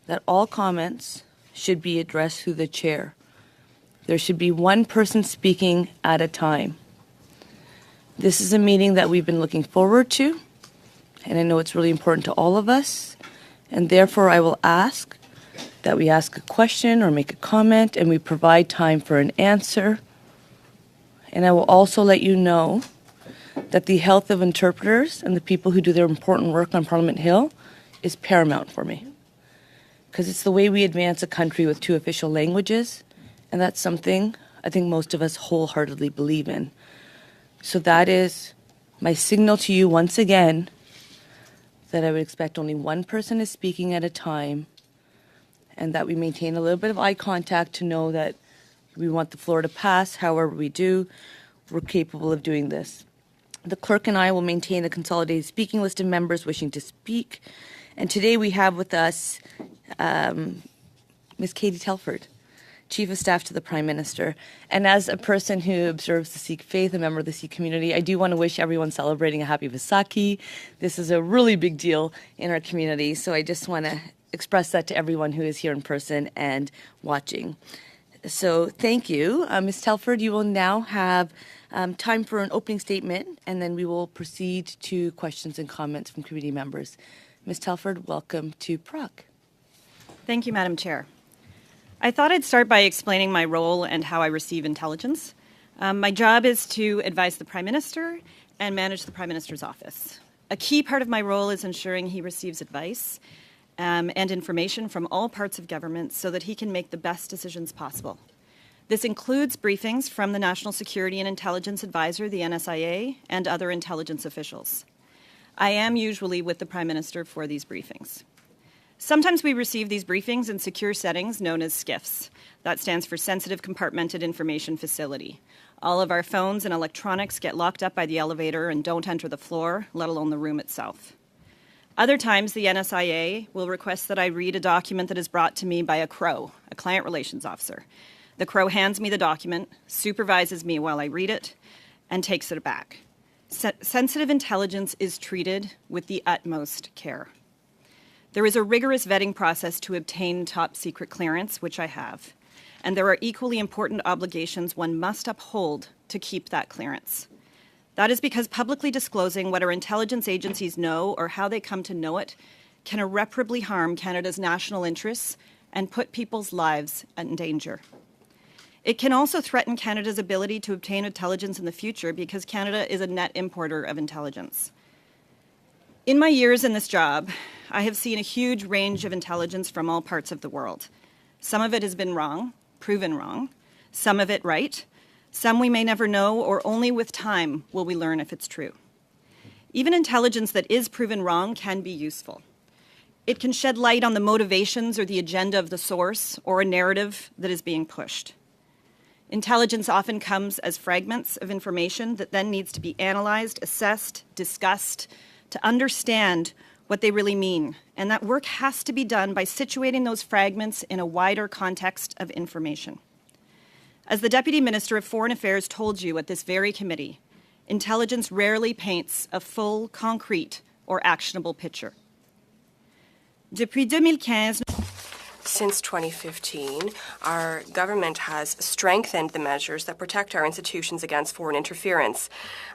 that all comments should be addressed through the chair. There should be one person speaking at a time. This is a meeting that we've been looking forward to, and I know it's really important to all of us, and therefore I will ask that we ask a question or make a comment and we provide time for an answer. And I will also let you know that the health of interpreters and the people who do their important work on Parliament Hill is paramount for me, because it's the way we advance a country with 2 official languages, and that's something I think most of us wholeheartedly believe in. So that is my signal to you once again that I would expect only one person is speaking at a time, and that we maintain a little bit of eye contact to know that we want the floor to pass. However we do, we're capable of doing this. The clerk and I will maintain a consolidated speaking list of members wishing to speak. And today we have with us Ms. Katie Telford, Chief of Staff to the Prime Minister. And as a person who observes the Sikh faith, a member of the Sikh community, I do want to wish everyone celebrating a happy Vaisakhi. This is a really big deal in our community, so I just want to express that to everyone who is here in person and watching. So thank you. Ms. Telford, you will now have time for an opening statement, and then we will proceed to questions and comments from committee members. Ms. Telford, welcome to PROC. Thank you, Madam Chair. I thought I'd start by explaining my role and how I receive intelligence. My job is to advise the Prime Minister and manage the Prime Minister's office. A key part of my role is ensuring he receives advice and information from all parts of government so that he can make the best decisions possible. This includes briefings from the National Security and Intelligence Advisor, the NSIA, and other intelligence officials. I am usually with the Prime Minister for these briefings. Sometimes we receive these briefings in secure settings known as SCIFs. That stands for Sensitive Compartmented Information Facility. All of our phones and electronics get locked up by the elevator and don't enter the floor, let alone the room itself. Other times, the NSIA will request that I read a document that is brought to me by a CRO, a client relations officer. The CRO hands me the document, supervises me while I read it, and takes it back. Sensitive intelligence is treated with the utmost care. There is a rigorous vetting process to obtain top secret clearance, which I have, and there are equally important obligations one must uphold to keep that clearance. That is because publicly disclosing what our intelligence agencies know or how they come to know it can irreparably harm Canada's national interests and put people's lives in danger. It can also threaten Canada's ability to obtain intelligence in the future because Canada is a net importer of intelligence. In my years in this job, I have seen a huge range of intelligence from all parts of the world. Some of it has been wrong, proven wrong, some of it right, some we may never know, or only with time will we learn if it's true. Even intelligence that is proven wrong can be useful. It can shed light on the motivations or the agenda of the source or a narrative that is being pushed. Intelligence often comes as fragments of information that then needs to be analyzed, assessed, discussed, to understand what they really mean. And that work has to be done by situating those fragments in a wider context of information. As the Deputy Minister of Foreign Affairs told you at this very committee, intelligence rarely paints a full, concrete, or actionable picture. Depuis 2015, Since 2015, our government has strengthened the measures that protect our institutions against foreign interference.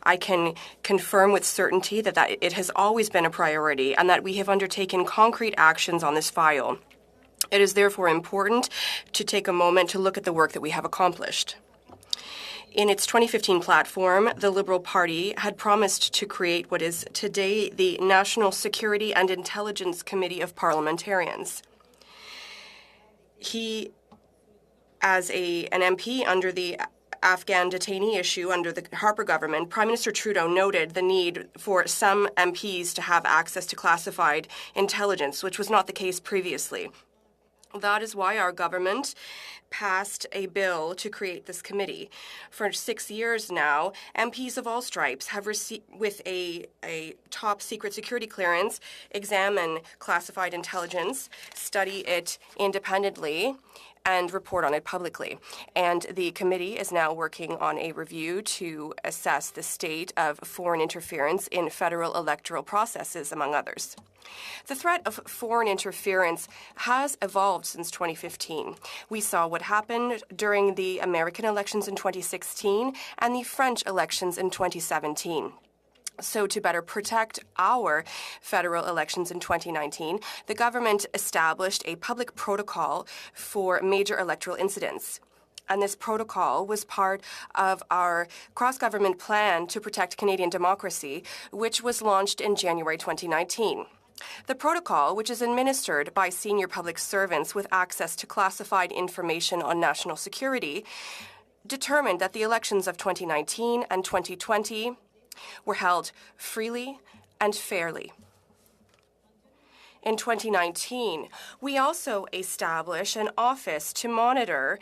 I can confirm with certainty that it has always been a priority and that we have undertaken concrete actions on this file. It is therefore important to take a moment to look at the work that we have accomplished. In its 2015 platform, the Liberal Party had promised to create what is today the National Security and Intelligence Committee of Parliamentarians. He, as an MP under the Afghan detainee issue under the Harper government, Prime Minister Trudeau noted the need for some MPs to have access to classified intelligence, which was not the case previously. That is why our government passed a bill to create this committee. For 6 years now, MPs of all stripes have received, with a top secret security clearance, examine classified intelligence, study it independently, and report on it publicly. And the committee is now working on a review to assess the state of foreign interference in federal electoral processes, among others. The threat of foreign interference has evolved since 2015. We saw what happened during the American elections in 2016 and the French elections in 2017. So to better protect our federal elections in 2019, the government established a public protocol for major electoral incidents. And this protocol was part of our cross-government plan to protect Canadian democracy, which was launched in January 2019. The protocol, which is administered by senior public servants with access to classified information on national security, determined that the elections of 2019 and 2020 were held freely and fairly. In 2019, we also established an office to monitor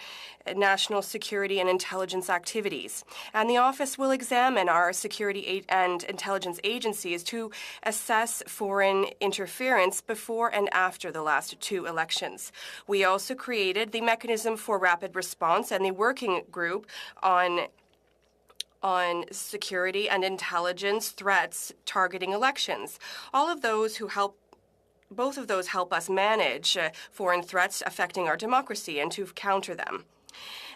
national security and intelligence activities. And the office will examine our security and intelligence agencies to assess foreign interference before and after the last two elections. We also created the mechanism for rapid response and the working group on security and intelligence threats targeting elections. Both of those help us manage foreign threats affecting our democracy and to counter them.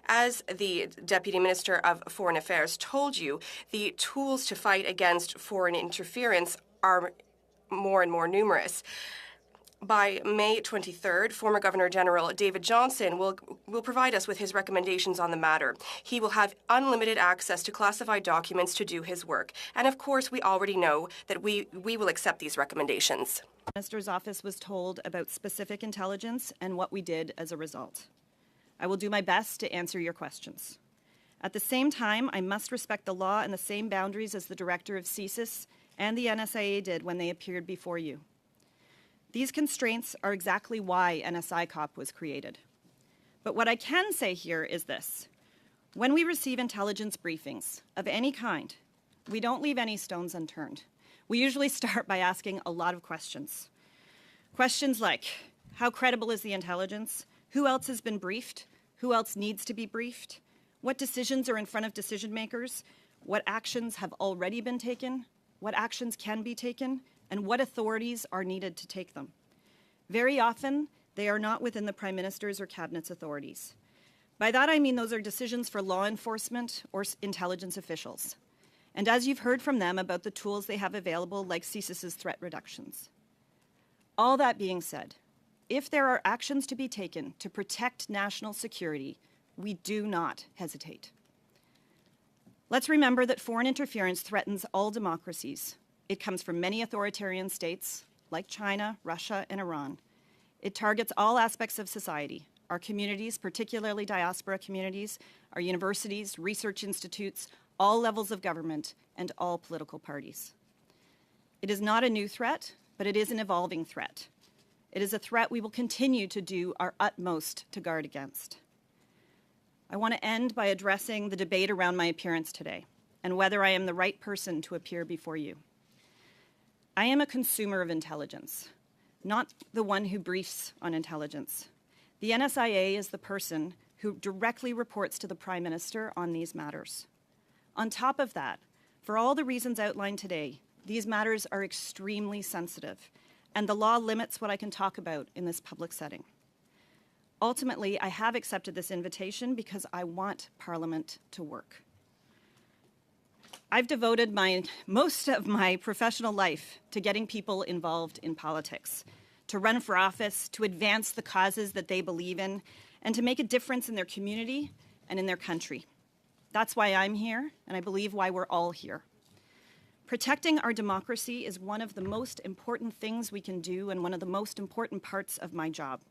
As the Deputy Minister of Foreign Affairs told you, the tools to fight against foreign interference are more and more numerous. By May 23rd, former Governor-General David Johnston will provide us with his recommendations on the matter. He will have unlimited access to classified documents to do his work. And of course, we already know that we will accept these recommendations. The Minister's office was told about specific intelligence and what we did as a result. I will do my best to answer your questions. At the same time, I must respect the law and the same boundaries as the Director of CSIS and the NSIA did when they appeared before you. These constraints are exactly why NSICOP was created. But what I can say here is this. When we receive intelligence briefings of any kind, we don't leave any stones unturned. We usually start by asking a lot of questions. Questions like, how credible is the intelligence? Who else has been briefed? Who else needs to be briefed? What decisions are in front of decision makers? What actions have already been taken? What actions can be taken? And what authorities are needed to take them? Very often, they are not within the Prime Minister's or Cabinet's authorities. By that, I mean those are decisions for law enforcement or intelligence officials. And as you've heard from them about the tools they have available, like CSIS's threat reductions. All that being said, if there are actions to be taken to protect national security, we do not hesitate. Let's remember that foreign interference threatens all democracies. It comes from many authoritarian states, like China, Russia, and Iran. It targets all aspects of society, our communities, particularly diaspora communities, our universities, research institutes, all levels of government, and all political parties. It is not a new threat, but it is an evolving threat. It is a threat we will continue to do our utmost to guard against. I want to end by addressing the debate around my appearance today and whether I am the right person to appear before you. I am a consumer of intelligence, not the one who briefs on intelligence. The NSIA is the person who directly reports to the Prime Minister on these matters. On top of that, for all the reasons outlined today, these matters are extremely sensitive, and the law limits what I can talk about in this public setting. Ultimately, I have accepted this invitation because I want Parliament to work. I've devoted most of my professional life to getting people involved in politics, to run for office, to advance the causes that they believe in, and to make a difference in their community and in their country. That's why I'm here, and I believe why we're all here. Protecting our democracy is one of the most important things we can do and one of the most important parts of my job.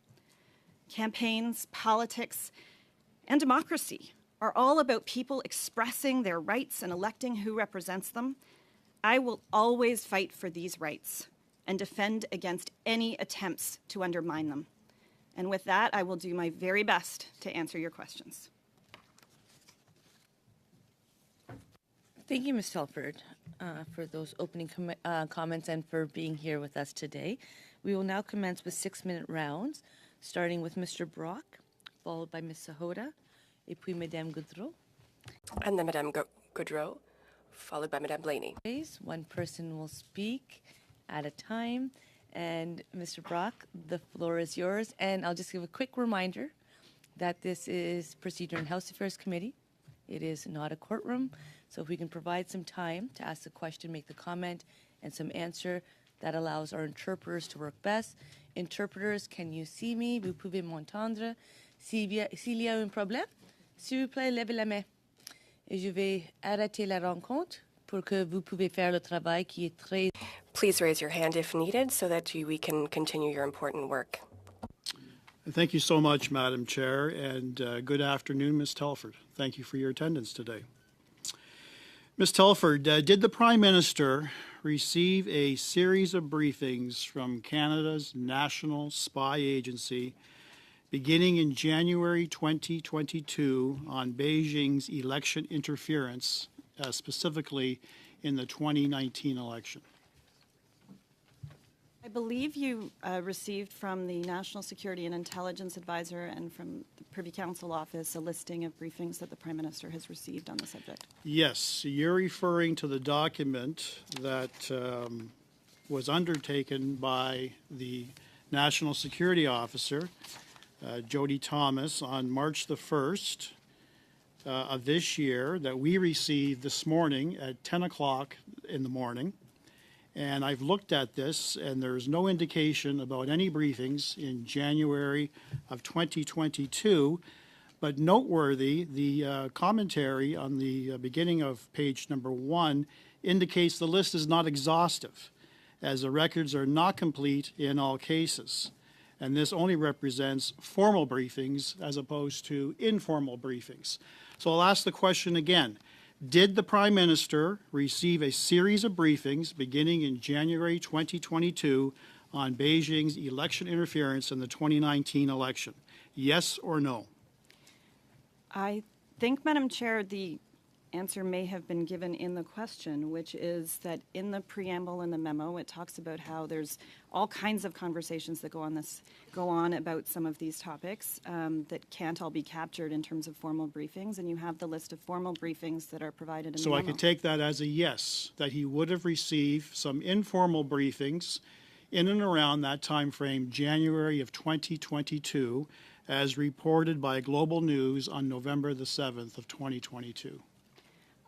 Campaigns, politics, and democracy are all about people expressing their rights and electing who represents them. I will always fight for these rights and defend against any attempts to undermine them. And with that, I will do my very best to answer your questions. Thank you, Ms. Telford, for those opening comments and for being here with us today. We will now commence with 6-minute rounds, starting with Mr. Brock, followed by Ms. Sahota, et puis Madame Goudreau. And then Madame Goudreau, followed by Madame Blaney. One person will speak at a time. And Mr. Brock, the floor is yours. And I'll just give a quick reminder that this is Procedure and House Affairs Committee. It is not a courtroom. So if we can provide some time to ask the question, make the comment, and some answer, that allows our interpreters to work best. Interpreters, can you see me? Vous pouvez m'entendre? S'il y a un problème, s'il vous plaît, levez la main. Et je vais arrêter la rencontre pour que vous pouvez faire le travail qui est très... Please raise your hand if needed so that we can continue your important work. Thank you so much, Madam Chair, and good afternoon, Ms. Telford. Thank you for your attendance today. Ms. Telford, did the Prime Minister receive a series of briefings from Canada's National Spy Agency beginning in January 2022 on Beijing's election interference, specifically in the 2019 election? I believe you received from the National Security and Intelligence Advisor and from the Privy Council Office a listing of briefings that the Prime Minister has received on the subject. Yes, you're referring to the document that was undertaken by the National Security Officer, Jody Thomas, on March the 1st of this year that we received this morning at 10 o'clock in the morning. And I've looked at this, and there's no indication about any briefings in January of 2022. But noteworthy, the commentary on the beginning of page number 1 indicates the list is not exhaustive, as the records are not complete in all cases. And this only represents formal briefings as opposed to informal briefings. So I'll ask the question again. Did the Prime Minister receive a series of briefings beginning in January 2022 on Beijing's election interference in the 2019 election? Yes or no? I think, Madam Chair, the answer may have been given in the question, which is that in the preamble in the memo, it talks about how there's all kinds of conversations that go on about some of these topics that can't all be captured in terms of formal briefings, and you have the list of formal briefings that are provided in the memo. So I could take that as a yes, that he would have received some informal briefings in and around that time frame, January of 2022, as reported by Global News on November the 7th of 2022.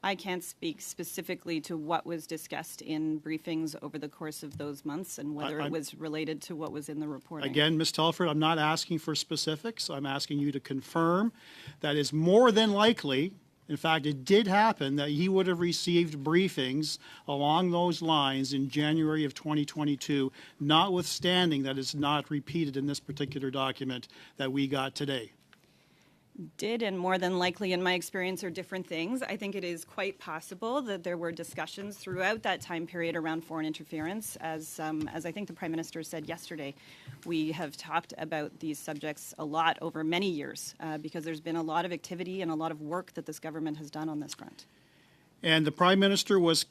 I can't speak specifically to what was discussed in briefings over the course of those months and whether it was related to what was in the reporting. Again, Ms. Telford, I'm not asking for specifics. I'm asking you to confirm that is more than likely, in fact, it did happen, that he would have received briefings along those lines in January of 2022, notwithstanding that it's not repeated in this particular document that we got today. Did and more than likely, in my experience, are different things. I think it is quite possible that there were discussions throughout that time period around foreign interference. As I think the Prime Minister said yesterday, we have talked about these subjects a lot over many years because there's been a lot of activity and a lot of work that this government has done on this front. And the Prime Minister was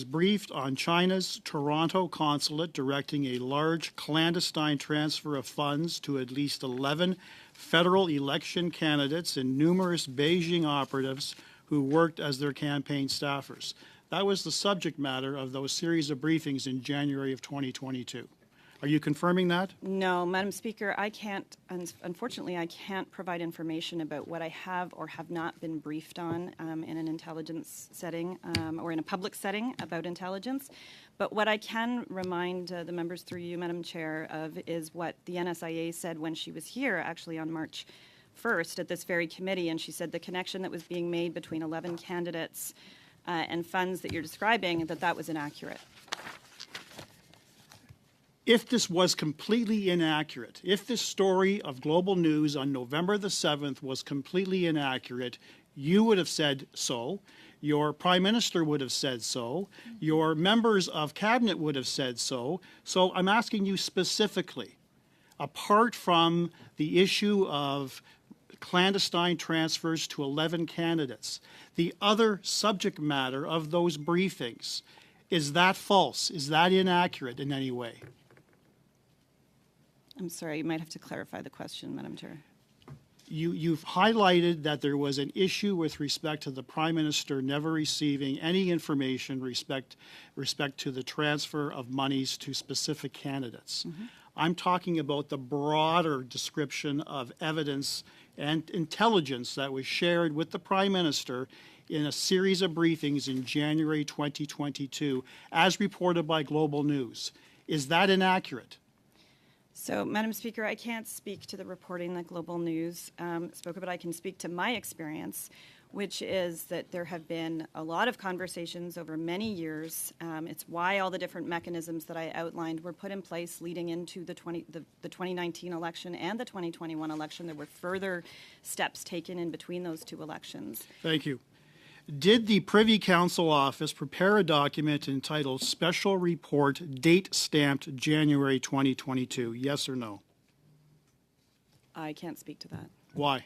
briefed on China's Toronto consulate directing a large clandestine transfer of funds to at least 11 federal election candidates and numerous Beijing operatives who worked as their campaign staffers. That was the subject matter of those series of briefings in January of 2022. Are you confirming that? No, Madam Speaker, I can't, unfortunately, I can't provide information about what I have or have not been briefed on in an intelligence setting or in a public setting about intelligence. But what I can remind the members through you, Madam Chair, of is what the NSIA said when she was here, actually on March 1st at this very committee, and she said the connection that was being made between 11 candidates and funds that you're describing, that was inaccurate. If this was completely inaccurate, if this story of Global News on November the 7th was completely inaccurate, you would have said so, your Prime Minister would have said so, your members of Cabinet would have said so. So I'm asking you specifically, apart from the issue of clandestine transfers to 11 candidates, the other subject matter of those briefings, is that false? Is that inaccurate in any way? I'm sorry, you might have to clarify the question, Madam Chair. You've highlighted that there was an issue with respect to the Prime Minister never receiving any information respect to the transfer of monies to specific candidates. I'm talking about the broader description of evidence and intelligence that was shared with the Prime Minister in a series of briefings in January 2022, as reported by Global News. Is that inaccurate? So, Madam Speaker, I can't speak to the reporting that Global News spoke about. I can speak to my experience, which is that there have been a lot of conversations over many years. It's why all the different mechanisms that I outlined were put in place leading into the 2019 election and the 2021 election. There were further steps taken in between those two elections. Thank you. Did the Privy Council Office prepare a document entitled Special Report, date stamped January 2022? Yes or no? I can't speak to that Why?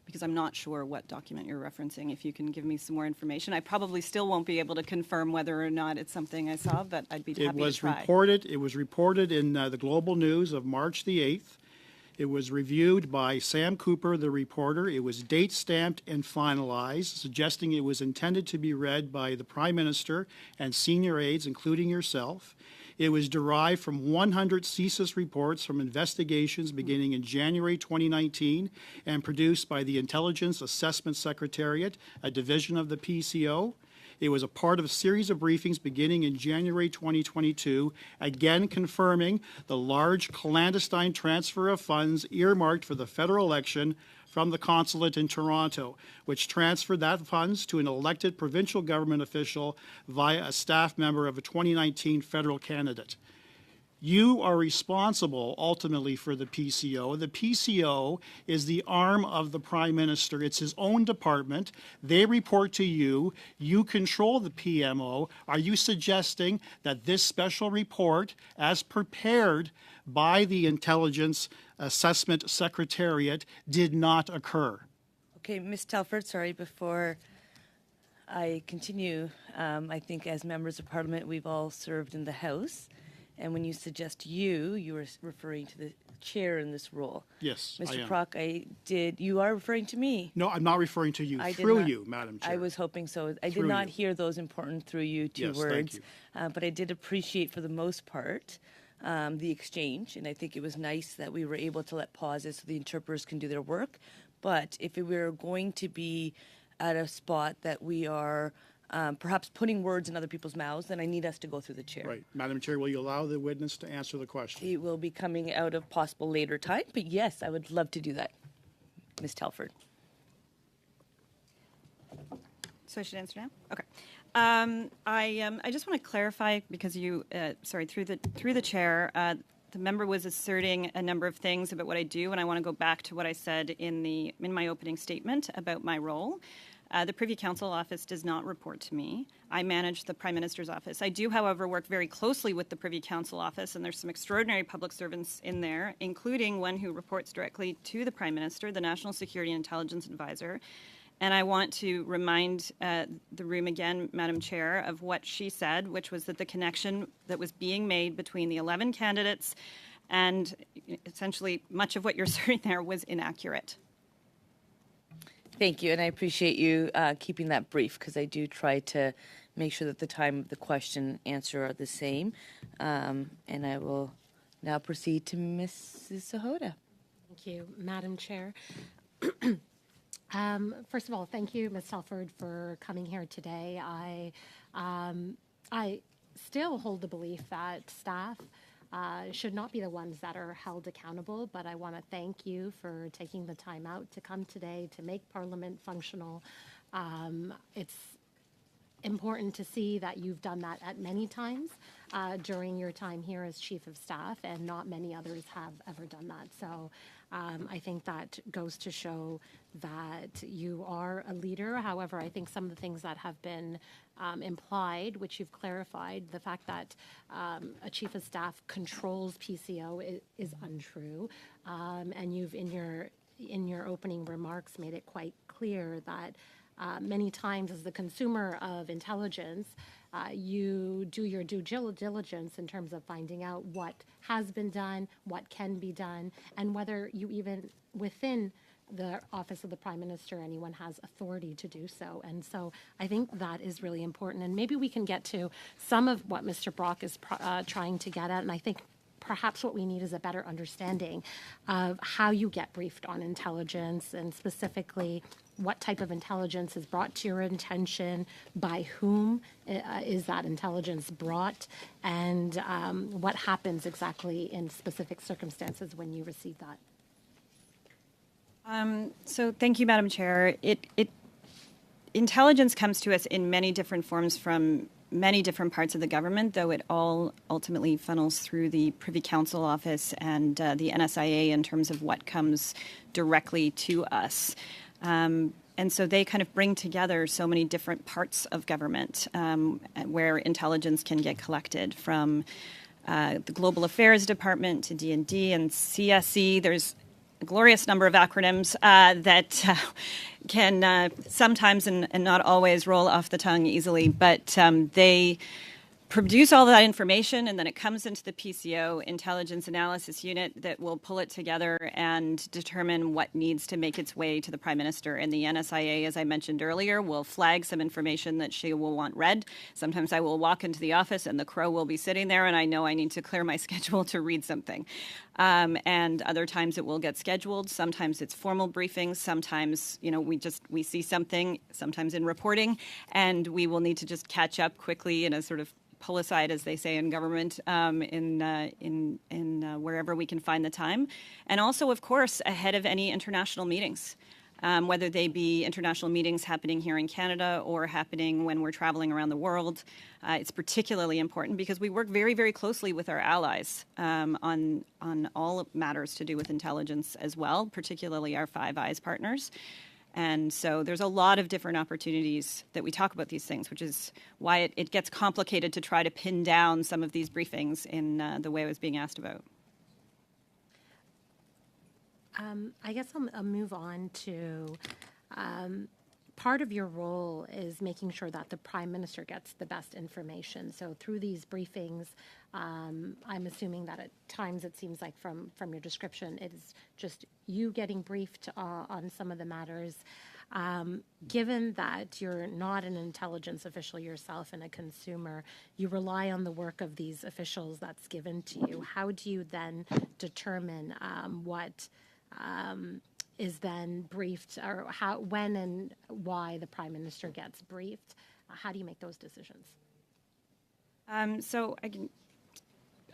because I'm not sure what document you're referencing. If you can give me some more information, I probably still won't be able to confirm whether or not it's something I saw, but I'd be happy to try. It was reported in the Global News of March the 8th. It was reviewed by Sam Cooper, the reporter. It was date stamped and finalized, suggesting it was intended to be read by the Prime Minister and senior aides, including yourself. It was derived from 100 CSIS reports from investigations beginning in January 2019 and produced by the Intelligence Assessment Secretariat, a division of the PCO. It was a part of a series of briefings beginning in January 2022, again confirming the large clandestine transfer of funds earmarked for the federal election from the consulate in Toronto, which transferred that funds to an elected provincial government official via a staff member of a 2019 federal candidate. You are responsible ultimately for the PCO. The PCO is the arm of the Prime Minister. It's his own department. They report to you. You control the PMO. Are you suggesting that this special report, as prepared by the Intelligence Assessment Secretariat, did not occur? Okay, Ms. Telford, sorry, before I continue, I think as members of Parliament, we've all served in the House. And when you suggest you were referring to the chair in this role. Yes, I Mr. am. Proc, you are referring to me. No, I'm not referring to you. I did Through not- you, Madam Chair. I was hoping so. I Through did not you. hear those important through you two Yes, words. thank you. But I did appreciate for the most part the exchange, and I think it was nice that we were able to let pauses so the interpreters can do their work. But if we were going to be at a spot that we are perhaps putting words in other people's mouths, then I need us to go through the chair. Right. Madam Chair, will you allow the witness to answer the question? It will be coming out of possible later time, but yes, I would love to do that. Ms. Telford. So I should answer now? Okay. I just want to clarify because you, through the chair, the member was asserting a number of things about what I do, and I want to go back to what I said in my opening statement about my role. The Privy Council Office does not report to me. I manage the Prime Minister's office. I do, however, work very closely with the Privy Council Office, and there's some extraordinary public servants in there, including one who reports directly to the Prime Minister, the National Security and Intelligence Advisor. And I want to remind the room again, Madam Chair, of what she said, which was that the connection that was being made between the 11 candidates and essentially much of what you're saying there was inaccurate. Thank you, and I appreciate you keeping that brief because I do try to make sure that the time of the question answer are the same. And I will now proceed to Mrs. Sahota. Thank you, Madam Chair. First of all, thank you, Ms. Telford, for coming here today. I still hold the belief that staff should not be the ones that are held accountable, but I want to thank you for taking the time out to come today to make Parliament functional. It's important to see that you've done that at many times during your time here as Chief of Staff, and not many others have ever done that. So I think that goes to show that you are a leader. However, I think some of the things that have been implied, which you've clarified, the fact that a Chief of Staff controls PCO is untrue. And you've, in your opening remarks, made it quite clear that many times as the consumer of intelligence, you do your due diligence in terms of finding out what has been done, what can be done, and whether you even within the office of the Prime Minister, anyone has authority to do so. And so I think that is really important. And maybe we can get to some of what Mr. Brock is trying to get at. And I think perhaps what we need is a better understanding of how you get briefed on intelligence, and specifically what type of intelligence is brought to your attention, by whom is that intelligence brought, and what happens exactly in specific circumstances when you receive that. So thank you, Madam Chair. Intelligence comes to us in many different forms from many different parts of the government, though it all ultimately funnels through the Privy Council office and the NSIA in terms of what comes directly to us. And so they kind of bring together so many different parts of government where intelligence can get collected, from the Global Affairs Department to D&D and CSE. There's a glorious number of acronyms that can sometimes and not always roll off the tongue easily, but they produce all that information, and then it comes into the PCO Intelligence Analysis Unit that will pull it together and determine what needs to make its way to the Prime Minister. And the NSIA, as I mentioned earlier, will flag some information that she will want read. Sometimes I will walk into the office and the crow will be sitting there, and I know I need to clear my schedule to read something. And other times it will get scheduled. Sometimes it's formal briefings. Sometimes, we see something, sometimes in reporting, and we will need to just catch up quickly in a sort of pull aside, as they say in government, in wherever we can find the time. And also, of course, ahead of any international meetings, whether they be international meetings happening here in Canada or happening when we're traveling around the world. It's particularly important because we work very, very closely with our allies on all matters to do with intelligence as well, particularly our Five Eyes partners. And so there's a lot of different opportunities that we talk about these things, which is why it gets complicated to try to pin down some of these briefings in the way I was being asked about. I guess I'll move on to part of your role is making sure that the Prime Minister gets the best information. So through these briefings, I'm assuming that at times it seems like from your description, it is just you getting briefed on some of the matters. Given that you're not an intelligence official yourself and a consumer, you rely on the work of these officials that's given to you. How do you then determine what is then briefed, or how, when and why the Prime Minister gets briefed? How do you make those decisions? So I can,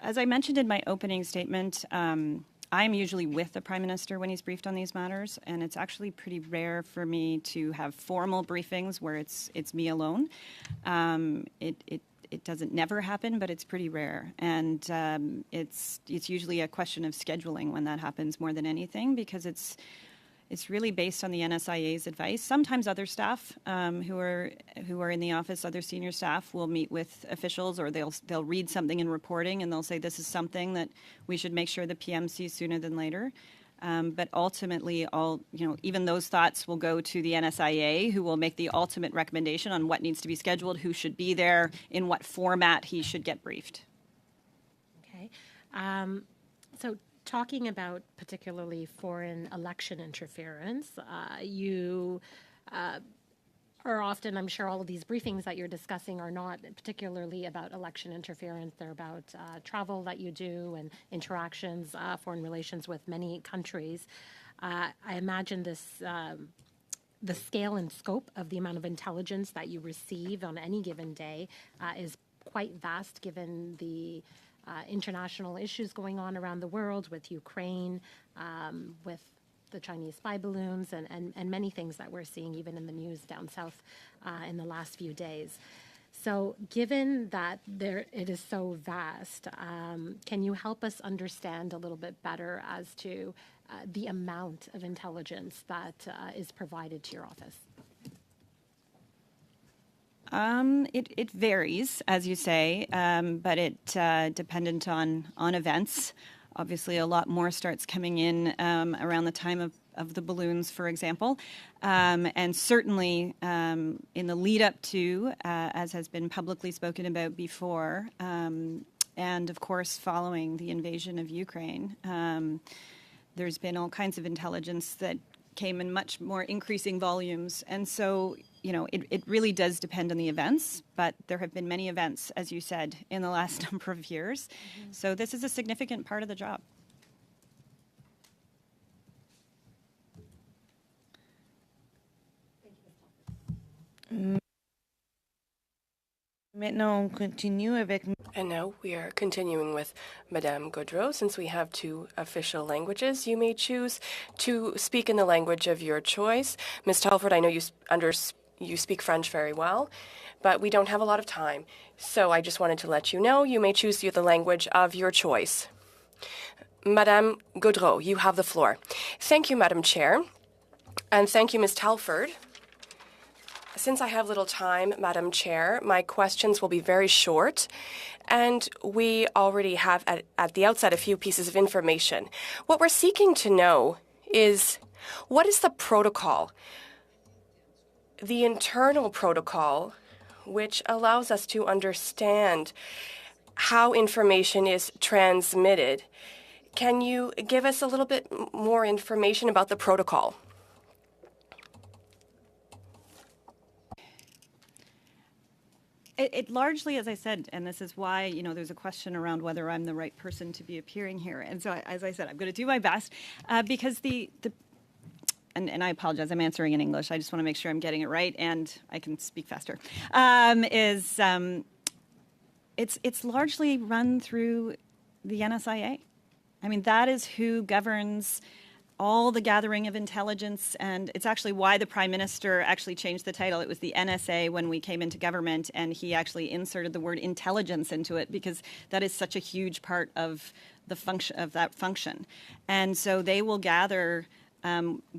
as I mentioned in my opening statement, I'm usually with the Prime Minister when he's briefed on these matters, and it's actually pretty rare for me to have formal briefings where it's me alone. It doesn't never happen, but it's pretty rare, and it's usually a question of scheduling when that happens more than anything, because it's really based on the NSIA's advice. Sometimes other staff who are in the office, other senior staff, will meet with officials, or they'll read something in reporting and they'll say this is something that we should make sure the PM sees sooner than later. But ultimately, even those thoughts will go to the NSIA, who will make the ultimate recommendation on what needs to be scheduled, who should be there, in what format he should get briefed. Okay. So talking about particularly foreign election interference, you are often, I'm sure all of these briefings that you're discussing are not particularly about election interference. They're about travel that you do and interactions, foreign relations with many countries. I imagine this, the scale and scope of the amount of intelligence that you receive on any given day is quite vast, given the international issues going on around the world with Ukraine, with the Chinese spy balloons, and many things that we're seeing even in the news down south in the last few days. So given that it is so vast, can you help us understand a little bit better as to the amount of intelligence that is provided to your office? It varies, as you say, but it dependent on events. Obviously, a lot more starts coming in around the time of the balloons, for example. And certainly in the lead up to, as has been publicly spoken about before, and of course following the invasion of Ukraine, there's been all kinds of intelligence that came in much more increasing volumes. And so, it really does depend on the events, but there have been many events, as you said, in the last number of years. So this is a significant part of the job. Maintenant, on continue avec... And now we are continuing with Madame Gaudreau. Since we have two official languages, you may choose to speak in the language of your choice. Ms. Telford, I know you speak French very well, but we don't have a lot of time. So I just wanted to let you know you may choose the language of your choice. Madame Gaudreau, you have the floor. Thank you, Madam Chair. And thank you, Ms. Telford. Since I have little time, Madam Chair, my questions will be very short, and we already have at the outset a few pieces of information. What we're seeking to know is, what is the protocol, the internal protocol, which allows us to understand how information is transmitted? Can you give us a little bit more information about the protocol? It largely, as I said, and this is why, there's a question around whether I'm the right person to be appearing here. And so, as I said, I'm going to do my best because and I apologize, I'm answering in English. I just want to make sure I'm getting it right and I can speak faster. It's largely run through the NSIA. I mean, that is who governs all the gathering of intelligence, and it's actually why the Prime Minister actually changed the title. It was the NSA when we came into government, and he actually inserted the word intelligence into it because that is such a huge part of the function of that function. And so they will gather,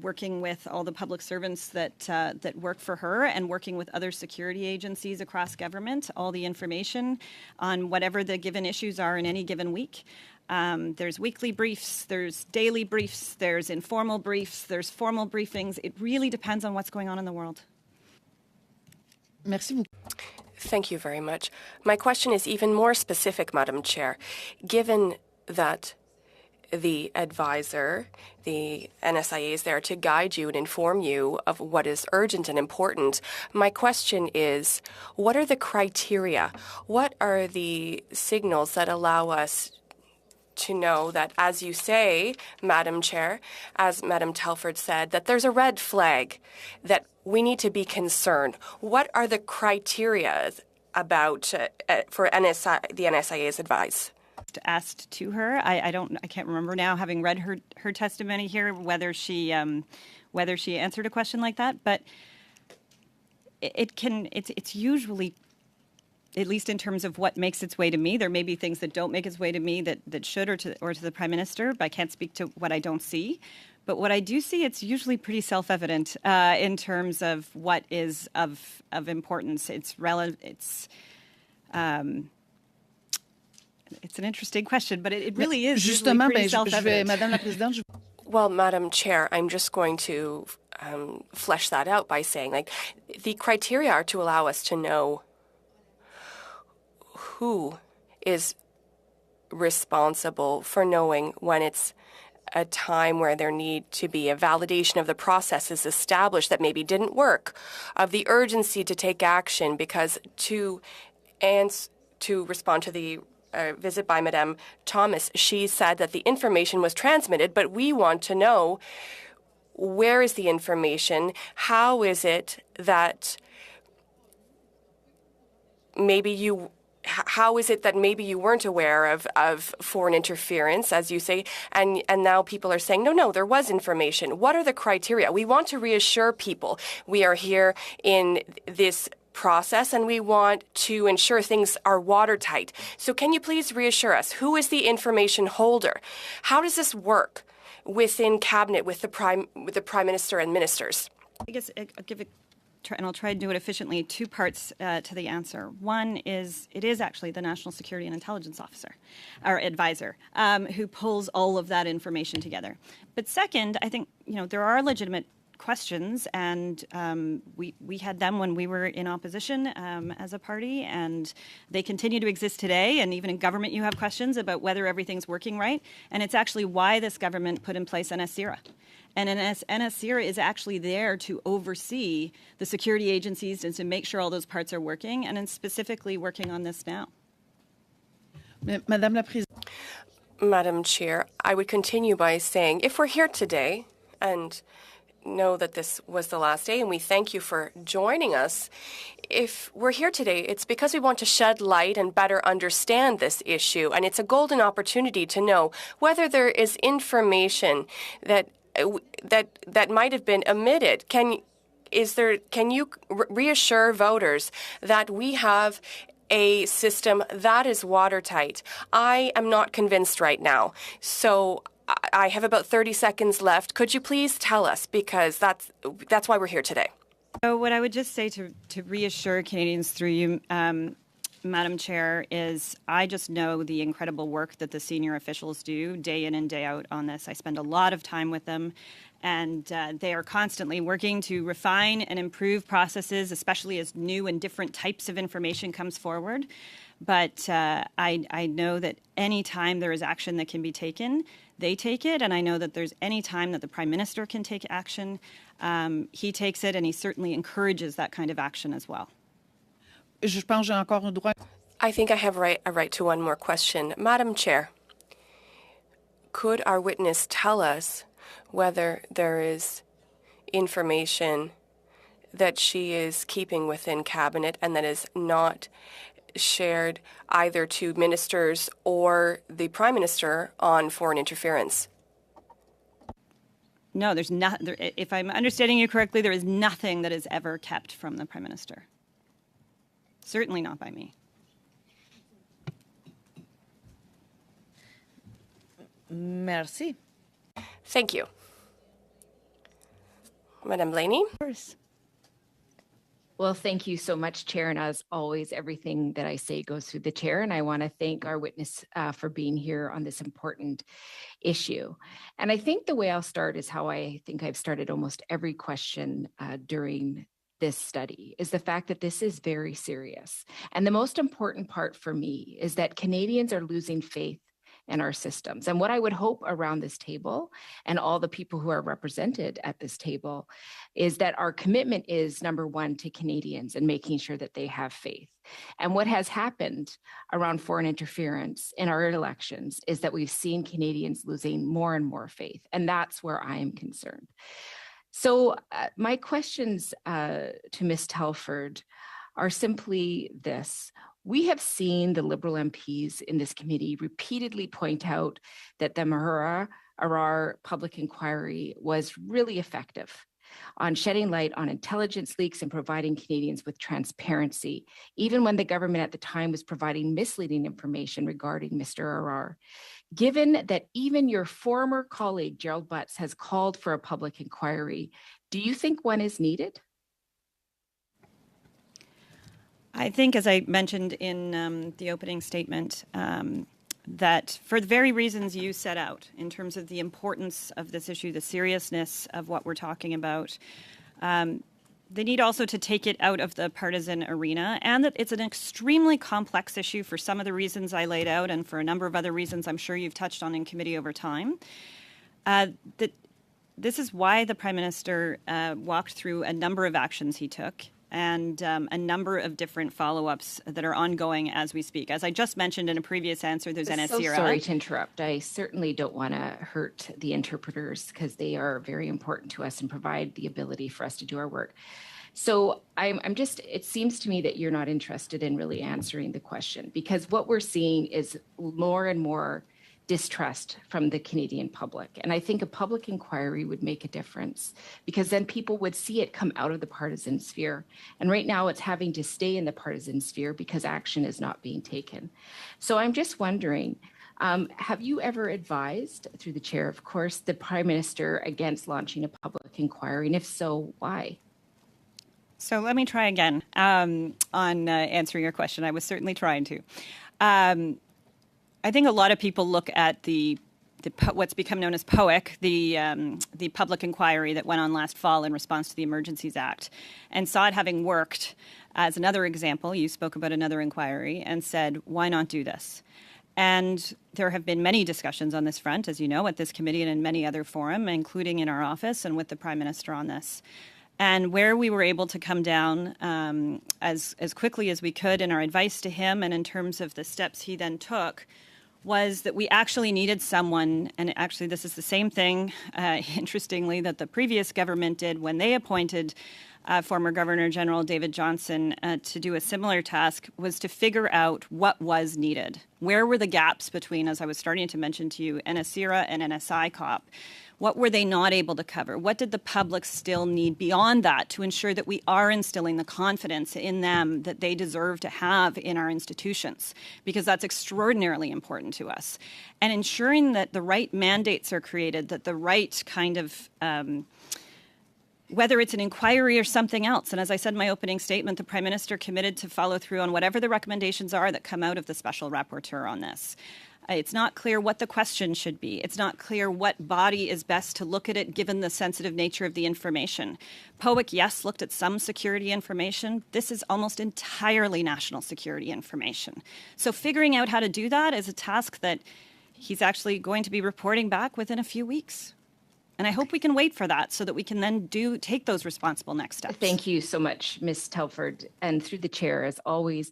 working with all the public servants that work for her and working with other security agencies across government, all the information on whatever the given issues are in any given week. There's weekly briefs, there's daily briefs, there's informal briefs, there's formal briefings. It really depends on what's going on in the world. Merci beaucoup. Thank you very much. My question is even more specific, Madam Chair. Given that the advisor, the NSIA, is there to guide you and inform you of what is urgent and important, my question is, what are the criteria? What are the signals that allow us to know that, as you say, Madam Chair, as Madam Telford said, that there's a red flag, that we need to be concerned? What are the criteria about for the NSIA's advice? Asked to her, I can't remember now, having read her testimony here, whether she answered a question like that, but it's usually, at least in terms of what makes its way to me. There may be things that don't make its way to me that should, or to the Prime Minister, but I can't speak to what I don't see. But what I do see, it's usually pretty self-evident in terms of what is of importance. It's an interesting question, but it really is usually pretty self-evident. Madame la Présidente, Well, Madam Chair, I'm just going to flesh that out by saying, the criteria are to allow us to know who is responsible for knowing when it's a time where there need to be a validation of the processes established that maybe didn't work, of the urgency to take action, because to respond to the visit by Madame Thomas, she said that the information was transmitted, but we want to know, where is the information? How is it that maybe you weren't aware of foreign interference, as you say, and now people are saying, no, there was information. What are the criteria? We want to reassure people. We are here in this process, and we want to ensure things are watertight. So can you please reassure us? Who is the information holder? How does this work within Cabinet with the Prime Minister and ministers? I guess I'll give it, and I'll try to do it efficiently. Two parts to the answer. One is, it is actually the National Security and Intelligence Officer, or advisor, who pulls all of that information together. But second, I think there are legitimate questions, and we had them when we were in opposition as a party, and they continue to exist today. And even in government, you have questions about whether everything's working right. And it's actually why this government put in place NSCIRA. And NSCIRA is actually there to oversee the security agencies and to make sure all those parts are working, and it's specifically working on this now. Madame la Présidente. Madam Chair, I would continue by saying, if we're here today and know that this was the last day, and we thank you for joining us, if we're here today, it's because we want to shed light and better understand this issue, and it's a golden opportunity to know whether there is information that might have been omitted. Can you reassure voters that we have a system that is watertight? I am not convinced right now. So I have about 30 seconds left. Could you please tell us, because that's why we're here today. So what I would just say to reassure Canadians through you, Madam Chair, is I just know the incredible work that the senior officials do day in and day out on this. I spend a lot of time with them, and they are constantly working to refine and improve processes, especially as new and different types of information comes forward. But I know that any time there is action that can be taken, they take it, and I know that there's any time that the Prime Minister can take action, he takes it, and he certainly encourages that kind of action as well. Je pense j'ai encore un droit. I think I have a right to one more question. Madam Chair, could our witness tell us whether there is information that she is keeping within Cabinet and that is not shared either to ministers or the Prime Minister on foreign interference? No, there's not. If I'm understanding you correctly, there is nothing that is ever kept from the Prime Minister. Certainly not by me. Merci. Thank you. Madame Blaney? Well, thank you so much, Chair. And as always, everything that I say goes through the Chair. And I want to thank our witness for being here on this important issue. And I think the way I'll start is how I think I've started almost every question during this study, is the fact that this is very serious. And the most important part for me is that Canadians are losing faith in our systems. And what I would hope around this table and all the people who are represented at this table is that our commitment is, number one, to Canadians and making sure that they have faith. And what has happened around foreign interference in our elections is that we've seen Canadians losing more and more faith. And that's where I am concerned. So my questions to Ms. Telford are simply this. We have seen the Liberal MPs in this committee repeatedly point out that the Mahura-Arar public inquiry was really effective on shedding light on intelligence leaks and providing Canadians with transparency, even when the government at the time was providing misleading information regarding Mr. Arar. Given that even your former colleague, Gerald Butts, has called for a public inquiry, do you think one is needed? I think, as I mentioned in the opening statement, that for the very reasons you set out, in terms of the importance of this issue, the seriousness of what we're talking about, they need also to take it out of the partisan arena, and that it's an extremely complex issue for some of the reasons I laid out and for a number of other reasons I'm sure you've touched on in committee over time. That this is why the Prime Minister walked through a number of actions he took and a number of different follow-ups that are ongoing as we speak. As I just mentioned in a previous answer, there's NSCIRA. So sorry to interrupt. I certainly don't want to hurt the interpreters because they are very important to us and provide the ability for us to do our work. So I'm just, it seems to me that you're not interested in really answering the question, because what we're seeing is more and more distrust from the Canadian public. And I think a public inquiry would make a difference, because then people would see it come out of the partisan sphere. And right now it's having to stay in the partisan sphere because action is not being taken. So I'm just wondering, have you ever advised, through the chair, of course, the Prime Minister against launching a public inquiry? And if so, why? So let me try again on answering your question. I was certainly trying to. I think a lot of people look at the what's become known as POIC, the public inquiry that went on last fall in response to the Emergencies Act, and saw it having worked as another example. You spoke about another inquiry and said, why not do this? And there have been many discussions on this front, as you know, at this committee and in many other forums, including in our office and with the Prime Minister on this. And where we were able to come down as quickly as we could in our advice to him and in terms of the steps he then took was that we actually needed someone, and actually this is the same thing, interestingly, that the previous government did when they appointed former Governor General David Johnston to do a similar task, was to figure out what was needed. Where were the gaps between, as I was starting to mention to you, NSIRA and NSI COP? What were they not able to cover? What did the public still need beyond that to ensure that we are instilling the confidence in them that they deserve to have in our institutions? Because that's extraordinarily important to us. And ensuring that the right mandates are created, that the right kind of whether it's an inquiry or something else. And as I said in my opening statement, the Prime Minister committed to follow through on whatever the recommendations are that come out of the Special Rapporteur on this. It's not clear what the question should be. It's not clear what body is best to look at it given the sensitive nature of the information. POIC, yes, looked at some security information. This is almost entirely national security information. So figuring out how to do that is a task that he's actually going to be reporting back within a few weeks. And I hope we can wait for that so that we can then take those responsible next steps. Thank you so much, Ms. Telford. And through the chair, as always,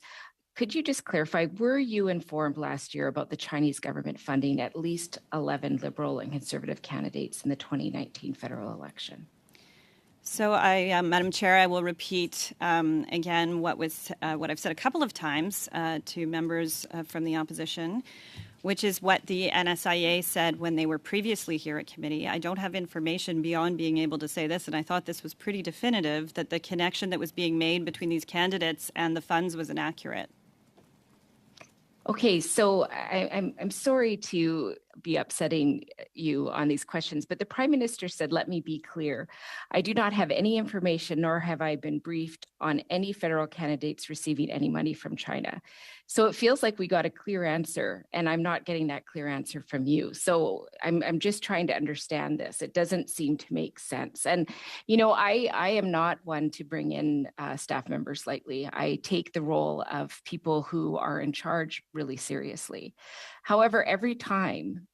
could you just clarify, were you informed last year about the Chinese government funding at least 11 Liberal and Conservative candidates in the 2019 federal election? So, Madam Chair, I will repeat again what I've said a couple of times to members from the opposition, which is what the NSIA said when they were previously here at committee. I don't have information beyond being able to say this, and I thought this was pretty definitive, that the connection that was being made between these candidates and the funds was inaccurate. Okay, so I'm sorry to be upsetting you on these questions, but the Prime Minister said, let me be clear. I do not have any information, nor have I been briefed on any federal candidates receiving any money from China. So it feels like we got a clear answer, and I'm not getting that clear answer from you. So I'm just trying to understand this. It doesn't seem to make sense. And, you know, I am not one to bring in staff members lightly. I take the role of people who are in charge really seriously. However, every time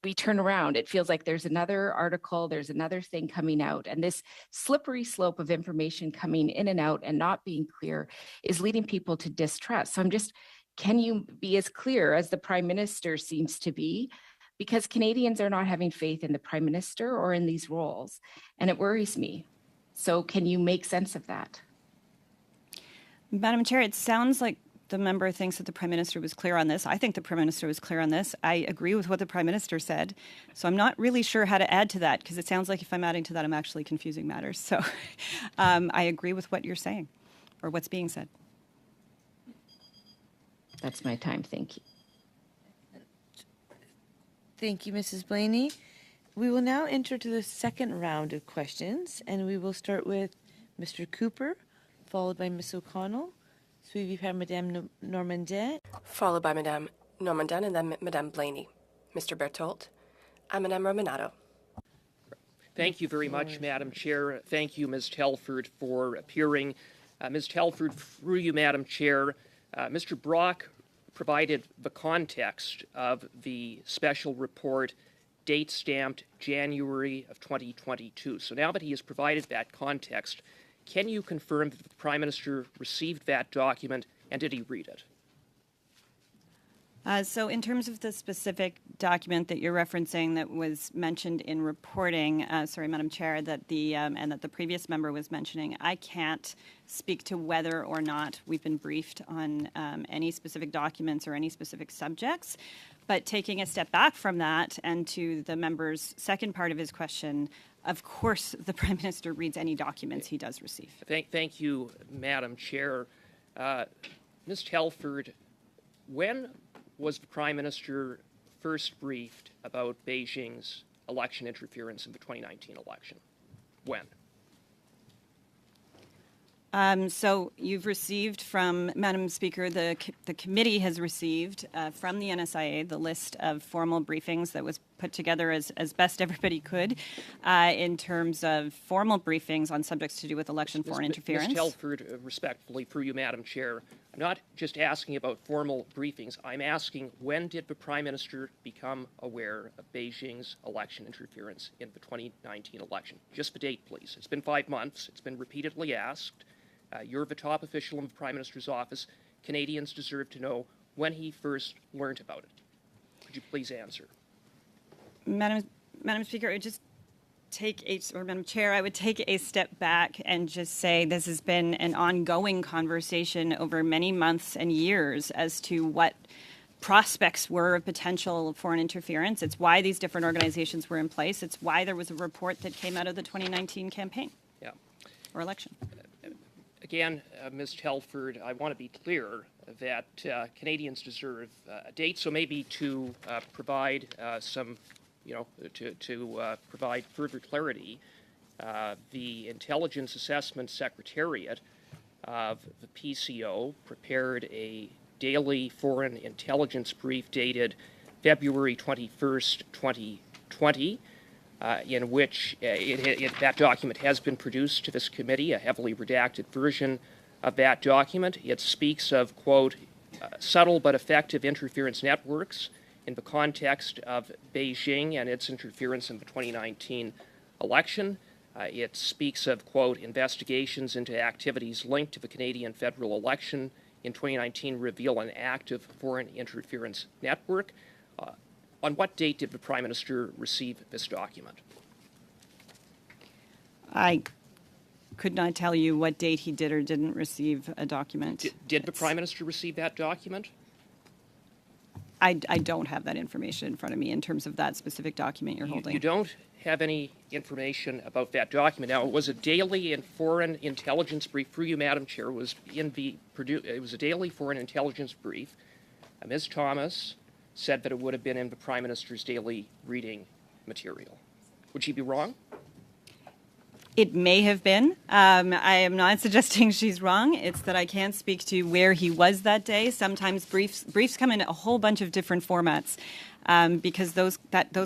we turn around, it feels like there's another article, there's another thing coming out, and this slippery slope of information coming in and out and not being clear is leading people to distrust. So can you be as clear as the Prime Minister seems to be? Because Canadians are not having faith in the Prime Minister or in these roles, and it worries me. So can you make sense of that? Madam Chair, it sounds like the member thinks that the Prime Minister was clear on this. I think the Prime Minister was clear on this. I agree with what the Prime Minister said. So I'm not really sure how to add to that, because it sounds like if I'm adding to that, I'm actually confusing matters. So I agree with what you're saying or what's being said. That's my time. Thank you. Thank you, Mrs. Blaney. We will now enter to the second round of questions, and we will start with Mr. Cooper, followed by Ms. O'Connell, suivi par Madame Normandin. Followed by Madame Normandin and then Madame Blaney. Mr. Berthold and Madame Romanado. Thank you very much, Madam Chair. Thank you, Ms. Telford, for appearing. Ms. Telford, through you, Madam Chair, Mr. Brock provided the context of the special report, date stamped January of 2022. So now that he has provided that context, can you confirm that the Prime Minister received that document, and did he read it? So in terms of the specific document that you're referencing that was mentioned in reporting, Madam Chair, that and that the previous member was mentioning, I can't speak to whether or not we've been briefed on any specific documents or any specific subjects. But taking a step back from that and to the member's second part of his question, of course the Prime Minister reads any documents he does receive. Thank you, Madam Chair. Ms. Telford, when was the Prime Minister first briefed about Beijing's election interference in the 2019 election? When? So you've received from, Madam Speaker, the committee has received from the NSIA the list of formal briefings that was put together as best everybody could in terms of formal briefings on subjects to do with election foreign interference. Ms. Telford, respectfully, through you, Madam Chair, I'm not just asking about formal briefings. I'm asking, when did the Prime Minister become aware of Beijing's election interference in the 2019 election? Just the date, please. It's been 5 months. It's been repeatedly asked. You're the top official in the Prime Minister's office. Canadians deserve to know when he first learned about it. Could you please answer? Madam Speaker, I would just Madam Chair, I would take a step back and just say this has been an ongoing conversation over many months and years as to what prospects were of potential foreign interference. It's why these different organizations were in place. It's why there was a report that came out of the 2019 campaign or election. Again, Ms. Telford, I want to be clear that Canadians deserve a date, so maybe to provide provide further clarity, the Intelligence Assessment Secretariat of the PCO prepared a daily foreign intelligence brief dated February 21st, 2020, in which that document has been produced to this committee, a heavily redacted version of that document. It speaks of, quote, subtle but effective interference networks in the context of Beijing and its interference in the 2019 election. It speaks of, quote, investigations into activities linked to the Canadian federal election in 2019 reveal an active foreign interference network. On what date did the Prime Minister receive this document? I could not tell you what date he did or didn't receive a document. Did the Prime Minister receive that document? I don't have that information in front of me in terms of that specific document you're holding. You don't have any information about that document. Now, it was a daily and foreign intelligence brief, through you, Madam Chair, it was a daily foreign intelligence brief. Ms. Thomas said that it would have been in the Prime Minister's daily reading material. Would she be wrong? It may have been. I am not suggesting she's wrong. It's that I can't speak to where he was that day. Sometimes briefs come in a whole bunch of different formats because those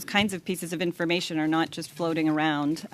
kinds of pieces of information are not just floating around.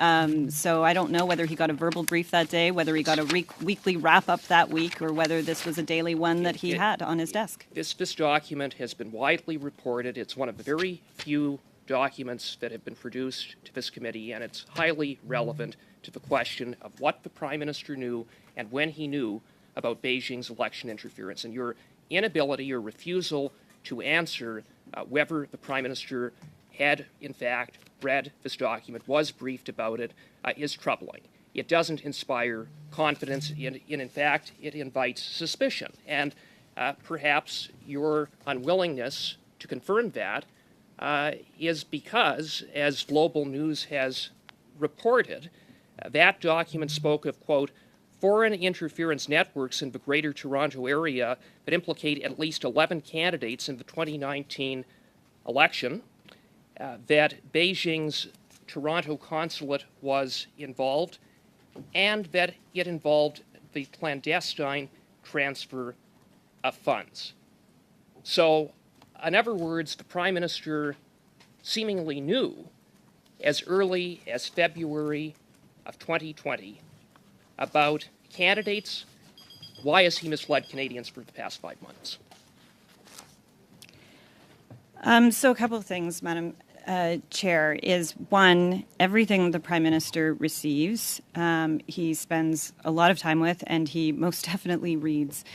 So I don't know whether he got a verbal brief that day, whether he got a weekly wrap-up that week, or whether this was a daily one that he had on his desk. This document has been widely reported. It's one of the very few documents that have been produced to this committee, and it's highly relevant to the question of what the Prime Minister knew and when he knew about Beijing's election interference. And your inability, your refusal to answer whether the Prime Minister had, in fact, read this document, was briefed about it, is troubling. It doesn't inspire confidence. In fact, it invites suspicion. And perhaps your unwillingness to confirm that is because, as Global News has reported, that document spoke of, quote, foreign interference networks in the Greater Toronto Area that implicate at least 11 candidates in the 2019 election, that Beijing's Toronto consulate was involved, and that it involved the clandestine transfer of funds. So, in other words, the Prime Minister seemingly knew as early as February of 2020 about candidates. Why has he misled Canadians for the past 5 months? So a couple of things, Madam Chair, is one, everything the Prime Minister receives, he spends a lot of time with, and he most definitely reads.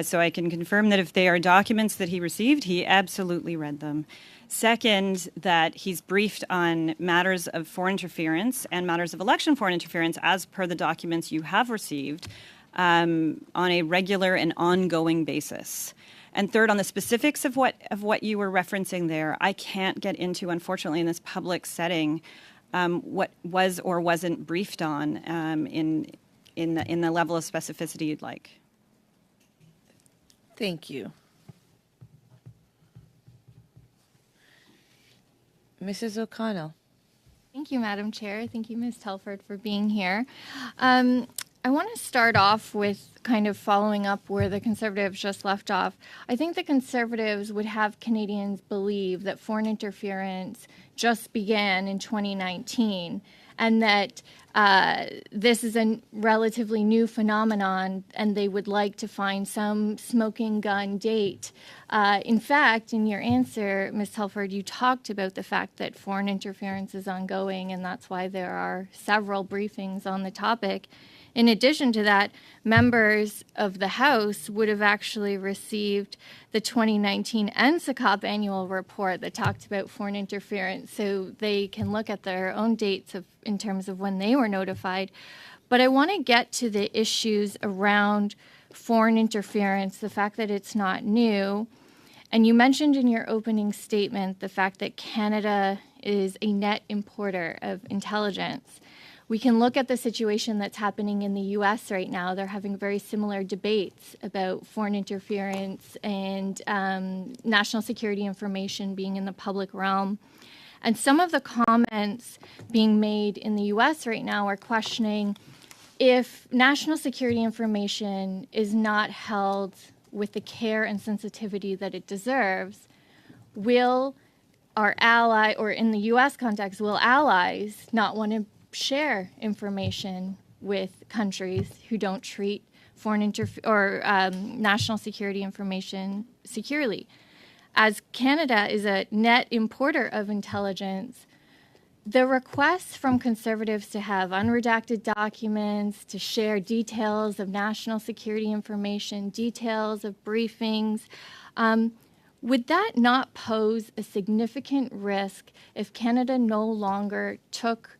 So I can confirm that if they are documents that he received, he absolutely read them. Second, that he's briefed on matters of foreign interference and matters of election foreign interference as per the documents you have received on a regular and ongoing basis. And third, on the specifics of what you were referencing there, I can't get into, unfortunately, in this public setting, what was or wasn't briefed on in the level of specificity you'd like. Thank you. Mrs. O'Connell. Thank you, Madam Chair. Thank you, Ms. Telford, for being here. I want to start off with kind of following up where the Conservatives just left off. I think the Conservatives would have Canadians believe that foreign interference just began in 2019 and that this is a relatively new phenomenon and they would like to find some smoking gun date. In fact, in your answer, Ms. Telford, you talked about the fact that foreign interference is ongoing and that's why there are several briefings on the topic. In addition to that, members of the House would have actually received the 2019 NSICOP annual report that talked about foreign interference, so they can look at their own dates in terms of when they were notified. But I want to get to the issues around foreign interference, the fact that it's not new. And you mentioned in your opening statement the fact that Canada is a net importer of intelligence. We can look at the situation that's happening in the U.S. right now. They're having very similar debates about foreign interference and national security information being in the public realm. And some of the comments being made in the U.S. right now are questioning if national security information is not held with the care and sensitivity that it deserves, will our ally, or in the U.S. context, will allies not want to share information with countries who don't treat foreign national security information securely? As Canada is a net importer of intelligence, the requests from Conservatives to have unredacted documents, to share details of national security information, details of briefings, would that not pose a significant risk if Canada no longer took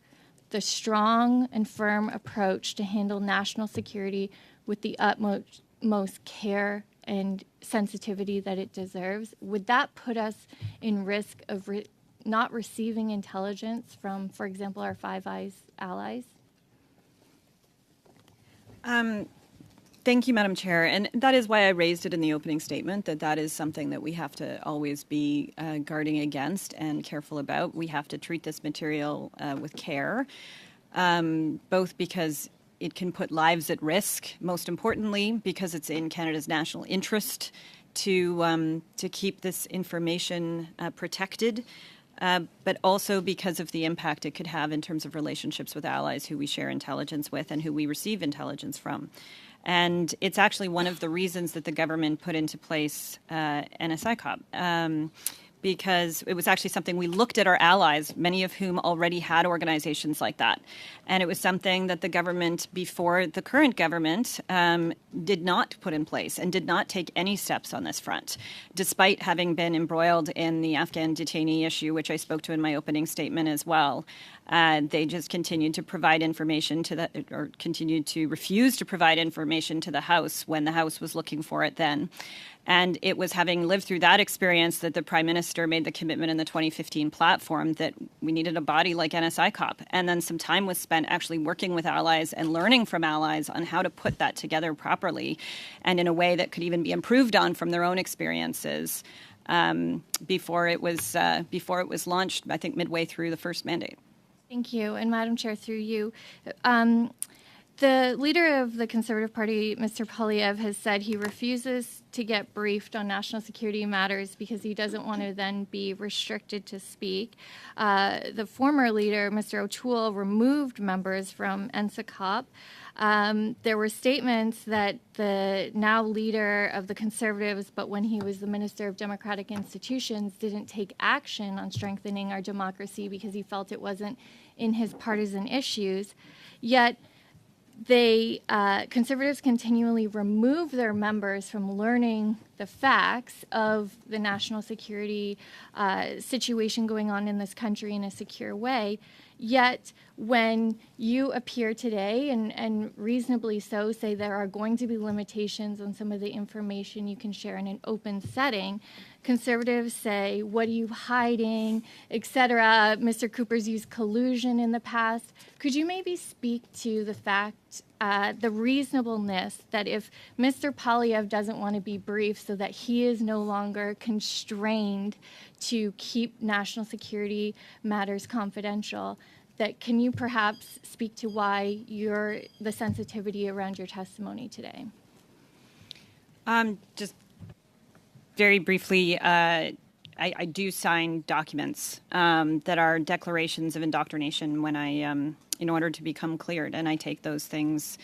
the strong and firm approach to handle national security with the utmost care and sensitivity that it deserves? Would that put us in risk of not receiving intelligence from, for example, our Five Eyes allies? Thank you, Madam Chair. And that is why I raised it in the opening statement, that is something that we have to always be guarding against and careful about. We have to treat this material with care, both because it can put lives at risk, most importantly, because it's in Canada's national interest to keep this information protected, but also because of the impact it could have in terms of relationships with allies who we share intelligence with and who we receive intelligence from. And it's actually one of the reasons that the government put into place NSICOP, because it was actually something we looked at our allies, many of whom already had organizations like that. And it was something that the government, before the current government, did not put in place and did not take any steps on this front, despite having been embroiled in the Afghan detainee issue, which I spoke to in my opening statement as well. They just continued to provide information or continued to refuse to provide information to the House when the House was looking for it then. And it was having lived through that experience that the Prime Minister made the commitment in the 2015 platform that we needed a body like NSICOP. And then some time was spent actually working with allies and learning from allies on how to put that together properly and in a way that could even be improved on from their own experiences before it was launched, I think, midway through the first mandate. Thank you. And Madam Chair, through you, the leader of the Conservative Party, Mr. Poilievre, has said he refuses to get briefed on national security matters because he doesn't want to then be restricted to speak. The former leader, Mr. O'Toole, removed members from NSICOP. There were statements that the now leader of the Conservatives, but when he was the Minister of Democratic Institutions, didn't take action on strengthening our democracy because he felt it wasn't in his partisan issues. Yet Conservatives continually remove their members from learning the facts of the national security situation going on in this country in a secure way. Yet when you appear today, and reasonably so, say there are going to be limitations on some of the information you can share in an open setting, Conservatives say, what are you hiding, etc. Mr. Cooper's used collusion in the past. Could you maybe speak to the fact, the reasonableness that if Mr. Poilievre doesn't want to be briefed so that he is no longer constrained to keep national security matters confidential, that can you perhaps speak to why the sensitivity around your testimony today? Just very briefly, I do sign documents that are declarations of indoctrination when in order to become cleared, and I take those things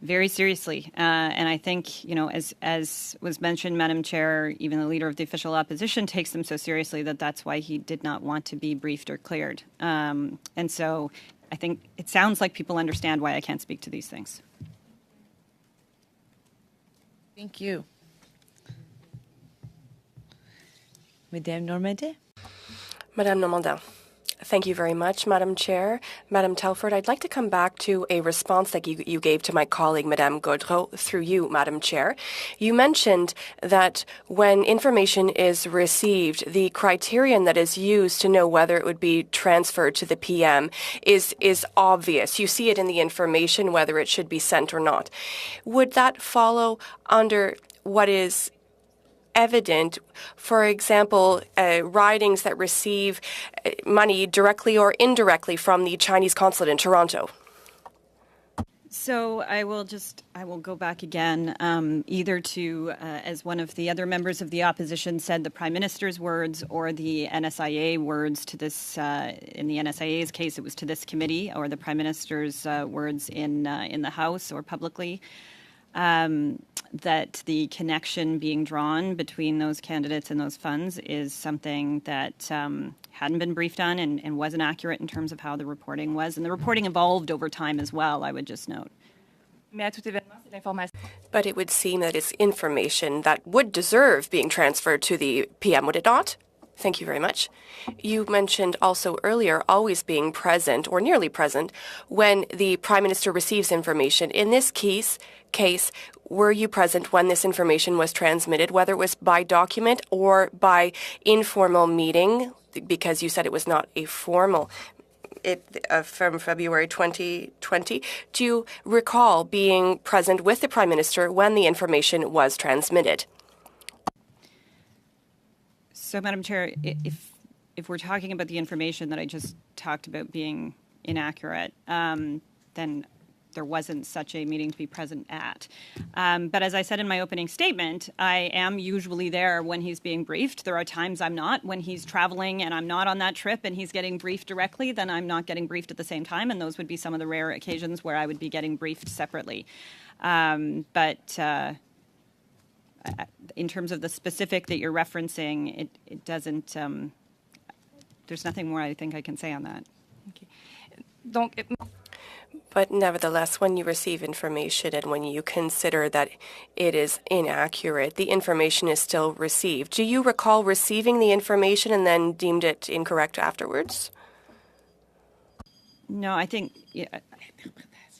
very seriously. And I think, as was mentioned, Madam Chair, even the leader of the official opposition takes them so seriously that that's why he did not want to be briefed or cleared. And so I think it sounds like people understand why I can't speak to these things. Thank you. Madame Normandin. Madame Normandin. Thank you very much, Madam Chair. Madam Telford, I'd like to come back to a response that you gave to my colleague, Madame Gaudreau, through you, Madam Chair. You mentioned that when information is received, the criterion that is used to know whether it would be transferred to the PM is obvious. You see it in the information whether it should be sent or not. Would that follow under what is evident, for example, ridings that receive money directly or indirectly from the Chinese consulate in Toronto? So I will go back again, either to, as one of the other members of the opposition said, the Prime Minister's words or the NSIA words to this, in the NSIA's case, it was to this committee, or the Prime Minister's words in the House or publicly. That the connection being drawn between those candidates and those funds is something that hadn't been briefed on and wasn't accurate in terms of how the reporting was. And the reporting evolved over time as well, I would just note. But it would seem that it's information that would deserve being transferred to the PM, would it not? Thank you very much. You mentioned also earlier always being present or nearly present when the Prime Minister receives information. In this case, were you present when this information was transmitted, whether it was by document or by informal meeting, because you said it was not a formal from February 2020. Do you recall being present with the Prime Minister when the information was transmitted? So, Madam Chair, if we're talking about the information that I just talked about being inaccurate, then there wasn't such a meeting to be present at. But as I said in my opening statement, I am usually there when he's being briefed. There are times I'm not. When he's traveling and I'm not on that trip and he's getting briefed directly, then I'm not getting briefed at the same time, and those would be some of the rare occasions where I would be getting briefed separately. But in terms of the specific that you're referencing, it doesn't, there's nothing more I think I can say on that. Okay. But nevertheless, when you receive information and when you consider that it is inaccurate, the information is still received. Do you recall receiving the information and then deemed it incorrect afterwards? No, I think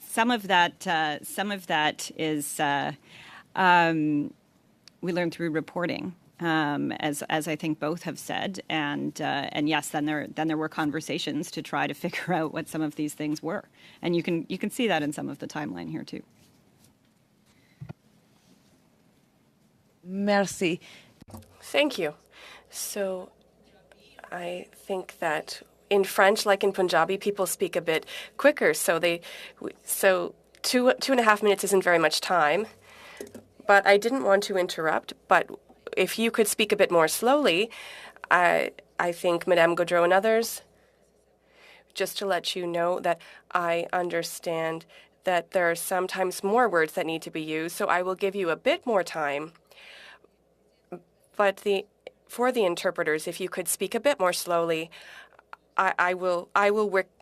some of that is we learned through reporting. As I think both have said, and yes, then there were conversations to try to figure out what some of these things were, and you can see that in some of the timeline here too. Merci. Thank you. So, I think that in French, like in Punjabi, people speak a bit quicker. So 2.5 minutes isn't very much time. But I didn't want to interrupt. But if you could speak a bit more slowly, I think Madame Gaudreau and others, just to let you know that I understand that there are sometimes more words that need to be used, so I will give you a bit more time. But for the interpreters, if you could speak a bit more slowly, I will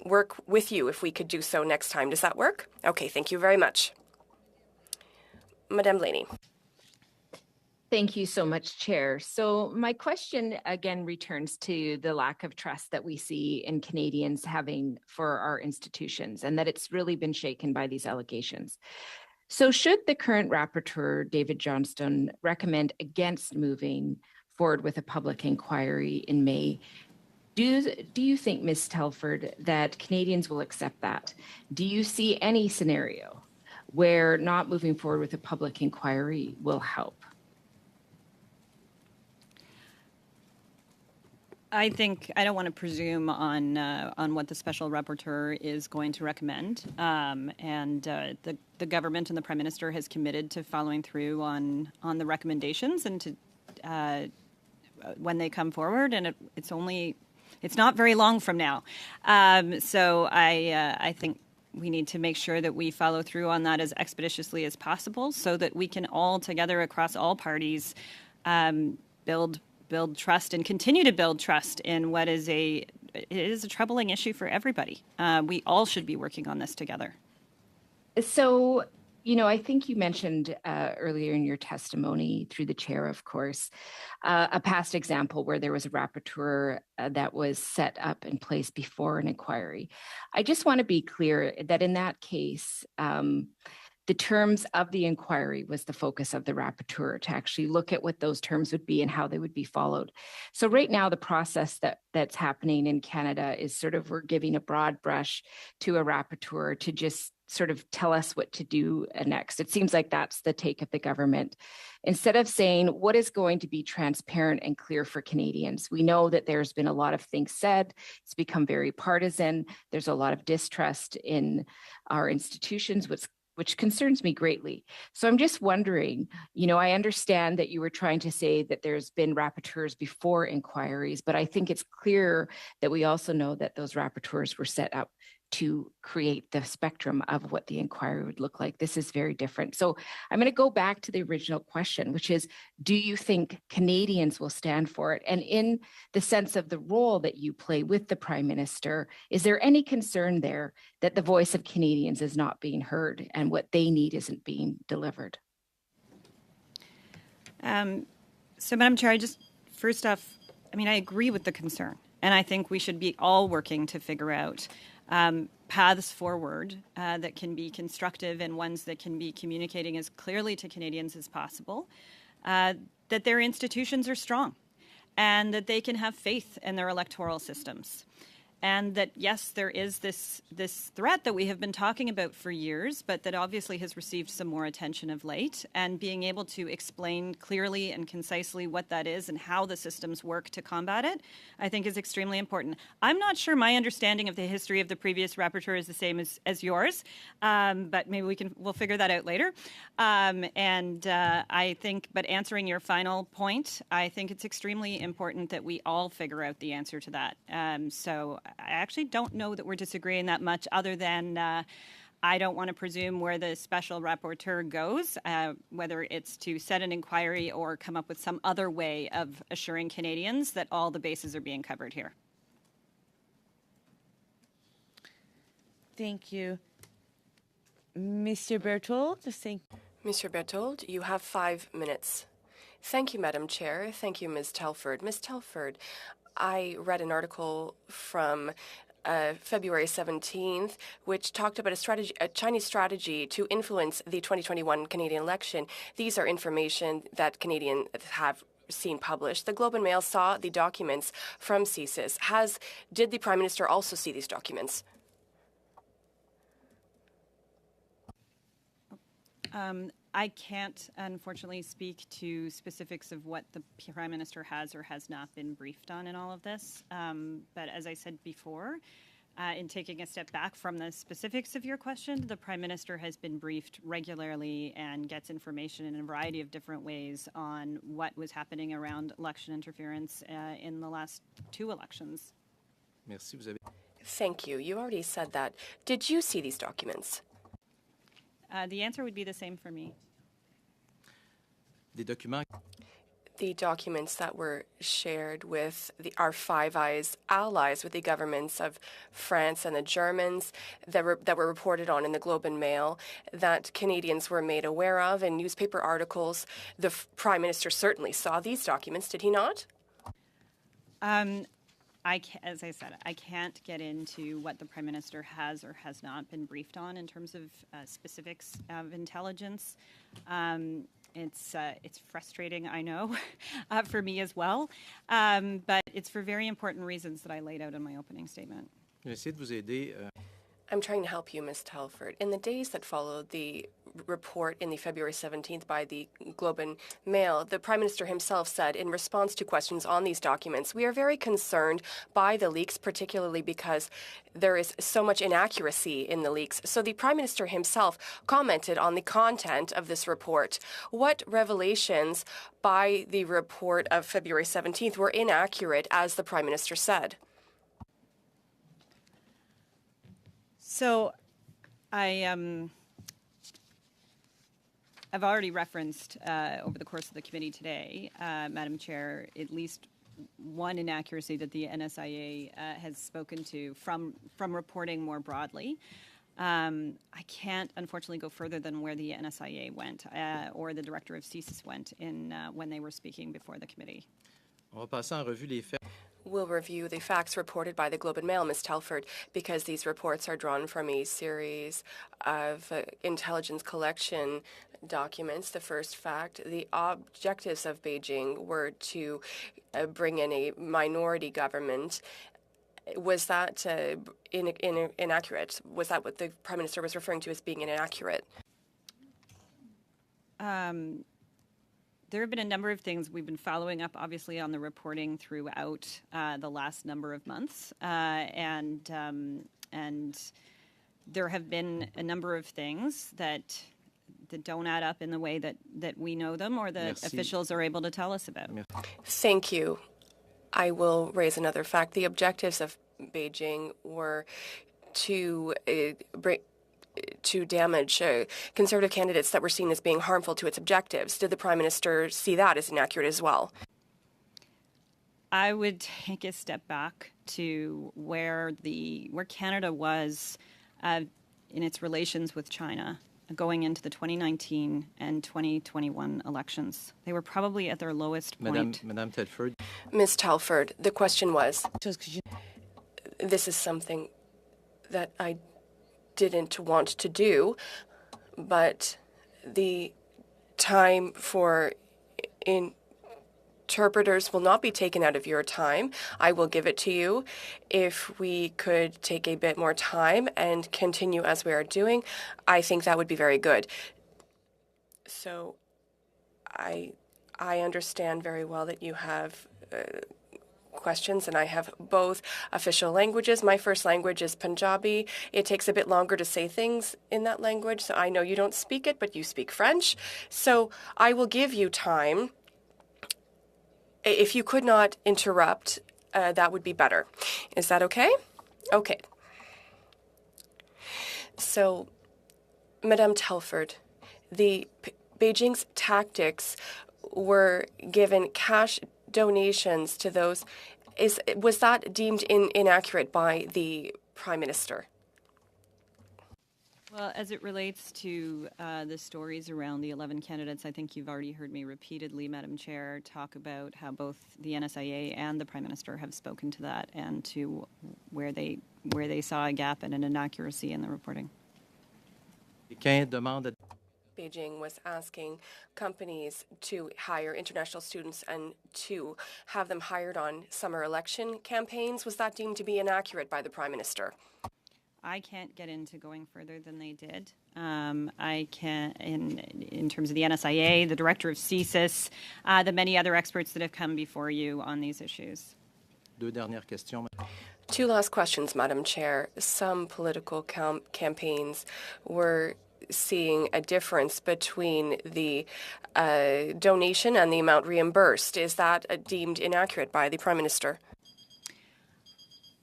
work with you if we could do so next time. Does that work? Okay, thank you very much. Madame Blaney. Thank you so much, Chair. So my question again returns to the lack of trust that we see in Canadians having for our institutions, and that it's really been shaken by these allegations. So should the current rapporteur, David Johnston, recommend against moving forward with a public inquiry in May, do you think, Ms. Telford, that Canadians will accept that? Do you see any scenario where not moving forward with a public inquiry will help? I think I don't want to presume on what the special rapporteur is going to recommend, the government and the Prime Minister has committed to following through on the recommendations and to when they come forward, and it's not very long from now. So I think we need to make sure that we follow through on that as expeditiously as possible, so that we can all together across all parties build trust and continue to build trust in what is a troubling issue for everybody. We all should be working on this together. So, I think you mentioned earlier in your testimony, through the chair, of course, a past example where there was a rapporteur that was set up in place before an inquiry. I just want to be clear that in that case, the terms of the inquiry was the focus of the rapporteur, to actually look at what those terms would be and how they would be followed. So right now, the process that's happening in Canada is sort of, we're giving a broad brush to a rapporteur to just sort of tell us what to do next. It seems like that's the take of the government. Instead of saying what is going to be transparent and clear for Canadians. We know that there's been a lot of things said. It's become very partisan. There's a lot of distrust in our institutions, which concerns me greatly. So I'm just wondering, I understand that you were trying to say that there's been rapporteurs before inquiries, but I think it's clear that we also know that those rapporteurs were set up to create the spectrum of what the inquiry would look like. This is very different. So I'm going to go back to the original question, which is, do you think Canadians will stand for it? And in the sense of the role that you play with the Prime Minister, is there any concern there that the voice of Canadians is not being heard and what they need isn't being delivered? So, Madam Chair, first off, I agree with the concern. And I think we should be all working to figure out paths forward that can be constructive and ones that can be communicating as clearly to Canadians as possible, that their institutions are strong and that they can have faith in their electoral systems. And that, yes, there is this threat that we have been talking about for years, but that obviously has received some more attention of late. And being able to explain clearly and concisely what that is and how the systems work to combat it, I think is extremely important. I'm not sure my understanding of the history of the previous rapporteur is the same as yours, but maybe we'll figure that out later. I think, but answering your final point, I think it's extremely important that we all figure out the answer to that. So I actually don't know that we're disagreeing that much, other than I don't want to presume where the special rapporteur goes, whether it's to set an inquiry or come up with some other way of assuring Canadians that all the bases are being covered here. Thank you. Mr. Berthold, Mr. Berthold, you have 5 minutes. Thank you, Madam Chair. Thank you, Ms. Telford. Ms. Telford, I read an article from February 17th, which talked about a Chinese strategy to influence the 2021 Canadian election. These are information that Canadians have seen published. The Globe and Mail saw the documents from CSIS. Did the Prime Minister also see these documents? I can't, unfortunately, speak to specifics of what the Prime Minister has or has not been briefed on in all of this. But as I said before, in taking a step back from the specifics of your question, the Prime Minister has been briefed regularly and gets information in a variety of different ways on what was happening around election interference in the last 2 elections. Merci, Thank you. You already said that. Did you see these documents? The answer would be the same for me. The documents that were shared with our Five Eyes allies, with the governments of France and the Germans, that were reported on in the Globe and Mail, that Canadians were made aware of in newspaper articles. The Prime Minister certainly saw these documents, did he not? As I said, I can't get into what the Prime Minister has or has not been briefed on in terms of specifics of intelligence. It's frustrating, I know, for me as well, but it's for very important reasons that I laid out in my opening statement. I'm trying to help you, Ms. Telford. In the days that followed the report in the February 17th by the Globe and Mail, the Prime Minister himself said in response to questions on these documents, we are very concerned by the leaks, particularly because there is so much inaccuracy in the leaks. So the Prime Minister himself commented on the content of this report. What revelations by the report of February 17th were inaccurate, as the Prime Minister said? So I've already referenced over the course of the committee today, Madam Chair, at least one inaccuracy that the NSIA has spoken to from reporting more broadly. I can't, unfortunately, go further than where the NSIA went or the director of CSIS went in when they were speaking before the committee. On va passer en revue les faits. We'll review the facts reported by the Globe and Mail, Ms. Telford, because these reports are drawn from a series of intelligence collection documents. The first fact, the objectives of Beijing were to bring in a minority government. Was that inaccurate? Was that what the Prime Minister was referring to as being inaccurate? There have been a number of things we've been following up, obviously, on the reporting throughout the last number of months, and there have been a number of things that don't add up in the way that we know them or that officials are able to tell us about. Thank you. I will raise another fact. The objectives of Beijing were to damage Conservative candidates that were seen as being harmful to its objectives. Did the Prime Minister see that as inaccurate as well? I would take a step back to where Canada was in its relations with China going into the 2019 and 2021 elections. They were probably at their lowest point. Madame Telford. Ms. Telford, the question was, this is something that I didn't want to do, but the time for interpreters will not be taken out of your time. I will give it to you. If we could take a bit more time and continue as we are doing, I think that would be very good. So I understand very well that you have questions, and I have both official languages. My first language is Punjabi. It takes a bit longer to say things in that language, so I know you don't speak it, but you speak French. So I will give you time. If you could not interrupt, that would be better. Is that okay? Okay. So, Madame Telford, Beijing's tactics were given cash donations to those. Was that deemed inaccurate by the Prime Minister? Well, as it relates to the stories around the 11 candidates, I think you've already heard me repeatedly, Madam Chair, talk about how both the NSIA and the Prime Minister have spoken to that and to where they saw a gap and an inaccuracy in the reporting. Beijing was asking companies to hire international students and to have them hired on summer election campaigns. Was that deemed to be inaccurate by the Prime Minister? I can't get into going further than they did. I can, in terms of the NSIA, the director of CSIS, the many other experts that have come before you on these issues. Two last questions, Madam Chair. Some political campaigns were seeing a difference between the donation and the amount reimbursed. Is that deemed inaccurate by the Prime Minister?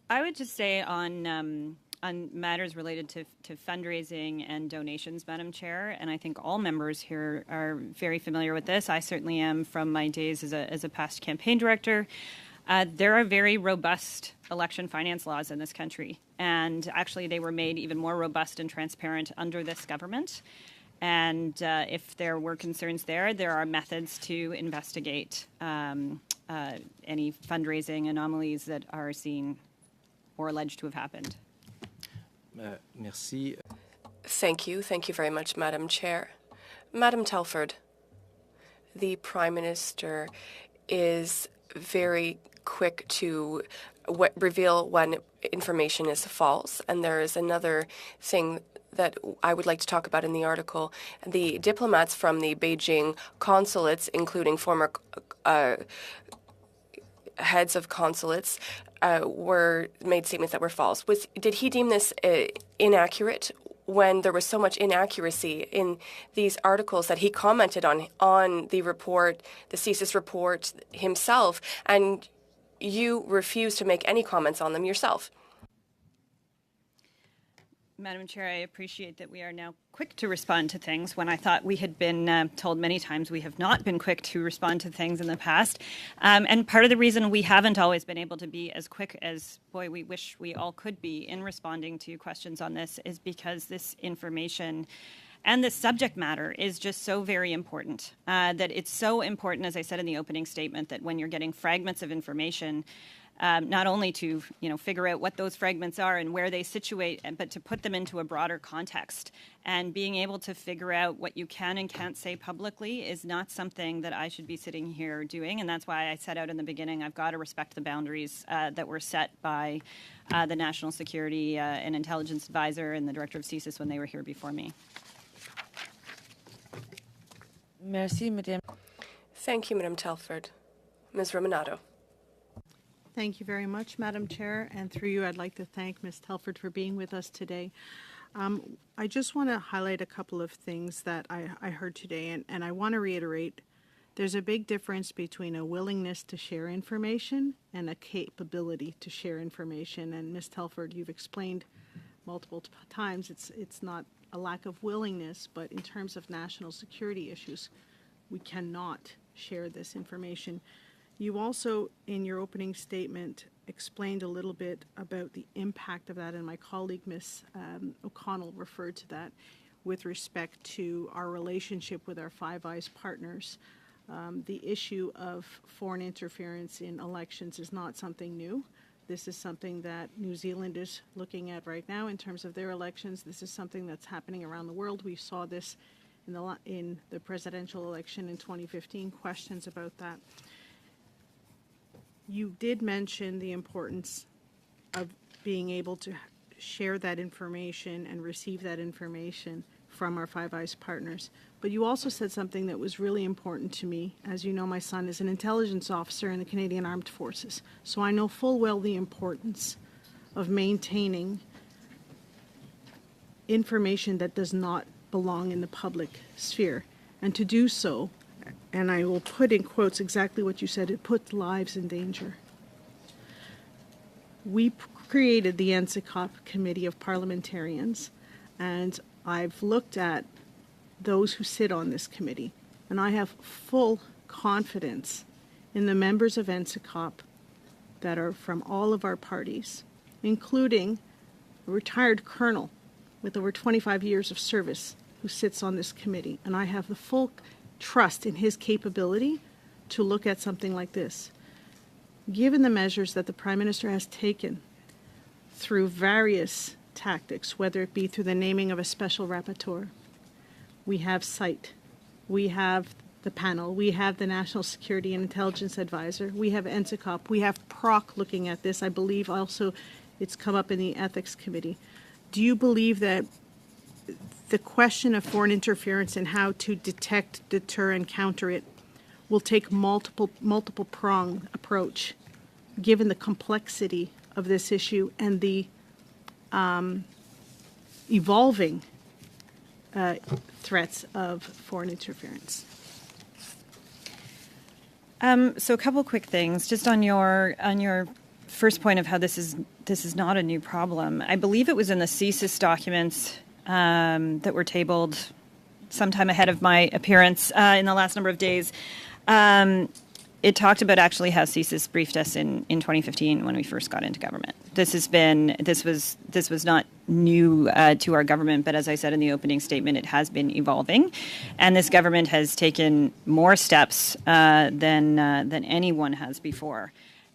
I would just say on matters related to fundraising and donations, Madam Chair, and I think all members here are very familiar with this. I certainly am from my days as a past campaign director. There are very robust election finance laws in this country, and actually they were made even more robust and transparent under this government. And if there were concerns there are methods to investigate any fundraising anomalies that are seen or alleged to have happened. Merci. Thank you. Thank you very much, Madam Chair. Madam Telford, the Prime Minister is very quick to reveal when information is false. And there is another thing that I would like to talk about in the article. The diplomats from the Beijing consulates, including former heads of consulates, made statements that were false. Did he deem this inaccurate when there was so much inaccuracy in these articles that he commented on the report, the CSIS report himself, and you refused to make any comments on them yourself? Madam Chair, I appreciate that we are now quick to respond to things when I thought we had been told many times we have not been quick to respond to things in the past. And part of the reason we haven't always been able to be as quick as, boy, we wish we all could be in responding to questions on this is because this information and the subject matter is just so very important, that it's so important, as I said in the opening statement, that when you're getting fragments of information, not only to figure out what those fragments are and where they situate, but to put them into a broader context. And being able to figure out what you can and can't say publicly is not something that I should be sitting here doing. And that's why I set out in the beginning, I've got to respect the boundaries that were set by the National Security and Intelligence Advisor and the Director of CSIS when they were here before me. Merci, Madame. Thank you, Madam Telford. Ms. Romanado. Thank you very much, Madam Chair, and through you, I'd like to thank Ms. Telford for being with us today. I just want to highlight a couple of things that I heard today, and I want to reiterate, there's a big difference between a willingness to share information and a capability to share information. And Ms. Telford, you've explained multiple times it's not a lack of willingness, but in terms of national security issues, we cannot share this information. You also, in your opening statement, explained a little bit about the impact of that, and my colleague, Ms. O'Connell, referred to that with respect to our relationship with our Five Eyes partners. The issue of foreign interference in elections is not something new. This is something that New Zealand is looking at right now in terms of their elections. This is something that's happening around the world. We saw this in the presidential election in 2015, questions about that. You did mention the importance of being able to share that information and receive that information from our Five Eyes partners. But you also said something that was really important to me. As you know, my son is an intelligence officer in the Canadian Armed Forces. So I know full well the importance of maintaining information that does not belong in the public sphere. And to do so, and I will put in quotes exactly what you said, it puts lives in danger. We created the NCCOP Committee of Parliamentarians, and I've looked at those who sit on this committee, and I have full confidence in the members of NCCOP that are from all of our parties, including a retired colonel with over 25 years of service who sits on this committee, and I have the full trust in his capability to look at something like this. Given the measures that the Prime Minister has taken through various tactics, whether it be through the naming of a special rapporteur, we have CITE, we have the panel, we have the National Security and Intelligence Advisor, we have NCCOP, we have PROC looking at this. I believe also it's come up in the Ethics Committee. Do you believe that the question of foreign interference and how to detect, deter, and counter it will take multiple prong approach, given the complexity of this issue and the evolving threats of foreign interference? So a couple quick things, just on your first point of how this is not a new problem. I believe it was in the CSIS documents that were tabled sometime ahead of my appearance in the last number of days. It talked about actually how CSIS briefed us in 2015 when we first got into government. This was not new to our government, but as I said in the opening statement, it has been evolving, and this government has taken more steps than anyone has before.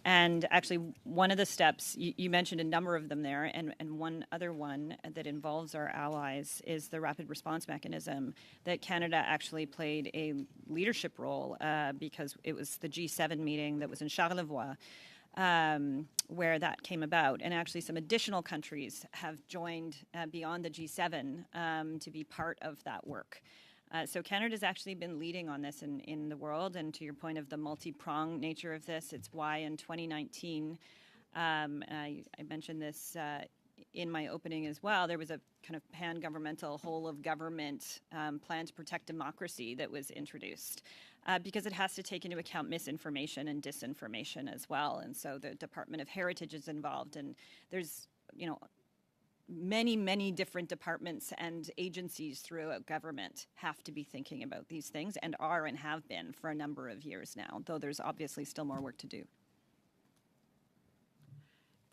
And actually, one of the steps, you mentioned a number of them there, and one other one that involves our allies is the rapid response mechanism that Canada actually played a leadership role because it was the G7 meeting that was in Charlevoix where that came about. And actually, some additional countries have joined beyond the G7 to be part of that work. So Canada's actually been leading on this in the world. And to your point of the multi-pronged nature of this, it's why in 2019, I mentioned this in my opening as well, there was a kind of pan-governmental whole-of-government plan to protect democracy that was introduced because it has to take into account misinformation and disinformation as well. And so the Department of Heritage is involved, and there's, many, many different departments and agencies throughout government have to be thinking about these things and are and have been for a number of years now, though there's obviously still more work to do.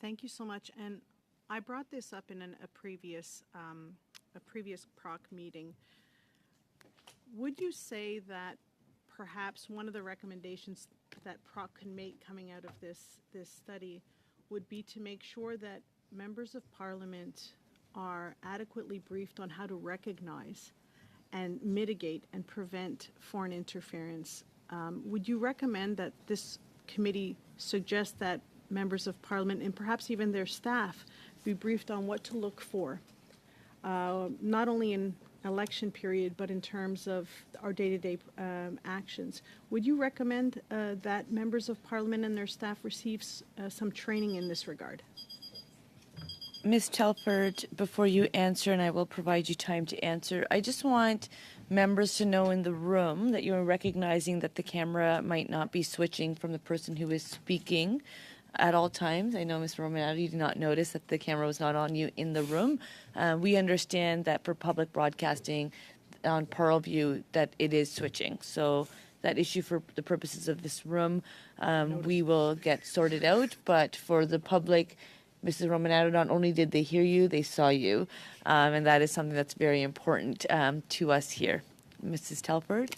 Thank you so much. And I brought this up in a previous PROC meeting. Would you say that perhaps one of the recommendations that PROC can make coming out of this study would be to make sure that members of Parliament are adequately briefed on how to recognize and mitigate and prevent foreign interference? Would you recommend that this committee suggest that members of Parliament and perhaps even their staff be briefed on what to look for, not only in election period, but in terms of our day-to-day actions? Would you recommend that members of Parliament and their staff receive some training in this regard? Ms. Telford, before you answer, and I will provide you time to answer, I just want members to know in the room that you're recognizing that the camera might not be switching from the person who is speaking at all times. I know, Ms. Romano, you did not notice that the camera was not on you in the room. We understand that for public broadcasting on ParlView that it is switching. So that issue for the purposes of this room, we will get sorted out. But for the public, Mrs. Romano, not only did they hear you, they saw you. And that is something that's very important to us here. Mrs. Telford?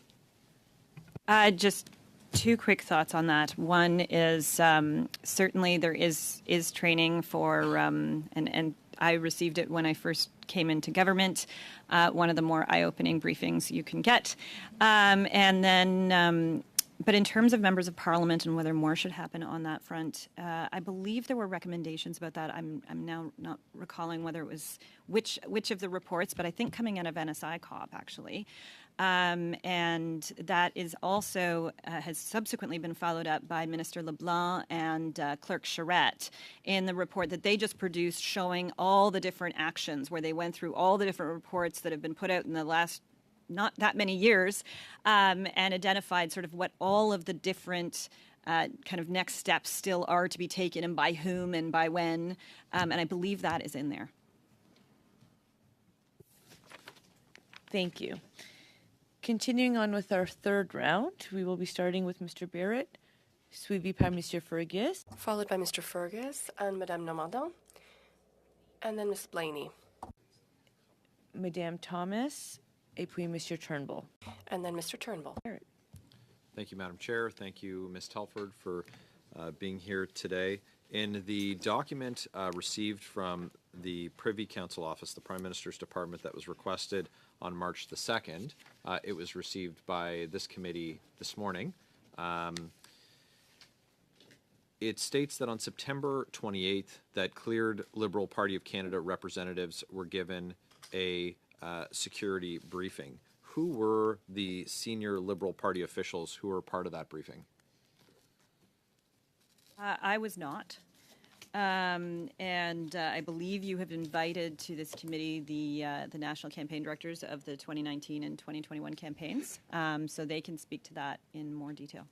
Just two quick thoughts on that. One is certainly there is training for, and I received it when I first came into government, one of the more eye-opening briefings you can get. And then, but in terms of members of Parliament and whether more should happen on that front, I believe there were recommendations about that. I'm now not recalling whether it was which of the reports, but I think coming out of NSI COP actually. And that is also has subsequently been followed up by Minister LeBlanc and Clerk Charette in the report that they just produced, showing all the different actions where they went through all the different reports that have been put out in the last not that many years, and identified sort of what all of the different kind of next steps still are to be taken and by whom and by when. And I believe that is in there. Thank you. Continuing on with our third round, we will be starting with Mr. Barrett, suivi par Mr. Fergus, Followed by Mr. Fergus and Madame Normandin, and then Ms. Blaney. Madame Thomas, et puis Mr. Turnbull. And then Mr. Turnbull. Thank you, Madam Chair. Thank you, Ms. Telford, for being here today. In the document received from the Privy Council Office, the Prime Minister's Department, that was requested on March the 2nd, it was received by this committee this morning. It states that on September 28th, that cleared Liberal Party of Canada representatives were given a security briefing. Who were the senior Liberal Party officials who were part of that briefing? I was not. And I believe you have invited to this committee the national campaign directors of the 2019 and 2021 campaigns, so they can speak to that in more detail.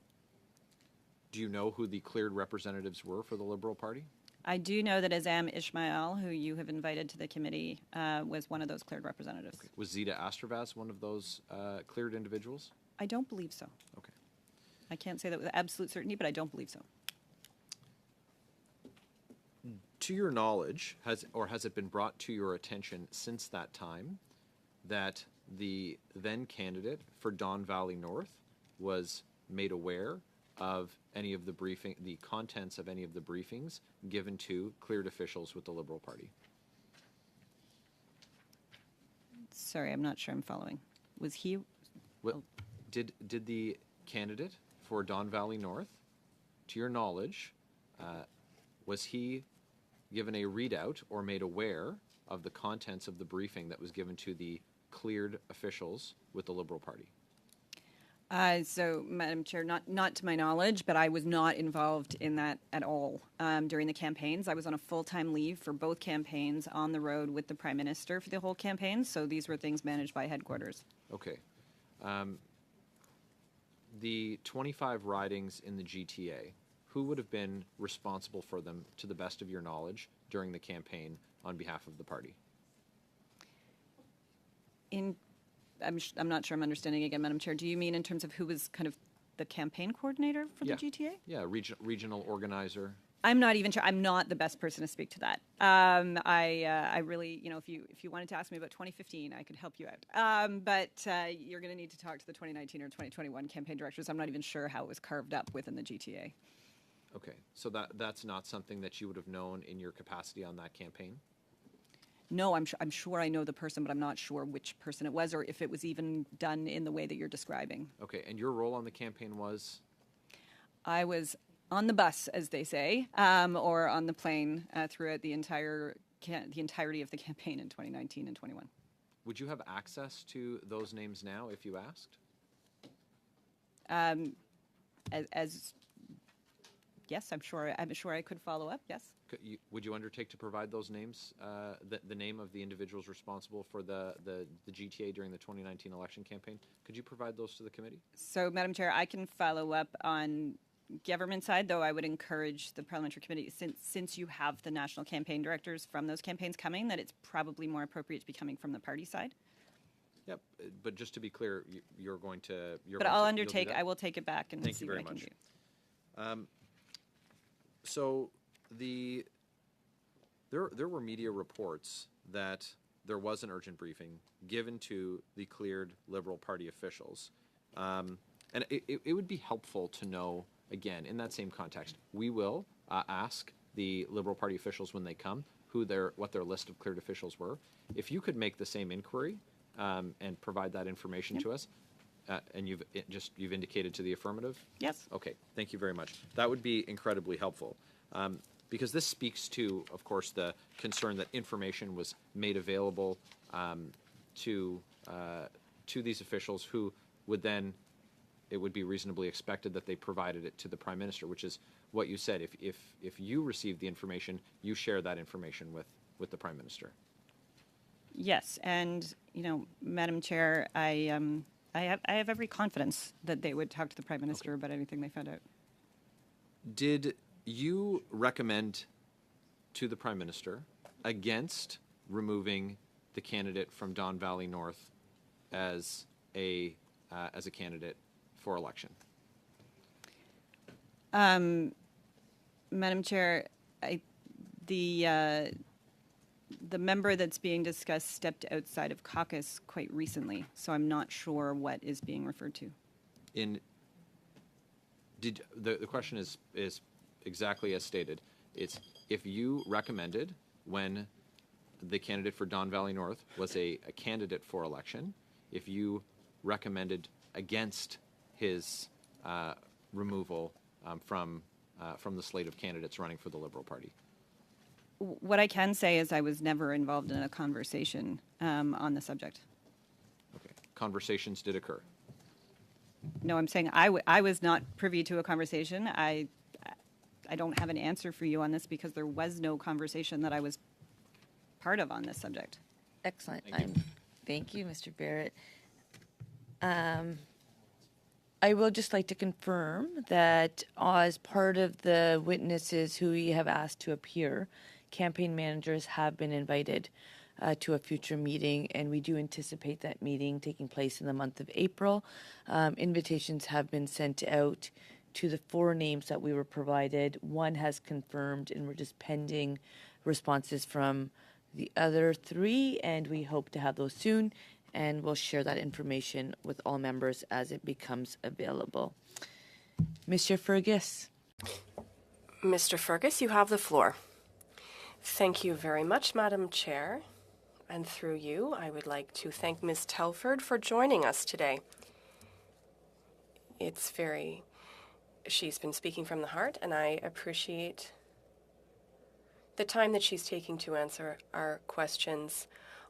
Do you know who the cleared representatives were for the Liberal Party? I do know that Azam Ismail, who you have invited to the committee, was one of those cleared representatives. Okay. Was Zita Astravaz one of those cleared individuals? I don't believe so. Okay. I can't say that with absolute certainty, but I don't believe so. To your knowledge, has it been brought to your attention since that time that the then candidate for Don Valley North was made aware of any of the contents of any of the briefings given to cleared officials with the Liberal Party? Sorry, I'm not sure I'm following. Was he? Well, did the candidate for Don Valley North, to your knowledge, was he given a readout or made aware of the contents of the briefing that was given to the cleared officials with the Liberal Party? So, Madam Chair, not to my knowledge, but I was not involved in that at all during the campaigns. I was on a full-time leave for both campaigns on the road with the Prime Minister for the whole campaign, so these were things managed by headquarters. Okay. The 25 ridings in the GTA, who would have been responsible for them, to the best of your knowledge, during the campaign on behalf of the party? I'm not sure I'm understanding again, Madam Chair. Do you mean in terms of who was kind of the campaign coordinator for the GTA? Yeah, regional organizer. I'm not even sure. I'm not the best person to speak to that. I really, if you wanted to ask me about 2015, I could help you out. But you're going to need to talk to the 2019 or 2021 campaign directors. I'm not even sure how it was carved up within the GTA. Okay, so that's not something that you would have known in your capacity on that campaign? No, I'm sure I know the person, but I'm not sure which person it was or if it was even done in the way that you're describing. Okay, and your role on the campaign was? I was on the bus, as they say, or on the plane throughout the entirety of the campaign in 2019 and 21. Would you have access to those names now if you asked? Yes, I'm sure I could follow up. Yes. Would you undertake to provide those names, the name of the individuals responsible for the GTA during the 2019 election campaign? Could you provide those to the committee? So, Madam Chair, I can follow up on government side, though I would encourage the parliamentary committee, since you have the national campaign directors from those campaigns coming, that it's probably more appropriate to be coming from the party side. Yep, but just to be clear, you're going to. But I'll undertake. I will take it back and Thank see you very what I can much. do. So there were media reports that there was an urgent briefing given to the cleared Liberal Party officials, and it would be helpful to know, again, in that same context, we will ask the Liberal Party officials when they come what their list of cleared officials were. If you could make the same inquiry and provide that information to us, and you've indicated to the affirmative? Yes. Okay, thank you very much. That would be incredibly helpful. Because this speaks to, of course, the concern that information was made available to these officials who would then, it would be reasonably expected that they provided it to the Prime Minister, which is what you said. If you receive the information, you share that information with the Prime Minister. Yes, and, Madam Chair, I have every confidence that they would talk to the Prime Minister about anything they found out. Did you recommend to the Prime Minister against removing the candidate from Don Valley North as a candidate for election? Madam Chair, the member that's being discussed stepped outside of caucus quite recently, so I'm not sure what is being referred to. The question is exactly as stated. It's if you recommended when the candidate for Don Valley North was a candidate for election, if you recommended against his removal from the slate of candidates running for the Liberal Party. What I can say is I was never involved in a conversation on the subject. Okay. Conversations did occur. No, I'm saying I was not privy to a conversation. I don't have an answer for you on this because there was no conversation that I was part of on this subject. Excellent. Thank you. Thank you, Mr. Barrett. I will just like to confirm that as part of the witnesses who we have asked to appear, campaign managers have been invited to a future meeting, and we do anticipate that meeting taking place in the month of April. Invitations have been sent out to the 4 names that we were provided. 1 has confirmed, and we're just pending responses from the other 3, and we hope to have those soon, and we'll share that information with all members as it becomes available. Mr. Fergus. Mr. Fergus, you have the floor. Thank you very much, Madam Chair. And through you, I would like to thank Ms. Telford for joining us today. It's very She's been speaking from the heart, and I appreciate the time that she's taking to answer our questions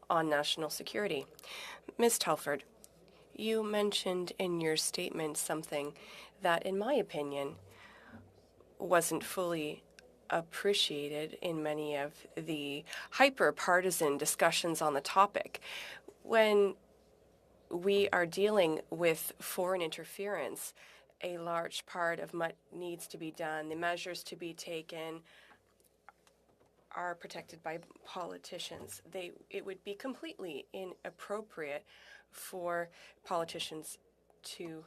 on national security. Ms. Telford, you mentioned in your statement something that, in my opinion, wasn't fully appreciated in many of the hyper-partisan discussions on the topic. When we are dealing with foreign interference, a large part of what needs to be done, the measures to be taken, are protected by politicians. It would be completely inappropriate for politicians to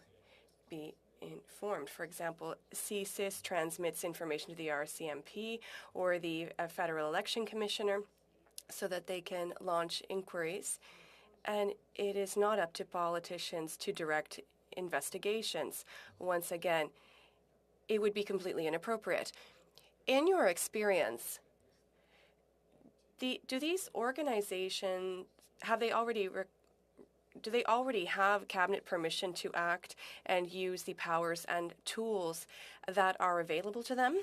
be informed. For example, CSIS transmits information to the RCMP or the Federal Election Commissioner so that they can launch inquiries. And it is not up to politicians to direct investigations. Once again, it would be completely inappropriate. In your experience, do these organizations, do they already have cabinet permission to act and use the powers and tools that are available to them?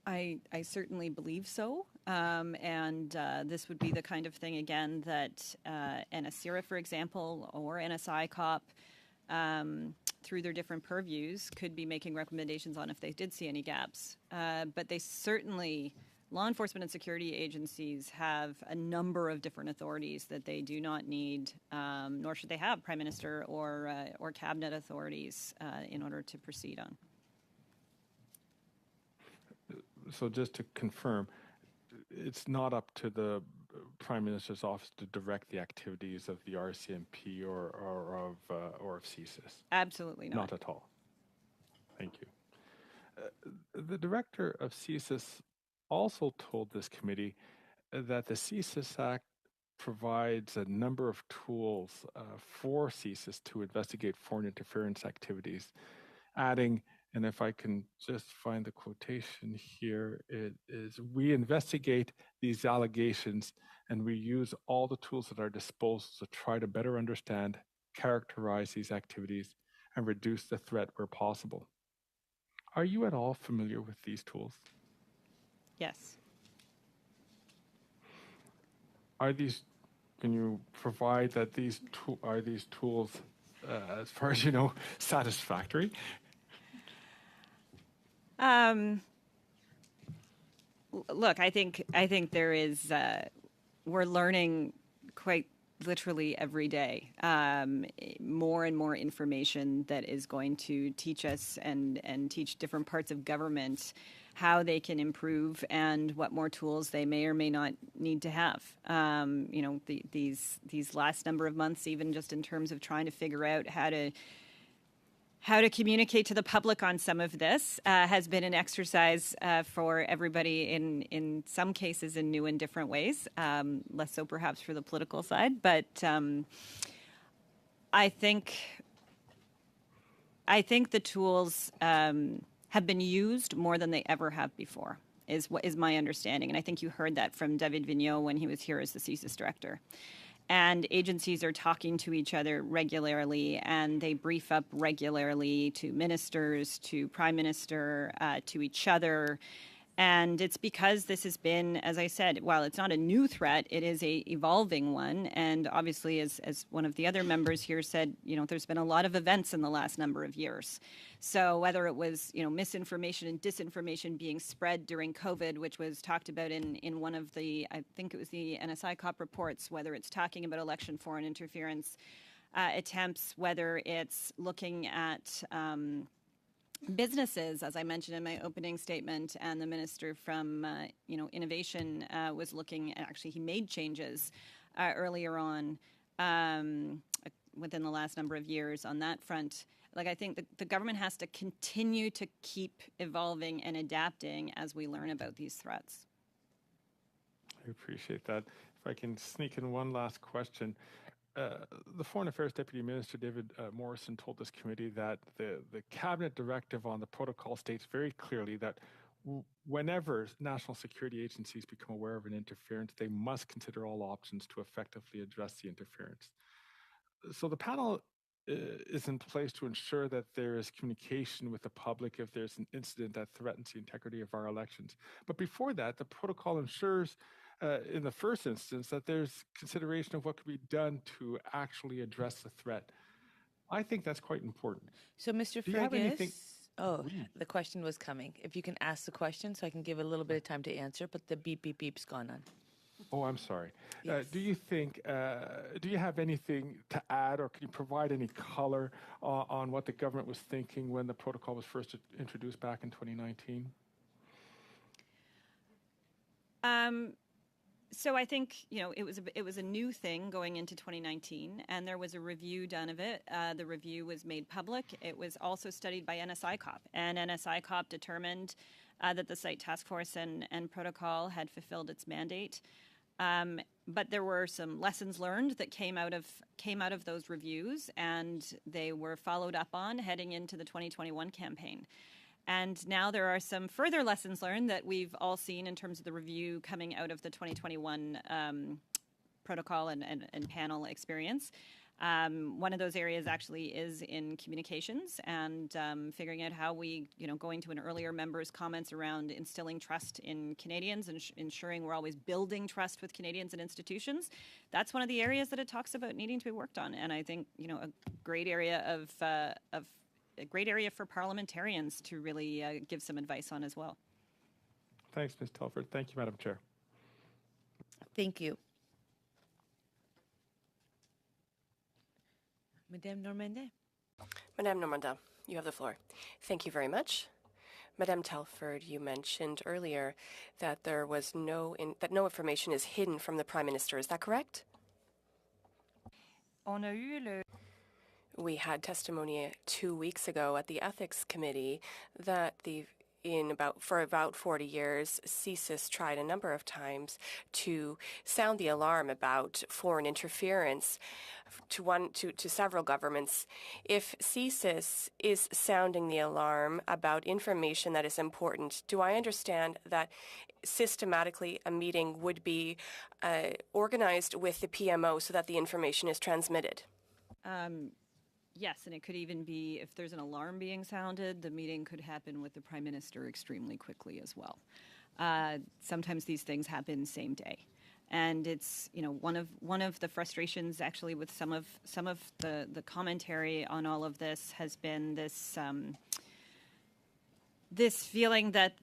I certainly believe so. And this would be the kind of thing, again, that NSCIRA, for example, or NSICOP, through their different purviews, could be making recommendations on if they did see any gaps. But they certainly, law enforcement and security agencies have a number of different authorities that they do not need, nor should they have Prime Minister or cabinet authorities in order to proceed on. So just to confirm, it's not up to the Prime Minister's office to direct the activities of the RCMP or of CSIS? Absolutely not. Not at all. Thank you. The director of CSIS also told this committee that the CSIS Act provides a number of tools for CSIS to investigate foreign interference activities, adding, and if I can just find the quotation here, it is, we investigate these allegations and we use all the tools at our disposal to try to better understand, characterize these activities, and reduce the threat where possible. Are you at all familiar with these tools? Yes. Are these, can you provide that are these tools, as far as you know, satisfactory? Look, I think there is. We're learning quite literally every day more and more information that is going to teach us and teach different parts of government how they can improve and what more tools they may or may not need to have. You know, these last number of months, even just in terms of trying to figure out how to communicate to the public on some of this has been an exercise for everybody in some cases in new and different ways, less so perhaps for the political side. But I think the tools have been used more than they ever have before, is my understanding. And I think you heard that from David Vigneault when he was here as the CSIS director. And agencies are talking to each other regularly, and they brief up regularly to ministers, to Prime Minister, to each other. And it's because this has been, as I said, while it's not a new threat, it is a evolving one. And obviously, as one of the other members here said, you know, there's been a lot of events in the last number of years. So whether it was, you know, misinformation and disinformation being spread during COVID, which was talked about in one of the, I think it was the NSICOP reports, whether it's talking about election foreign interference attempts, whether it's looking at businesses, as I mentioned in my opening statement, and the minister from innovation was looking. Actually, he made changes earlier on within the last number of years on that front. Like, I think the government has to continue to keep evolving and adapting as we learn about these threats. I appreciate that. If I can sneak in one last question. The Foreign Affairs Deputy Minister, David Morrison, told this committee that the cabinet directive on the protocol states very clearly that whenever national security agencies become aware of an interference, they must consider all options to effectively address the interference. So the panel is in place to ensure that there is communication with the public if there's an incident that threatens the integrity of our elections. But before that, the protocol ensures in the first instance that there's consideration of what could be done to actually address the threat. I think that's quite important. So, Mr. Do you have anything? Fergus, the question was coming. If you can ask the question so I can give a little bit of time to answer, but the beep, beep, beep's gone on. Oh, I'm sorry. Yes. Do you have anything to add, or can you provide any color on what the government was thinking when the protocol was first introduced back in 2019? So I think it was a new thing going into 2019, and there was a review done of it. The review was made public. It was also studied by NSICOP, and NSICOP determined that the Site Task Force and protocol had fulfilled its mandate. But there were some lessons learned that came out of those reviews, and they were followed up on heading into the 2021 campaign. And now there are some further lessons learned that we've all seen in terms of the review coming out of the 2021 protocol and panel experience. One of those areas actually is in communications and figuring out how we, going to an earlier member's comments around instilling trust in Canadians and ensuring we're always building trust with Canadians and institutions. That's one of the areas that it talks about needing to be worked on. And I think, a great area a great area for parliamentarians to really give some advice on as well. Thanks, Ms. Telford. Thank you, Madam Chair. Thank you. Madame Normandin. Madame Normandin, you have the floor. Thank you very much. Madame Telford, you mentioned earlier that there was no information is hidden from the Prime Minister. Is that correct? We had testimony 2 weeks ago at the Ethics Committee that for about 40 years, CSIS tried a number of times to sound the alarm about foreign interference to several governments. If CSIS is sounding the alarm about information that is important, do I understand that systematically a meeting would be organized with the PMO so that the information is transmitted? Yes, and it could even be, if there's an alarm being sounded, the meeting could happen with the Prime Minister extremely quickly as well. Sometimes these things happen same day. And it's, one of the frustrations actually with some of the commentary on all of this has been this this feeling that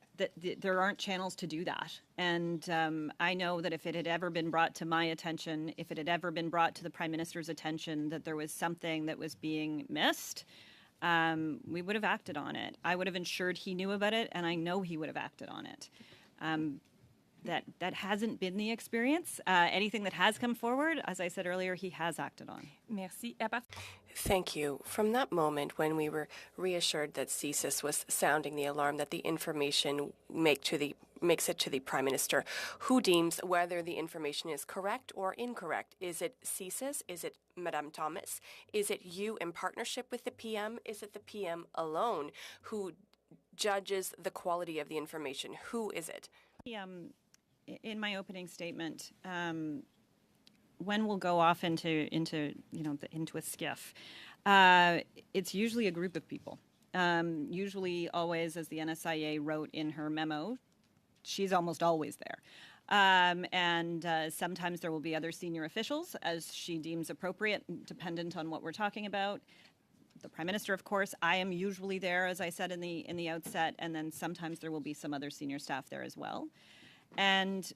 there aren't channels to do that. And I know that if it had ever been brought to my attention, if it had ever been brought to the Prime Minister's attention that there was something that was being missed, we would have acted on it. I would have ensured he knew about it, and I know he would have acted on it. That hasn't been the experience. Anything that has come forward, as I said earlier, he has acted on. Merci. Thank you. From that moment when we were reassured that CSIS was sounding the alarm that the information makes it to the Prime Minister, who deems whether the information is correct or incorrect? Is it CSIS? Is it Madame Thomas? Is it you in partnership with the PM? Is it the PM alone who judges the quality of the information? Who is it? In my opening statement, when we'll go off into a skiff, it's usually a group of people. Usually, always, as the NSIA wrote in her memo, she's almost always there. And sometimes there will be other senior officials, as she deems appropriate, dependent on what we're talking about. The Prime Minister, of course. I am usually there, as I said in the outset, and then sometimes there will be some other senior staff there as well. And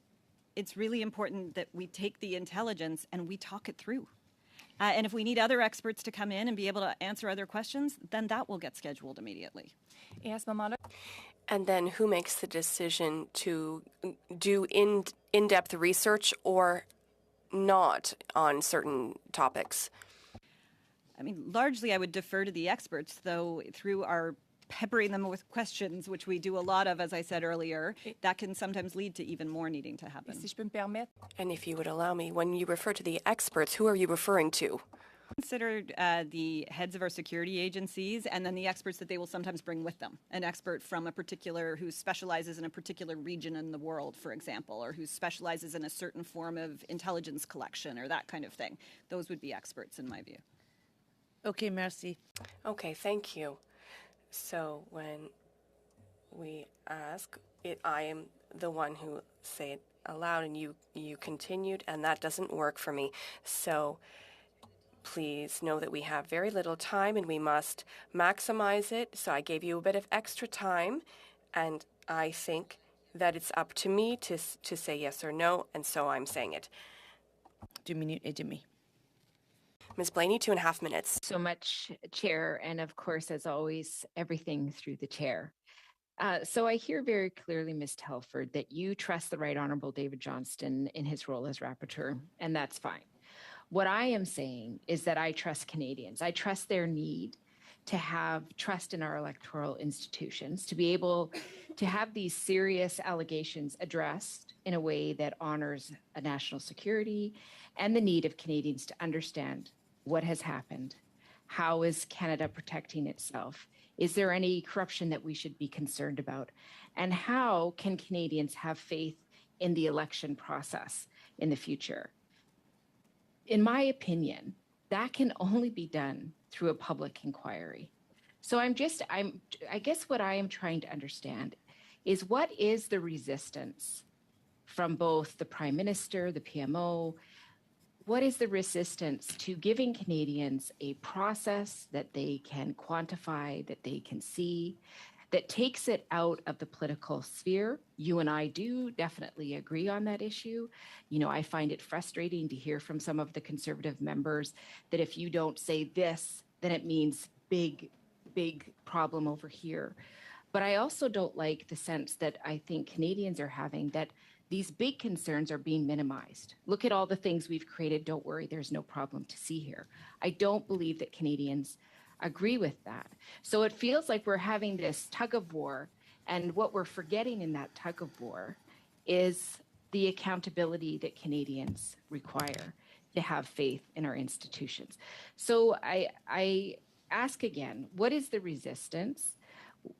it's really important that we take the intelligence and we talk it through. And if we need other experts to come in and be able to answer other questions, then that will get scheduled immediately. And then who makes the decision to do in-depth research or not on certain topics? I mean, largely I would defer to the experts, though through our peppering them with questions, which we do a lot of, as I said earlier, that can sometimes lead to even more needing to happen. And if you would allow me, when you refer to the experts, who are you referring to? Considered the heads of our security agencies and then the experts that they will sometimes bring with them. An expert from a particular, who specializes in a particular region in the world, for example, or who specializes in a certain form of intelligence collection or that kind of thing. Those would be experts in my view. Okay, merci. Okay, thank you. So when we ask it, I am the one who say it aloud, and you continued, and that doesn't work for me. So please know that we have very little time and we must maximize it. So I gave you a bit of extra time, and I think that it's up to me to say yes or no, and so I'm saying it. 2 minutes et demi. Ms. Blaney, 2.5 minutes. So much, Chair, and of course, as always, everything through the Chair. So I hear very clearly, Ms. Telford, that you trust the Right Honourable David Johnston in his role as rapporteur, and that's fine. What I am saying is that I trust Canadians. I trust their need to have trust in our electoral institutions, to be able to have these serious allegations addressed in a way that honors a national security and the need of Canadians to understand what has happened. How is Canada protecting itself? Is there any corruption that we should be concerned about? And how can Canadians have faith in the election process in the future? In my opinion, that can only be done through a public inquiry. So I guess what I am trying to understand is what is the resistance from both the Prime Minister, the PMO? What is the resistance to giving Canadians a process that they can quantify, that they can see, that takes it out of the political sphere? You and I do definitely agree on that issue. You know, I find it frustrating to hear from some of the Conservative members that if you don't say this, then it means big problem over here. But I also don't like the sense that I think Canadians are having that these big concerns are being minimized. Look at all the things we've created. Don't worry, there's no problem to see here. I don't believe that Canadians agree with that. So it feels like we're having this tug of war, and what we're forgetting in that tug of war is the accountability that Canadians require to have faith in our institutions. So I ask again, what is the resistance?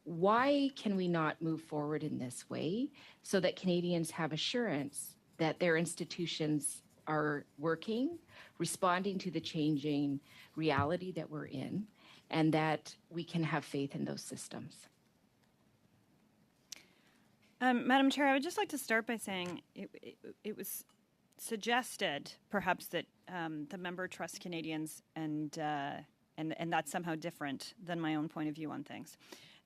Why can we not move forward in this way so that Canadians have assurance that their institutions are working, responding to the changing reality that we're in, and that we can have faith in those systems? Madam Chair, I would just like to start by saying it was suggested, perhaps, that the member trusts Canadians, and that's somehow different than my own point of view on things.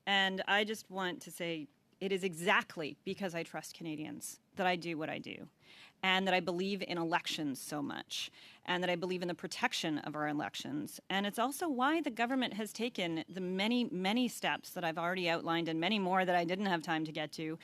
And I just want to say it is exactly because I trust Canadians that I do what I do, and that I believe in elections so much, and that I believe in the protection of our elections. And it's also why the government has taken the many, many steps that I've already outlined, and many more that I didn't have time to get to,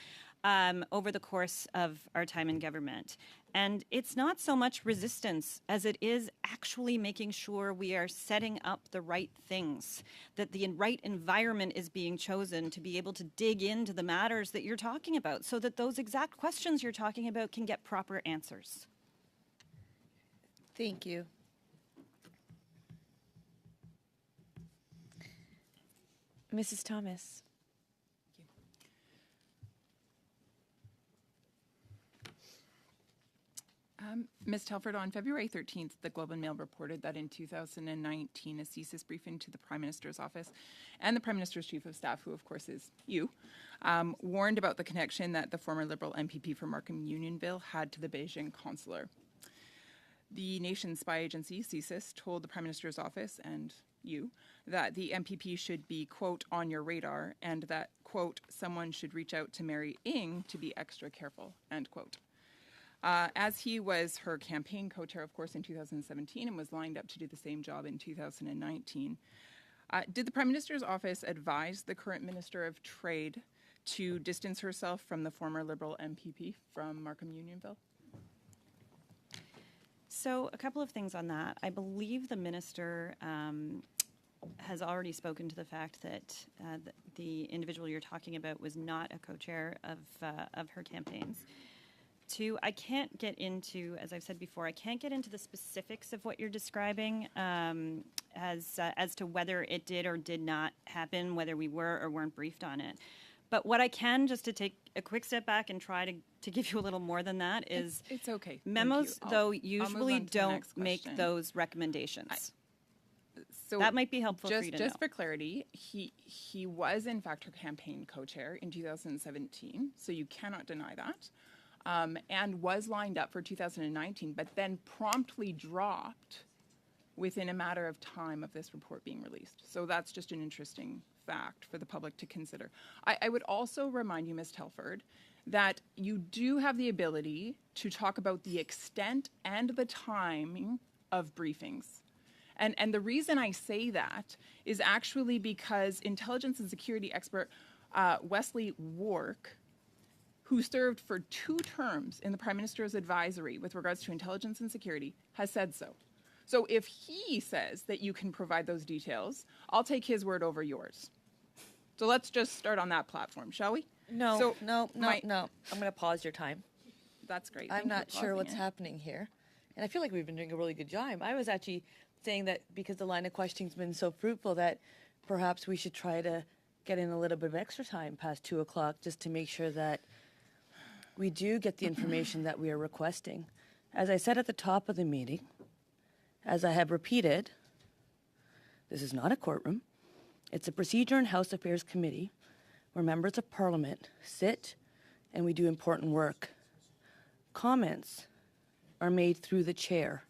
over the course of our time in government. And it's not so much resistance as it is actually making sure we are setting up the right things, that the right environment is being chosen to be able to dig into the matters that you're talking about, so that those exact questions you're talking about can get proper answers. Thank you. Mrs. Thomas. Ms. Telford, on February 13th, the Globe and Mail reported that in 2019, a CSIS briefing to the Prime Minister's office and the Prime Minister's Chief of Staff, who of course is you, warned about the connection that the former Liberal MPP for Markham Unionville had to the Beijing consular. The nation's spy agency, CSIS, told the Prime Minister's office and you that the MPP should be, quote, on your radar, and that, quote, someone should reach out to Mary Ng to be extra careful, end quote. As he was her campaign co-chair, of course, in 2017 and was lined up to do the same job in 2019, did the Prime Minister's office advise the current Minister of Trade to distance herself from the former Liberal MPP from Markham Unionville? So a couple of things on that. I believe the Minister has already spoken to the fact that the individual you're talking about was not a co-chair of her campaigns. Two, I can't get into, as I've said before, I can't get into the specifics of what you're describing as to whether it did or did not happen, whether we were or weren't briefed on it. But what I can, just to take a quick step back and try to give you a little more than that, is it's okay. Memos, though, usually don't make those recommendations. So that might be helpful for you to just know. for clarity, he was in fact her campaign co-chair in 2017, so you cannot deny that, and was lined up for 2019, but then promptly dropped within a matter of time of this report being released. So that's just an interesting fact for the public to consider. I would also remind you, Ms. Telford, that you do have the ability to talk about the extent and the timing of briefings. And the reason I say that is actually because intelligence and security expert Wesley Wark, who served for 2 terms in the Prime Minister's advisory with regards to intelligence and security, has said so. So if he says that you can provide those details, I'll take his word over yours. So let's just start on that platform, shall we? No. So I'm going to pause your time. That's great. I'm Thank you not for sure what's pausing it. happening here. And I feel like we've been doing a really good job. I was actually saying that because the line of questioning's been so fruitful that perhaps we should try to get in a little bit of extra time past 2 o'clock just to make sure that we do get the information that we are requesting. As I said at the top of the meeting, as I have repeated, this is not a courtroom. It's a Procedure and House Affairs Committee where members of Parliament sit and we do important work. Comments are made through the chair.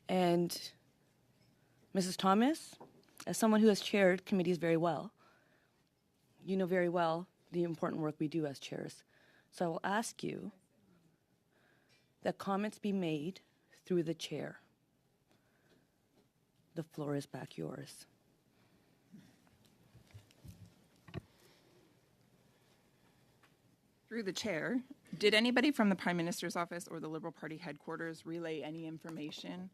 And Mrs. Thomas, as someone who has chaired committees very well, you know very well the important work we do as chairs. So I will ask you that comments be made through the chair. The floor is back yours. Through the chair, did anybody from the Prime Minister's office or the Liberal Party headquarters relay any information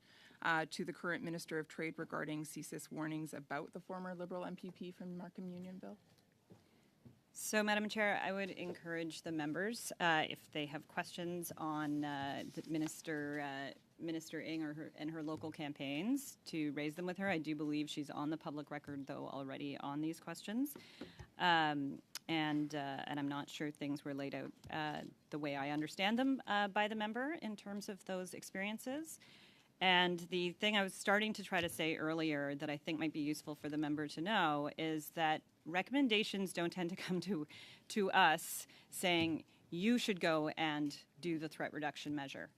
to the current Minister of Trade regarding CSIS warnings about the former Liberal MPP from Markham Unionville? So, Madam Chair, I would encourage the members, if they have questions on the Minister Ng and her local campaigns, to raise them with her. I do believe she's on the public record, though, already on these questions. And I'm not sure things were laid out the way I understand them by the member in terms of those experiences. And the thing I was starting to try to say earlier that I think might be useful for the member to know is that recommendations don't tend to come to us saying you should go and do the threat reduction measure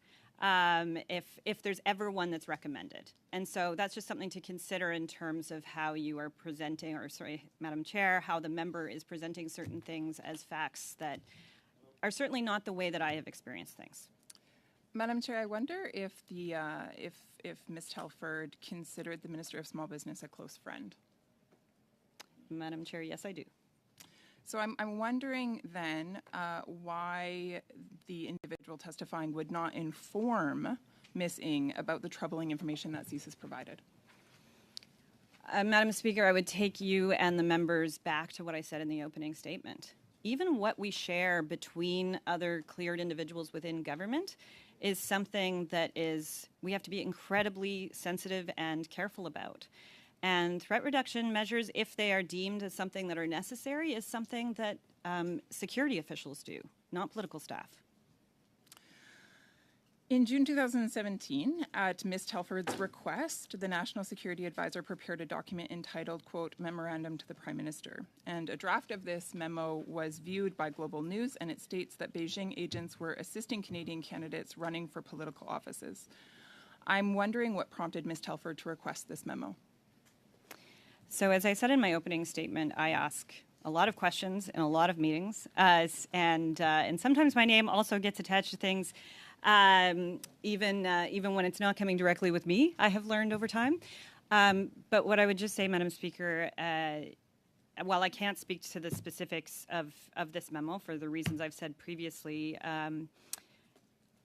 if there's ever one that's recommended. And so that's just something to consider in terms of how you are presenting, or sorry, Madam Chair, how the member is presenting certain things as facts that are certainly not the way that I have experienced things. Madam Chair, I wonder if if Ms. Telford considered the Minister of Small Business a close friend. Madam Chair, yes, I do. So I'm wondering then why the individual testifying would not inform Ms. Ng about the troubling information that CSIS provided. Madam Speaker, I would take you and the members back to what I said in the opening statement. Even what we share between other cleared individuals within government is something that we have to be incredibly sensitive and careful about. And threat reduction measures, if they are deemed as something that are necessary, is something that security officials do, not political staff. In June 2017, at Ms. Telford's request, the National Security Advisor prepared a document entitled, quote, Memorandum to the Prime Minister. And a draft of this memo was viewed by Global News, and it states that Beijing agents were assisting Canadian candidates running for political offices. I'm wondering what prompted Ms. Telford to request this memo. So as I said in my opening statement, I ask a lot of questions in a lot of meetings, and sometimes my name also gets attached to things, even when it's not coming directly with me, I have learned over time. But what I would just say, Madam Speaker, while I can't speak to the specifics of this memo for the reasons I've said previously,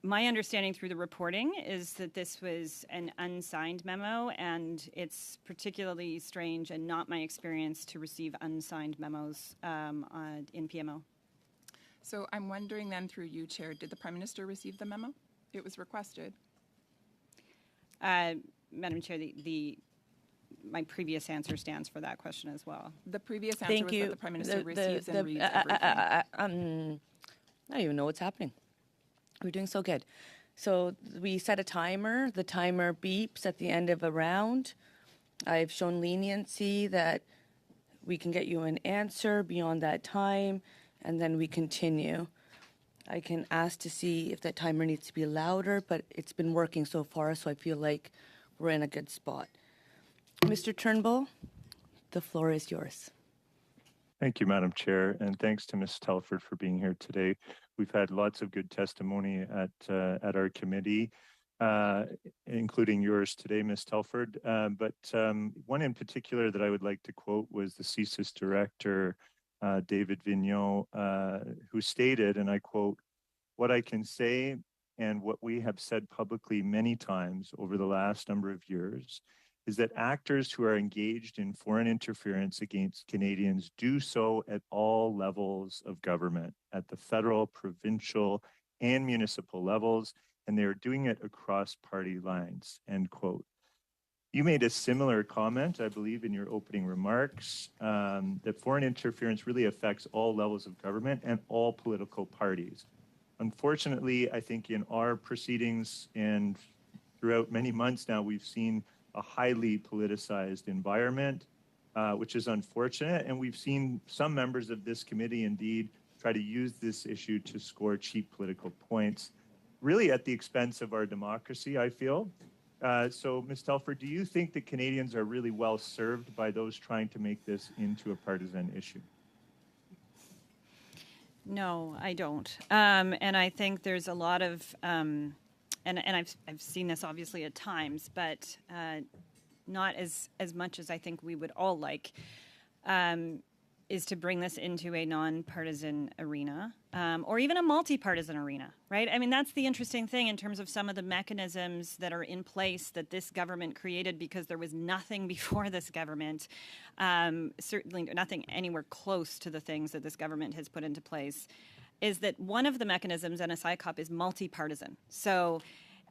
my understanding through the reporting is that this was an unsigned memo, and it's particularly strange and not my experience to receive unsigned memos in PMO. So I'm wondering then, through you, Chair, did the Prime Minister receive the memo? It was requested. Madam Chair, my previous answer stands for that question as well. The previous answer was that the Prime Minister receives and reads everything. I don't even know what's happening. We're doing so good. So we set a timer. The timer beeps at the end of a round. I've shown leniency that we can get you an answer beyond that time, and then we continue. I can ask to see if that timer needs to be louder, but it's been working so far, so I feel like we're in a good spot. Mr. Turnbull, the floor is yours. Thank you, Madam Chair, and thanks to Ms. Telford for being here today. We've had lots of good testimony at our committee, including yours today, Ms. Telford. But one in particular that I would like to quote was the CSIS director, David Vigneault, who stated, and I quote, "What I can say and what we have said publicly many times over the last number of years is that actors who are engaged in foreign interference against Canadians do so at all levels of government, at the federal, provincial, and municipal levels, and they are doing it across party lines," end quote. You made a similar comment, I believe, in your opening remarks, that foreign interference really affects all levels of government and all political parties. Unfortunately, I think in our proceedings and throughout many months now, we've seen a highly politicized environment, which is unfortunate. And we've seen some members of this committee indeed try to use this issue to score cheap political points, really at the expense of our democracy, I feel. So, Ms. Telford, do you think that Canadians are really well served by those trying to make this into a partisan issue? No, I don't. And I think there's a lot of, and I've seen this obviously at times, but not as much as I think we would all like, is to bring this into a nonpartisan arena, or even a multi-partisan arena, right? I mean, that's the interesting thing in terms of some of the mechanisms that are in place that this government created, because there was nothing before this government, certainly nothing anywhere close to the things that this government has put into place, is that one of the mechanisms, NSICOP, is multi-partisan. So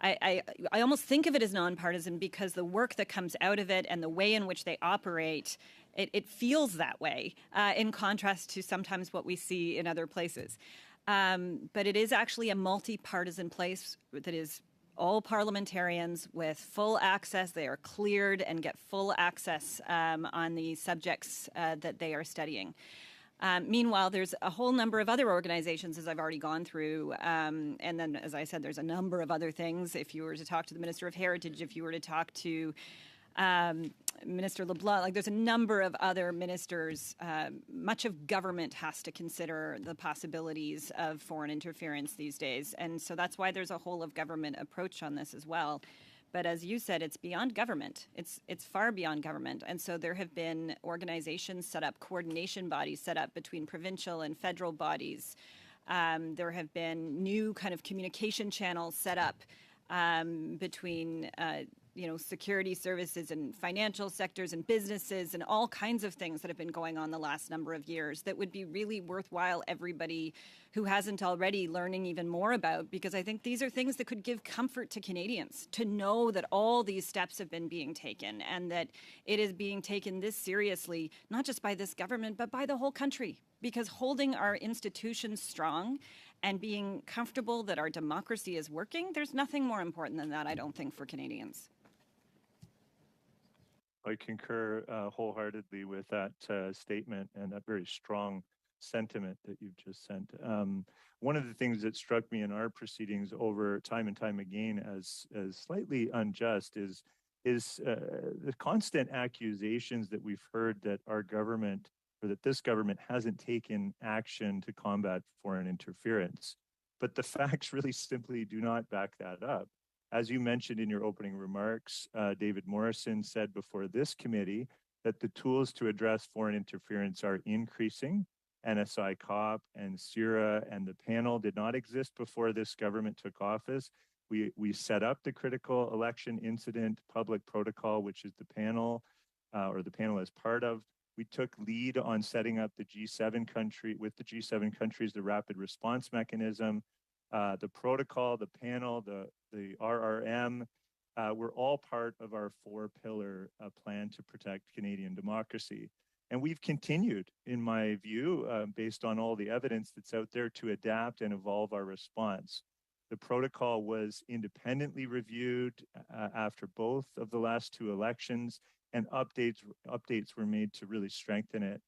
I almost think of it as nonpartisan because the work that comes out of it and the way in which they operate, it feels that way, in contrast to sometimes what we see in other places. But it is actually a multi-partisan place that is all parliamentarians with full access. They are cleared and get full access on the subjects that they are studying. Meanwhile, there's a whole number of other organizations, as I've already gone through, and then, as I said, there's a number of other things. If you were to talk to the Minister of Heritage, if you were to talk to Minister LeBlanc, like there's a number of other ministers. Much of government has to consider the possibilities of foreign interference these days, and so that's why there's a whole of government approach on this as well. But as you said, it's beyond government. It's far beyond government. And so there have been organizations set up, coordination bodies set up between provincial and federal bodies. There have been new kind of communication channels set up between security services and financial sectors and businesses and all kinds of things that have been going on the last number of years that would be really worthwhile everybody who hasn't already learning even more about, because I think these are things that could give comfort to Canadians to know that all these steps have been being taken and that it is being taken this seriously, not just by this government, but by the whole country, because holding our institutions strong and being comfortable that our democracy is working, there's nothing more important than that, I don't think, for Canadians. I concur wholeheartedly with that statement and that very strong sentiment that you've just sent. One of the things that struck me in our proceedings over time and time again as slightly unjust is the constant accusations that we've heard that our government, or that this government, hasn't taken action to combat foreign interference. But the facts really simply do not back that up. As you mentioned in your opening remarks, David Morrison said before this committee that the tools to address foreign interference are increasing. NSICOP and CIRA and the panel did not exist before this government took office. We set up the critical election incident public protocol, which is the panel, or the panel is part of. We took lead on setting up the G7 country, with the G7 countries, the rapid response mechanism. The protocol, the panel, the RRM, were all part of our four-pillar plan to protect Canadian democracy. And we've continued, in my view, based on all the evidence that's out there, to adapt and evolve our response. The protocol was independently reviewed after both of the last two elections, and updates were made to really strengthen it.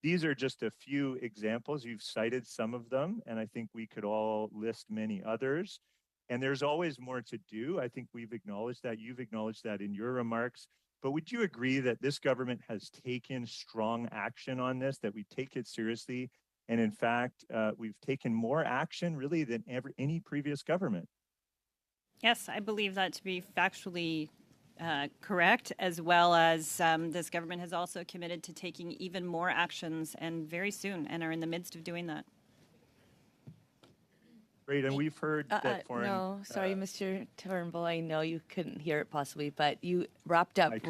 These are just a few examples. You've cited some of them, and I think we could all list many others. And there's always more to do. I think we've acknowledged that. You've acknowledged that in your remarks. But would you agree that this government has taken strong action on this, that we take it seriously? And in fact, we've taken more action really than any previous government. Yes, I believe that to be factually correct, as well as this government has also committed to taking even more actions, and very soon, and are in the midst of doing that. Great, and we've heard that foreign... No, sorry, Mr. Turnbull, I know you couldn't hear it possibly, but you wrapped up as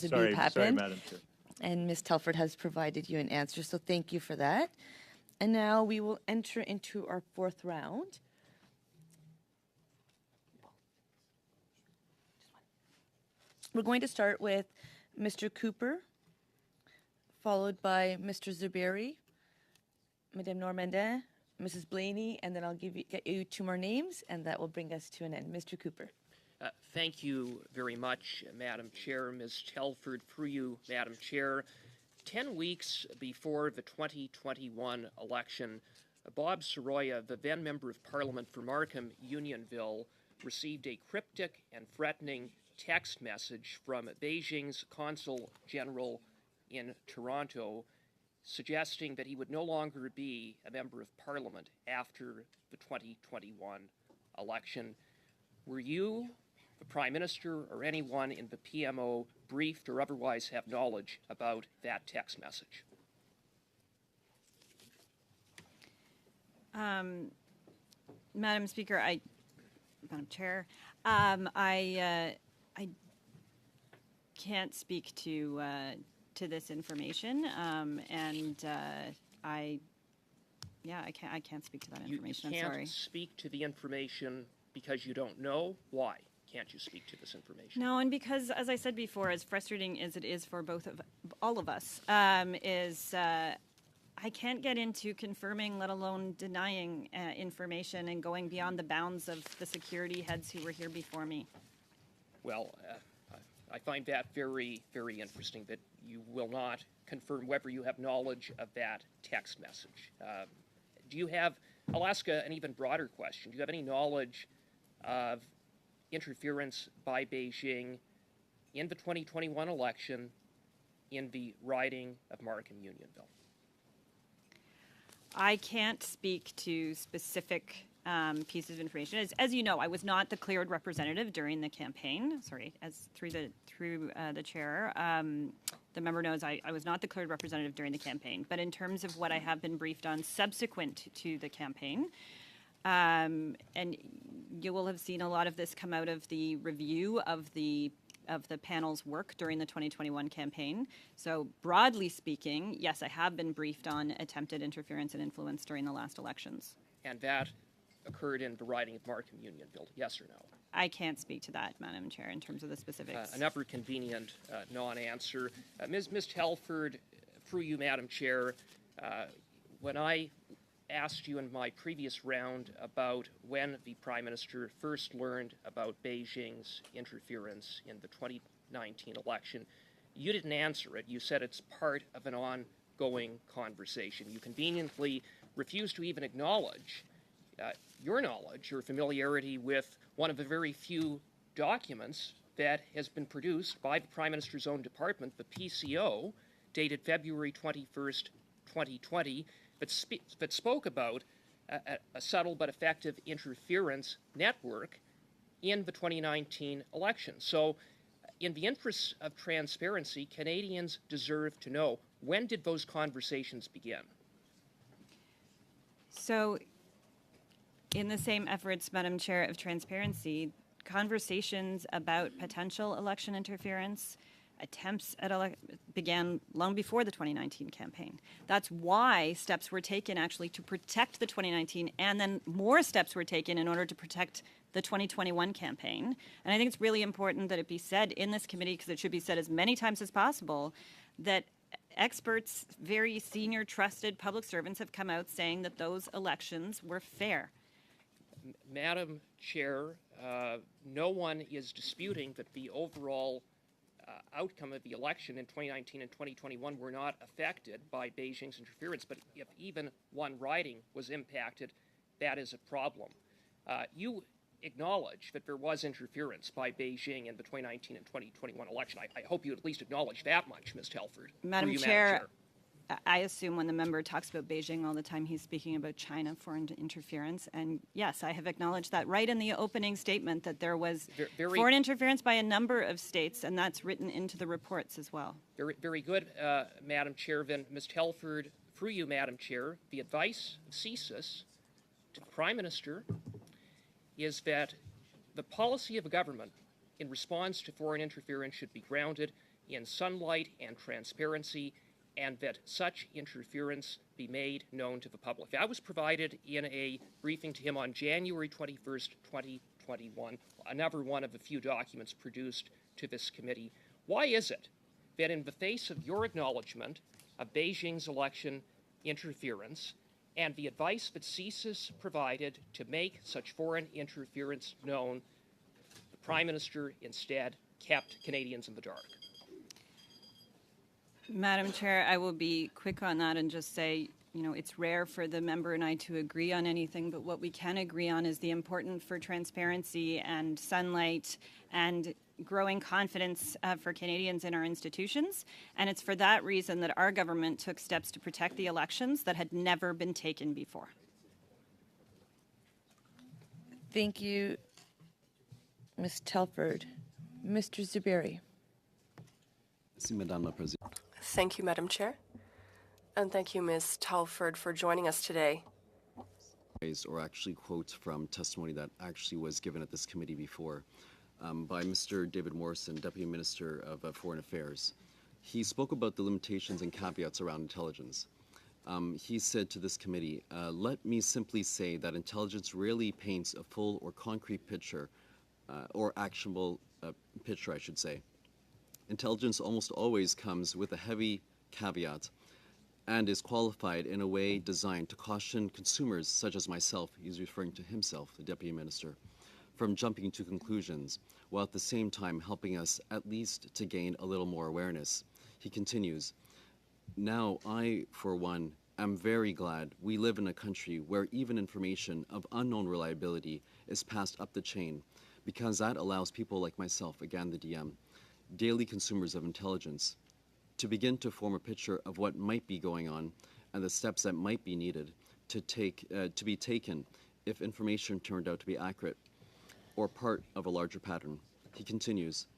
the beep happened. Sorry, Madam Chair. And Ms. Telford has provided you an answer, so thank you for that. And now we will enter into our fourth round. We're going to start with Mr. Cooper, followed by Mr. Zuberi, Madame Normandin, Mrs. Blaney, and then I'll get you two more names, and that will bring us to an end. Mr. Cooper. Thank you very much, Madam Chair. Ms. Telford, through you, Madam Chair. 10 weeks before the 2021 election, Bob Soroya, the then Member of Parliament for Markham Unionville, received a cryptic and threatening text message from Beijing's Consul General in Toronto, suggesting that he would no longer be a Member of Parliament after the 2021 election. Were you, the Prime Minister, or anyone in the PMO briefed or otherwise have knowledge about that text message? Madam Speaker, Madam Chair, I can't speak to this information, and I can't speak to that information. You I'm sorry. can't speak to the information because you don't know? Why can't you speak to this information? No, and because, as I said before, as frustrating as it is for all of us, I can't get into confirming, let alone denying information and going beyond the bounds of the security heads who were here before me. Well, I find that very, very interesting that you will not confirm whether you have knowledge of that text message. Do you have, I'll ask an even broader question. Do you have any knowledge of interference by Beijing in the 2021 election in the riding of Markham Unionville? I can't speak to specific pieces of information. As you know, I was not the cleared representative during the campaign. Sorry, through the chair, the member knows I was not the cleared representative during the campaign. But in terms of what I have been briefed on subsequent to the campaign, and you will have seen a lot of this come out of the review of the panel's work during the 2021 campaign. So broadly speaking, yes, I have been briefed on attempted interference and influence during the last elections. And that occurred in the riding of Markham Unionville, yes or no? I can't speak to that, Madam Chair, in terms of the specifics. Another convenient non-answer. Ms. Telford, through you, Madam Chair, when I asked you in my previous round about when the Prime Minister first learned about Beijing's interference in the 2019 election, you didn't answer it. You said it's part of an ongoing conversation. You conveniently refused to even acknowledge your knowledge or familiarity with one of the very few documents that has been produced by the Prime Minister's own department, the PCO, dated February 21st, 2020, that spoke about a subtle but effective interference network in the 2019 election. So in the interests of transparency, Canadians deserve to know, when did those conversations begin? So in the same efforts, Madam Chair, of transparency, conversations about potential election interference, attempts at began long before the 2019 campaign. That's why steps were taken actually to protect the 2019, and then more steps were taken in order to protect the 2021 campaign. And I think it's really important that it be said in this committee, because it should be said as many times as possible, that experts, very senior, trusted public servants have come out saying that those elections were fair. Madam Chair, no one is disputing that the overall outcome of the election in 2019 and 2021 were not affected by Beijing's interference, but if even one riding was impacted, that is a problem. You acknowledge that there was interference by Beijing in the 2019 and 2021 election. I hope you at least acknowledge that much, Ms. Telford. Madam Chair, I assume when the member talks about Beijing all the time, he's speaking about China foreign interference. And yes, I have acknowledged that right in the opening statement that there was foreign interference by a number of states, and that's written into the reports as well. Very good, Madam Chair. Then, Ms. Telford, through you, Madam Chair, the advice of CSIS to the Prime Minister is that the policy of a government in response to foreign interference should be grounded in sunlight and transparency, and that such interference be made known to the public. That was provided in a briefing to him on January 21st, 2021, another one of the few documents produced to this committee. Why is it that in the face of your acknowledgement of Beijing's election interference and the advice that CSIS provided to make such foreign interference known, the Prime Minister instead kept Canadians in the dark? Madam Chair, I will be quick on that and just say, you know, it's rare for the member and I to agree on anything, but what we can agree on is the importance for transparency and sunlight and growing confidence for Canadians in our institutions. And it's for that reason that our government took steps to protect the elections that had never been taken before. Thank you, Ms. Telford. Mr. Zuberi. Thank you, Madam Chair. And thank you, Ms. Telford, for joining us today. Or actually quotes from testimony that actually was given at this committee before by Mr. David Morrison, Deputy Minister of Foreign Affairs. He spoke about the limitations and caveats around intelligence. He said to this committee, let me simply say that intelligence rarely paints a full or concrete picture, or actionable picture, I should say. Intelligence almost always comes with a heavy caveat and is qualified in a way designed to caution consumers, such as myself, he's referring to himself, the Deputy Minister, from jumping to conclusions, while at the same time helping us at least to gain a little more awareness. He continues, now I, for one, am very glad we live in a country where even information of unknown reliability is passed up the chain, because that allows people like myself, again the DM, daily consumers of intelligence, to begin to form a picture of what might be going on and the steps that might be needed to be taken if information turned out to be accurate or part of a larger pattern. He continues,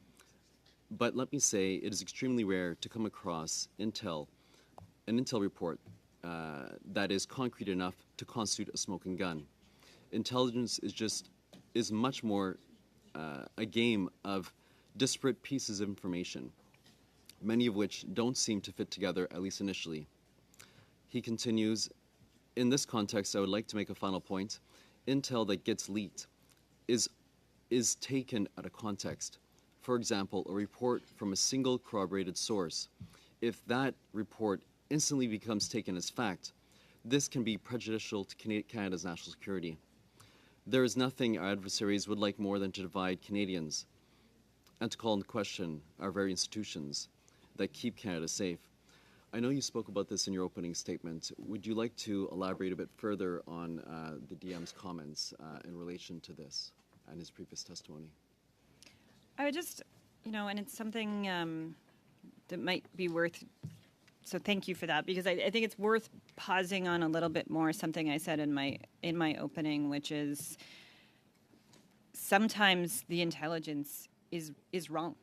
but let me say it is extremely rare to come across an intel report that is concrete enough to constitute a smoking gun. Intelligence is much more a game of disparate pieces of information, many of which don't seem to fit together, at least initially. He continues, in this context, I would like to make a final point. Intel that gets leaked is taken out of context. For example, a report from a single corroborated source. If that report instantly becomes taken as fact, this can be prejudicial to Canada's national security. There is nothing our adversaries would like more than to divide Canadians and to call into question our very institutions that keep Canada safe. I know you spoke about this in your opening statement. Would you like to elaborate a bit further on the DM's comments in relation to this and his previous testimony? I would just, and it's something that might be worth, so thank you for that, because I think it's worth pausing on a little bit more something I said in my opening, which is sometimes the intelligence is wrong.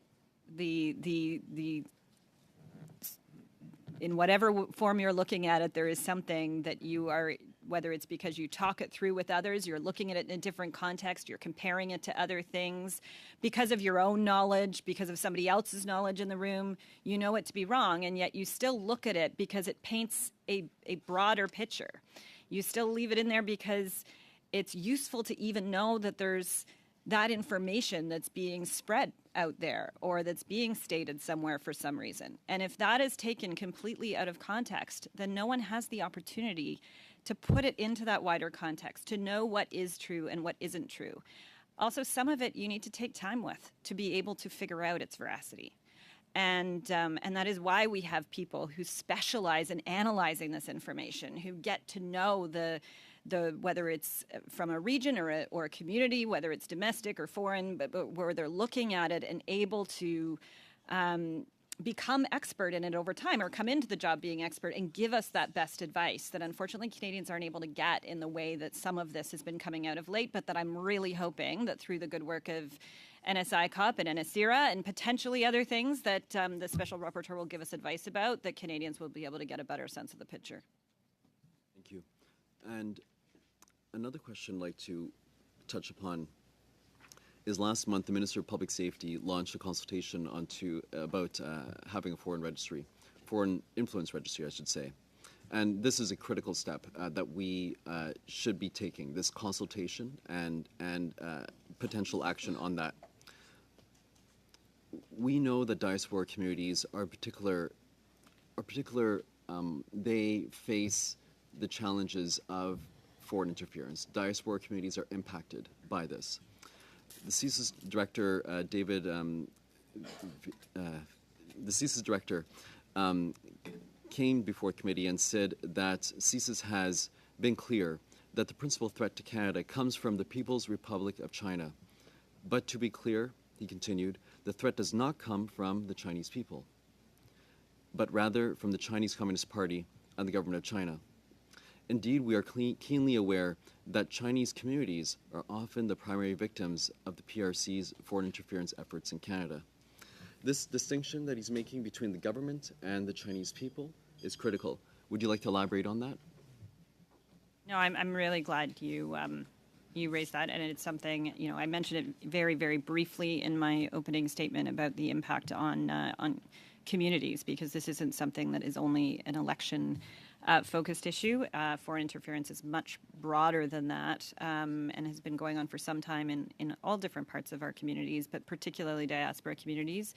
In whatever form you're looking at it, there is something that you are, whether it's because you talk it through with others, you're looking at it in a different context, you're comparing it to other things, because of your own knowledge, because of somebody else's knowledge in the room, you know it to be wrong, and yet you still look at it because it paints a broader picture. You still leave it in there because it's useful to even know that there's that information that's being spread out there or that's being stated somewhere for some reason. And if that is taken completely out of context, then no one has the opportunity to put it into that wider context, to know what is true and what isn't true. Also, some of it you need to take time with to be able to figure out its veracity. And that is why we have people who specialize in analyzing this information, who get to know the whether it's from a region or a community, whether it's domestic or foreign, but where they're looking at it and able to become expert in it over time, or come into the job being expert and give us that best advice that unfortunately Canadians aren't able to get in the way that some of this has been coming out of late, but that I'm really hoping that through the good work of NSICOP and NSIRA and potentially other things that the Special Rapporteur will give us advice about, that Canadians will be able to get a better sense of the picture. Thank you. And another question I'd like to touch upon is last month the Minister of Public Safety launched a consultation about having a foreign influence registry, I should say. And this is a critical step that we should be taking, this consultation and potential action on that. We know that diaspora communities are they face the challenges of foreign interference. Diaspora communities are impacted by this. The CSIS director, came before committee and said that CSIS has been clear that the principal threat to Canada comes from the People's Republic of China. But to be clear, he continued, the threat does not come from the Chinese people, but rather from the Chinese Communist Party and the government of China. Indeed, we are keenly aware that Chinese communities are often the primary victims of the PRC's foreign interference efforts in Canada. This distinction that he's making between the government and the Chinese people is critical. Would you like to elaborate on that? No, I'm really glad you raised that, and it's something, I mentioned it very, very briefly in my opening statement about the impact on communities, because this isn't something that is only an election focused issue. Foreign interference is much broader than that, and has been going on for some time in all different parts of our communities, but particularly diaspora communities.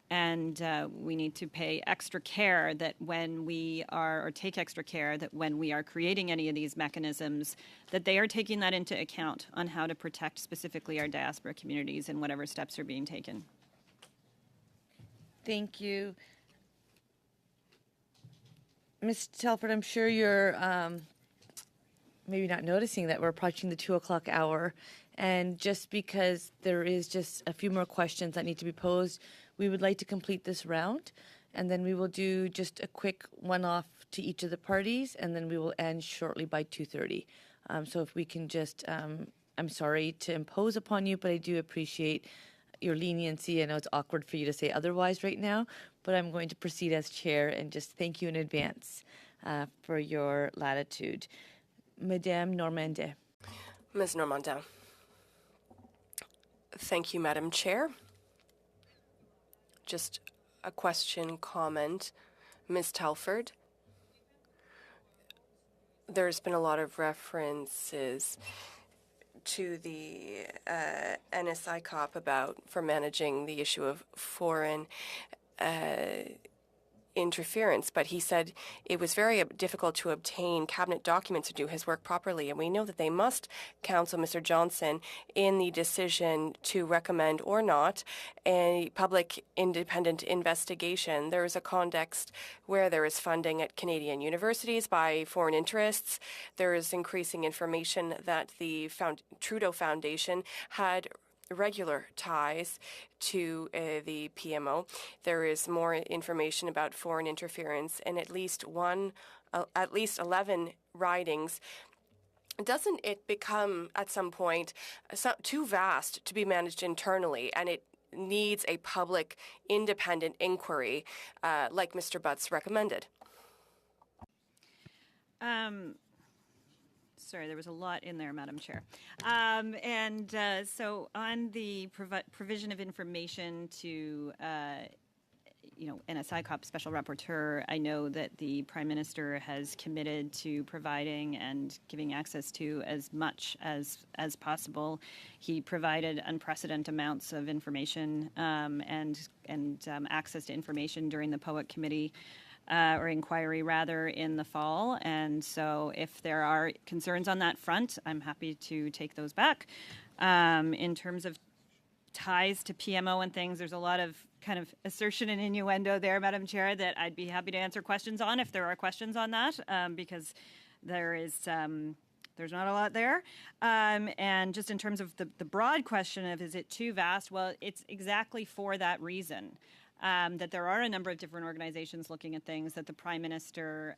And we need to pay extra care that when we are, or take extra care that when we are creating any of these mechanisms, that they are taking that into account on how to protect specifically our diaspora communities and whatever steps are being taken. Thank you. Ms. Telford, I'm sure you're maybe not noticing that we're approaching the 2 o'clock hour. And just because there is just a few more questions that need to be posed, we would like to complete this round. And then we will do just a quick one-off to each of the parties, and then we will end shortly by 2:30. So if we can just, I'm sorry to impose upon you, but I do appreciate your leniency. I know it's awkward for you to say otherwise right now, but I'm going to proceed as chair and just thank you in advance for your latitude. Madame Normandin. Ms. Normandin. Thank you, Madam Chair. Just a question, comment. Ms. Telford, there's been a lot of references to the NSICOP for managing the issue of foreign interference, but he said it was very difficult to obtain cabinet documents to do his work properly, and we know that they must counsel Mr. Johnson in the decision to recommend or not a public independent investigation. There is a context where there is funding at Canadian universities by foreign interests. There is increasing information that the Trudeau Foundation had regular ties to the PMO. There is more information about foreign interference in at least 11 ridings. Doesn't it become at some point too vast to be managed internally, and it needs a public independent inquiry like Mr. Butts recommended? Sorry, there was a lot in there, Madam Chair. So on the provision of information to, NSICOP Special Rapporteur, I know that the Prime Minister has committed to providing and giving access to as much as possible. He provided unprecedented amounts of information and access to information during the POET committee. or inquiry rather, in the fall. And so if there are concerns on that front, I'm happy to take those back. In terms of ties to PMO and things, there's a lot of kind of assertion and innuendo there, Madam Chair, that I'd be happy to answer questions on if there are questions on that, because there's not a lot there. And just in terms of the broad question of is it too vast, well, it's exactly for that reason. That there are a number of different organizations looking at things, that the Prime Minister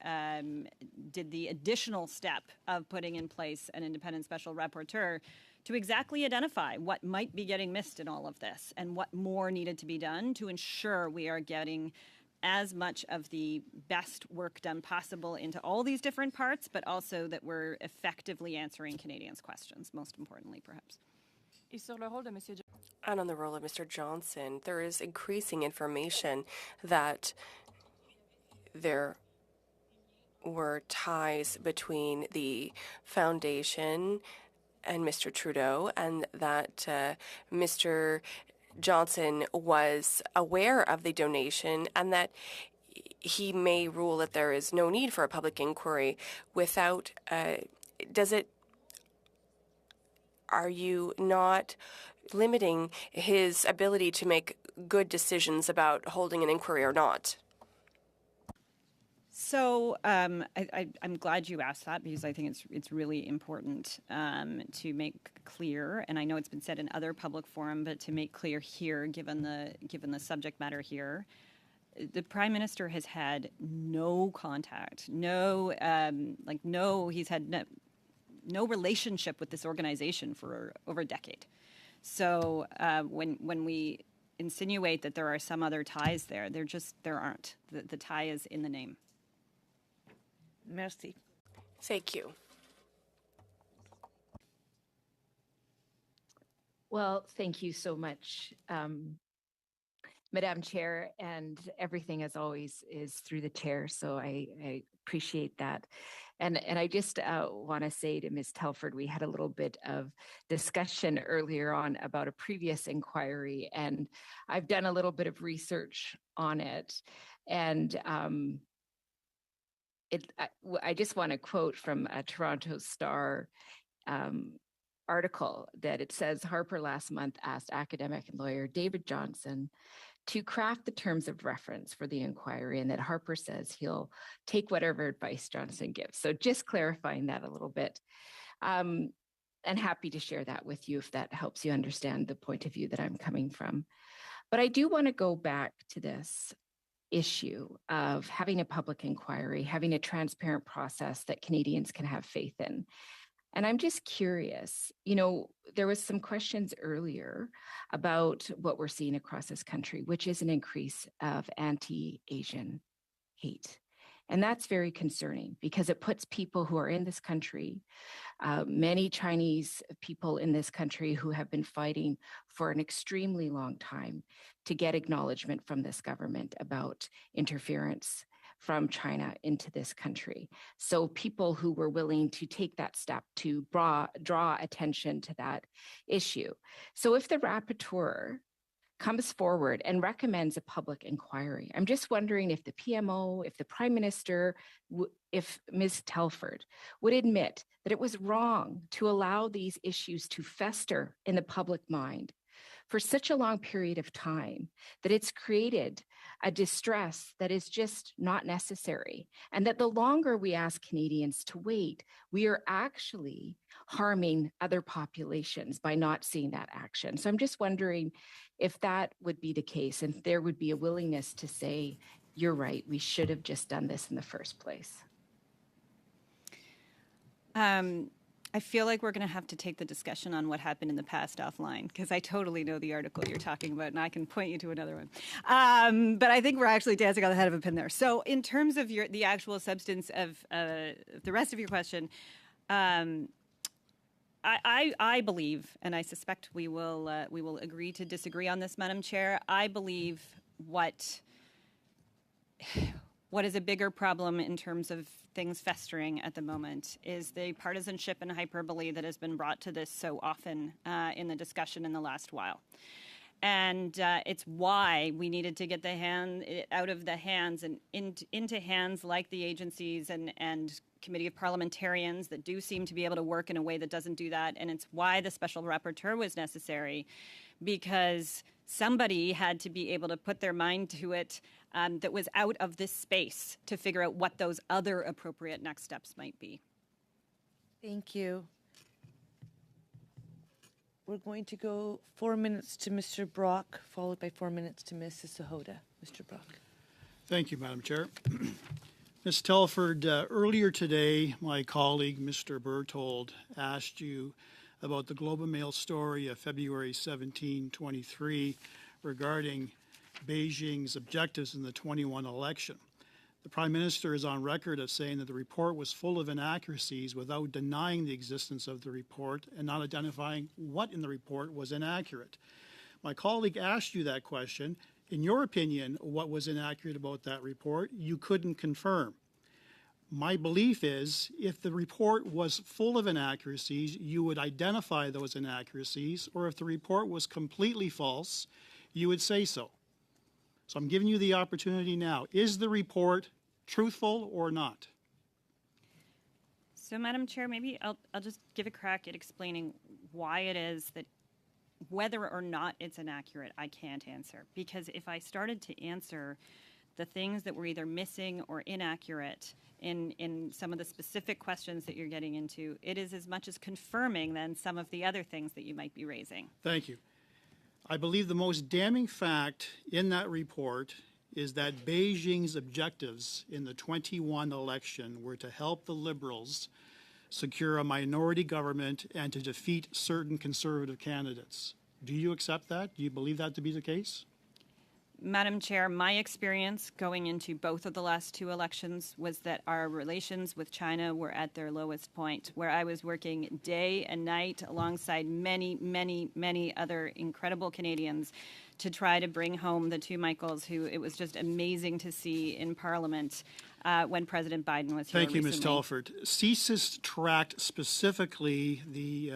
did the additional step of putting in place an independent special rapporteur to exactly identify what might be getting missed in all of this and what more needed to be done to ensure we are getting as much of the best work done possible into all these different parts, but also that we're effectively answering Canadians' questions, most importantly, perhaps. And on the role of Mr. Johnson, there is increasing information that there were ties between the foundation and Mr. Trudeau, and that Mr. Johnson was aware of the donation, and that he may rule that there is no need for a public inquiry without, are you not limiting his ability to make good decisions about holding an inquiry or not? So I'm glad you asked that, because I think it's really important to make clear, and I know it's been said in other public forum, but to make clear here, given the subject matter here, the Prime Minister has had no contact, he's had no relationship with this organization for over a decade. So when we insinuate that there are some other ties there, there aren't. The tie is in the name. Merci. Thank you. Well, thank you so much, Madam Chair, and everything, as always, is through the chair, so I appreciate that. And I just want to say to Ms. Telford, we had a little bit of discussion earlier on about a previous inquiry, and I've done a little bit of research on it. And I just want to quote from a Toronto Star article that it says, Harper last month asked academic and lawyer David Johnson to craft the terms of reference for the inquiry, and that Harper says he'll take whatever advice Johnson gives. So just clarifying that a little bit. And happy to share that with you if that helps you understand the point of view that I'm coming from. But I do want to go back to this issue of having a public inquiry, having a transparent process that Canadians can have faith in. And I'm just curious, there was some questions earlier about what we're seeing across this country, which is an increase of anti-Asian hate. And that's very concerning because it puts people who are in this country, many Chinese people in this country who have been fighting for an extremely long time to get acknowledgement from this government about interference from China into this country. So people who were willing to take that step to draw attention to that issue. So if the rapporteur comes forward and recommends a public inquiry, I'm just wondering if the PMO, if the Prime Minister, if Ms. Telford would admit that it was wrong to allow these issues to fester in the public mind for such a long period of time, that it's created a distress that is just not necessary. And that the longer we ask Canadians to wait, we are actually harming other populations by not seeing that action. So I'm just wondering if that would be the case and if there would be a willingness to say, you're right, we should have just done this in the first place. I feel like we're going to have to take the discussion on what happened in the past offline, because I totally know the article you're talking about, and I can point you to another one. But I think we're actually dancing on the head of a pin there. So in terms of the actual substance of the rest of your question, I believe, and I suspect we will agree to disagree on this, Madam Chair. I believe what is a bigger problem in terms of things festering at the moment is the partisanship and hyperbole that has been brought to this so often in the discussion in the last while. And it's why we needed to get it out of the hands and into hands like the agencies and Committee of Parliamentarians that do seem to be able to work in a way that doesn't do that. And it's why the special rapporteur was necessary, because somebody had to be able to put their mind to it that was out of this space to figure out what those other appropriate next steps might be. Thank you. We're going to go 4 minutes to Mr. Brock, followed by 4 minutes to Mrs. Sahota. Mr. Brock. Thank you, Madam Chair. Ms. Telford, earlier today, my colleague, Mr. Berthold, asked you about the Globe and Mail story of February 1723 regarding Beijing's objectives in the 21 election. The Prime Minister is on record as saying that the report was full of inaccuracies without denying the existence of the report and not identifying what in the report was inaccurate. My colleague asked you that question. In your opinion, what was inaccurate about that report? You couldn't confirm. My belief is if the report was full of inaccuracies, you would identify those inaccuracies, or if the report was completely false, you would say so. So I'm giving you the opportunity now. Is the report truthful or not? So, Madam Chair, maybe I'll just give a crack at explaining why it is that whether or not it's inaccurate, I can't answer. Because if I started to answer the things that were either missing or inaccurate in some of the specific questions that you're getting into, it is as much as confirming then some of the other things that you might be raising. Thank you. I believe the most damning fact in that report is that Beijing's objectives in the 21 election were to help the Liberals secure a minority government and to defeat certain Conservative candidates. Do you accept that? Do you believe that to be the case? Madam Chair, my experience going into both of the last two elections was that our relations with China were at their lowest point, where I was working day and night alongside many, many, many other incredible Canadians to try to bring home the two Michaels, who it was just amazing to see in Parliament when President Biden was here Thank you, recently. Ms. Telford. CSIS tracked specifically the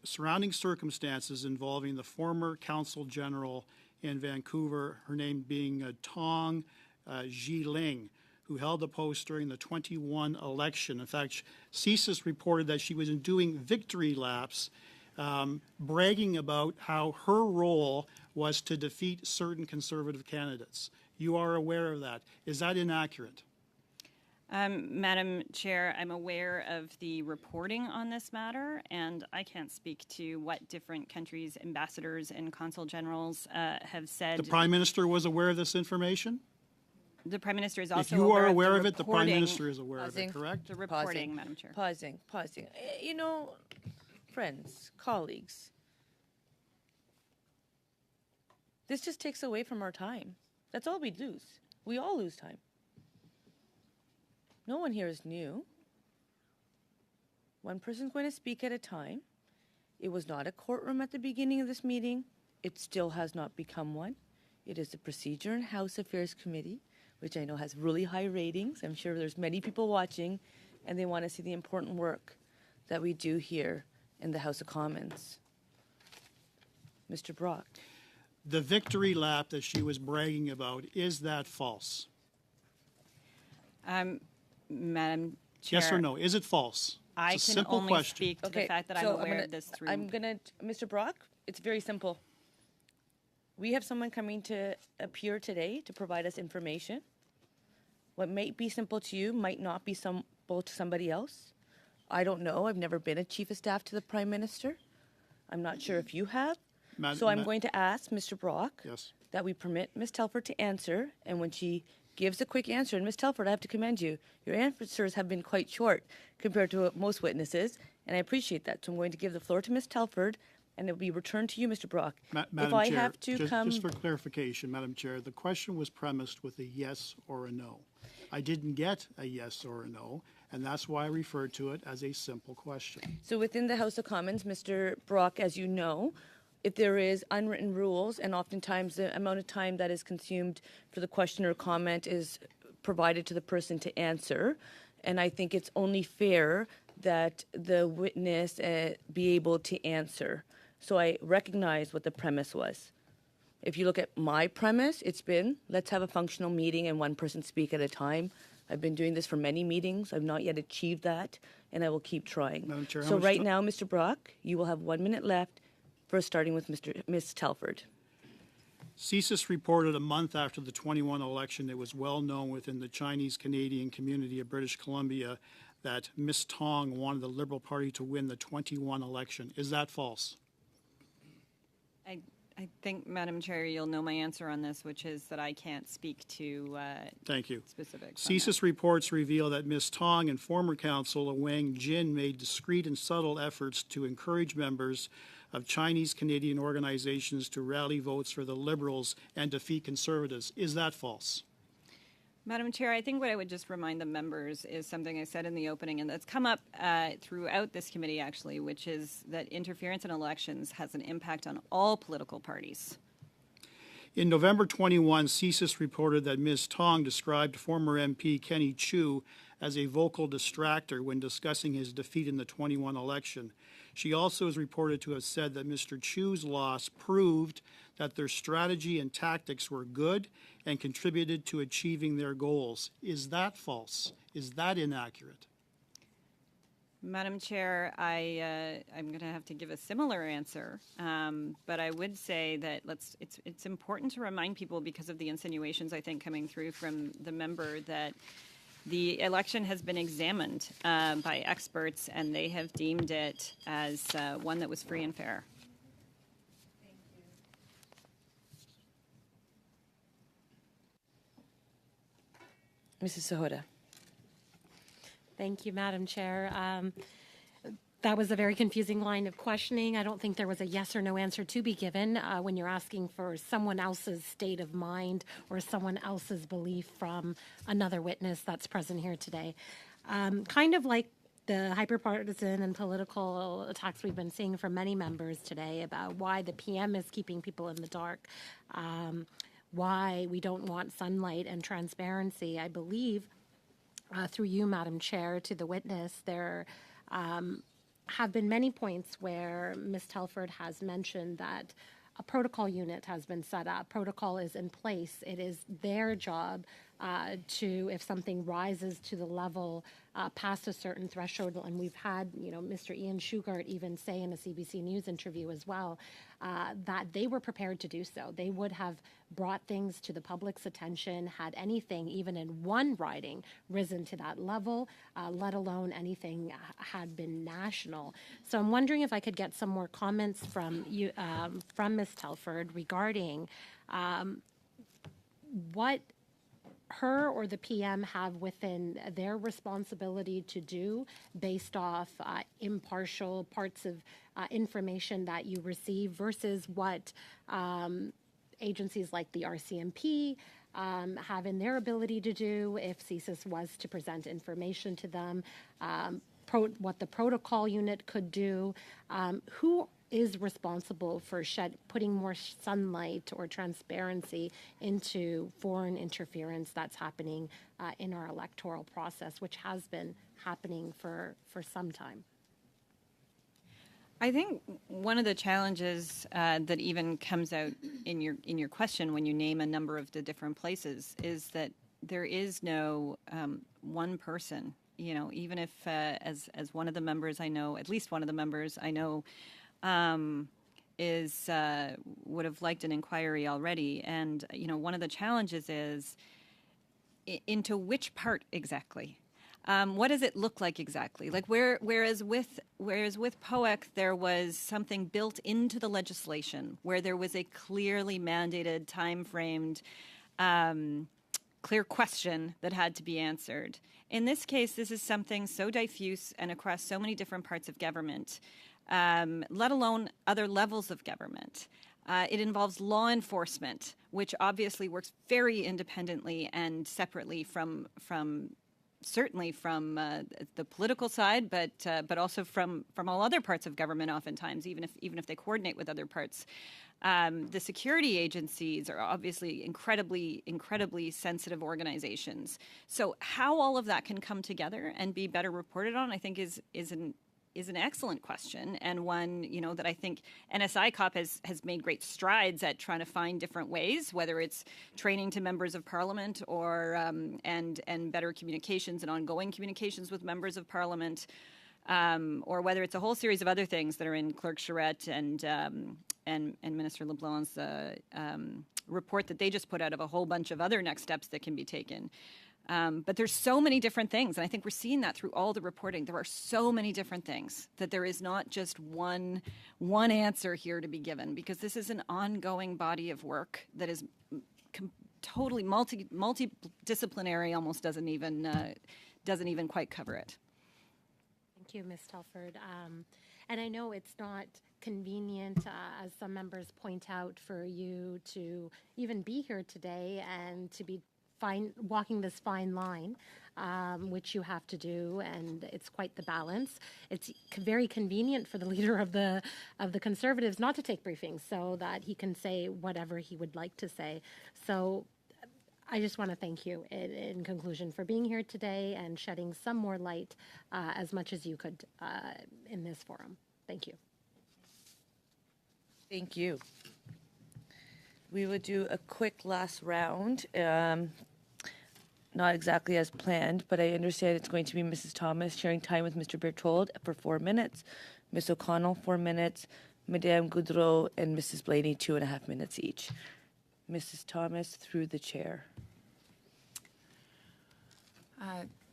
surrounding circumstances involving the former Consul General in Vancouver, her name being Tong Zhiling, who held the post during the 21 election. In fact, CSIS reported that she was doing victory laps, bragging about how her role was to defeat certain Conservative candidates. You are aware of that. Is that inaccurate? Madam Chair, I'm aware of the reporting on this matter, and I can't speak to what different countries' ambassadors and consul generals have said. The Prime Minister was aware of this information? The Prime Minister is also if you are aware of of it, the Prime Minister is aware of it, correct? The reporting, Pausing. Madam Chair. Pausing. You know, friends, colleagues, this just takes away from our time. That's all we lose. We all lose time. No one here is new. One person's going to speak at a time. It was not a courtroom at the beginning of this meeting. It still has not become one. It is the Procedure and House Affairs Committee, which I know has really high ratings. I'm sure there's many people watching, and they want to see the important work that we do here in the House of Commons. Mr. Brock. The victory lap that she was bragging about, is that false? Madam Chair. Yes or no? Is it false? I it's a can simple only question. speak to the fact that I'm aware of this through. Mr. Brock, it's very simple. We have someone coming to appear today to provide us information. What might be simple to you might not be simple to somebody else. I don't know. I've never been a Chief of Staff to the Prime Minister. I'm not sure if you have. So I'm going to ask Mr. Brock that we permit Ms. Telford to answer, and when she gives a quick answer, and Ms. Telford, I have to commend you. Your answers have been quite short compared to most witnesses, and I appreciate that. So I'm going to give the floor to Ms. Telford, and it will be returned to you, Mr. Brock. Madam Chair, just for clarification, Madam Chair, the question was premised with a yes or a no. I didn't get a yes or a no, and that's why I referred to it as a simple question. So within the House of Commons, Mr. Brock, as you know, if there is unwritten rules, and oftentimes the amount of time that is consumed for the question or comment is provided to the person to answer, and I think it's only fair that the witness be able to answer. So I recognize what the premise was. If you look at my premise, it's been, let's have a functional meeting and one person speak at a time. I've been doing this for many meetings. I've not yet achieved that, and I will keep trying. Madam Chair, how So much right ti- now, Mr. Brock, you will have 1 minute left, first starting with Ms. Telford. CSIS reported a month after the 21 election, it was well known within the Chinese Canadian community of British Columbia that Ms. Tong wanted the Liberal Party to win the 21 election. Is that false? I think, Madam Chair, you'll know my answer on this, which is that I can't speak to Thank you. specifics. on CSIS reports reveal that Ms. Tong and former council Wang Jin made discreet and subtle efforts to encourage members of Chinese Canadian organizations to rally votes for the Liberals and defeat Conservatives. Is that false? Madam Chair, I think what I would just remind the members is something I said in the opening, and that's come up throughout this committee, actually, which is that interference in elections has an impact on all political parties. In November 21, CSIS reported that Ms. Tong described former MP Kenny Chiu as a vocal distractor when discussing his defeat in the 21 election. She also is reported to have said that Mr. Chiu's loss proved that their strategy and tactics were good and contributed to achieving their goals. Is that false? Is that inaccurate? Madam Chair, I'm going to have to give a similar answer, but I would say that it's important to remind people, because of the insinuations I think coming through from the member, that the election has been examined by experts, and they have deemed it as one that was free and fair. Mrs. Sahota. Thank you, Madam Chair. That was a very confusing line of questioning. I don't think there was a yes or no answer to be given when you're asking for someone else's state of mind or someone else's belief from another witness that's present here today. Kind of like the hyperpartisan and political attacks we've been seeing from many members today about why the PM is keeping people in the dark, why we don't want sunlight and transparency. I believe, through you, Madam Chair, to the witness, there have been many points where Ms. Telford has mentioned that a protocol unit has been set up. Protocol is in place. It is their job to, if something rises to the level past a certain threshold, and we've had, Mr. Ian Shugart even say in a CBC News interview as well, that they were prepared to do so. They would have brought things to the public's attention had anything, even in one riding, risen to that level, let alone anything had been national. So I'm wondering if I could get some more comments from you, from Ms. Telford regarding what her or the PM have within their responsibility to do based off impartial parts of information that you receive versus what agencies like the RCMP have in their ability to do if CSIS was to present information to them, what the protocol unit could do, who is responsible for putting more sunlight or transparency into foreign interference that's happening in our electoral process, which has been happening for some time. I think one of the challenges that even comes out in your question when you name a number of the different places is that there is no one person. Even if as one of the members I know, at least one of the members I know, would have liked an inquiry already, and one of the challenges is into which part exactly. What does it look like exactly? Like whereas with POEC there was something built into the legislation where there was a clearly mandated, time-framed, clear question that had to be answered. In this case, this is something so diffuse and across so many different parts of government, let alone other levels of government. It involves law enforcement, which obviously works very independently and separately from certainly from the political side, but also from all other parts of government. Oftentimes, even if they coordinate with other parts, the security agencies are obviously incredibly sensitive organizations. So how all of that can come together and be better reported on, I think, is an excellent question, and one, you know, that I think NSICOP has made great strides at trying to find different ways, whether it's training to members of Parliament or and better communications and ongoing communications with members of Parliament, or whether it's a whole series of other things that are in Clerk Charette and Minister LeBlanc's report that they just put out of a whole bunch of other next steps that can be taken. But there's so many different things, and I think we're seeing that through all the reporting. There are so many different things that there is not just one answer here to be given, because this is an ongoing body of work that is totally multidisciplinary. Almost doesn't even quite cover it. Thank you, Ms. Telford. And I know it's not convenient, as some members point out, for you to even be here today and to be walking this fine line, which you have to do, and it's quite the balance. It's very convenient for the leader of the Conservatives not to take briefings, so that he can say whatever he would like to say. So I just want to thank you in conclusion for being here today and shedding some more light as much as you could in this forum. Thank you. Thank you. We will do a quick last round. Not exactly as planned, but I understand it's going to be Mrs. Thomas sharing time with Mr. Berthold for 4 minutes, Ms. O'Connell 4 minutes, Madame Goudreau and Mrs. Blaney 2.5 minutes each. Mrs. Thomas, through the chair.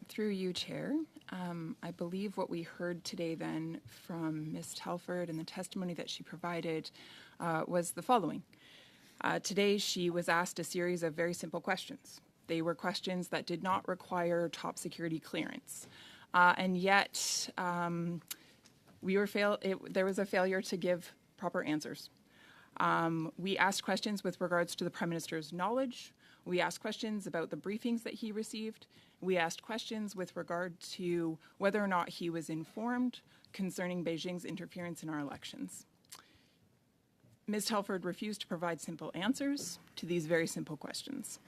Through you, Chair. I believe what we heard today then from Ms. Telford and the testimony that she provided was the following. Today she was asked a series of very simple questions. They were questions that did not require top security clearance. And yet there was a failure to give proper answers. We asked questions with regards to the Prime Minister's knowledge. We asked questions about the briefings that he received. We asked questions with regard to whether or not he was informed concerning Beijing's interference in our elections. Ms. Telford refused to provide simple answers to these very simple questions.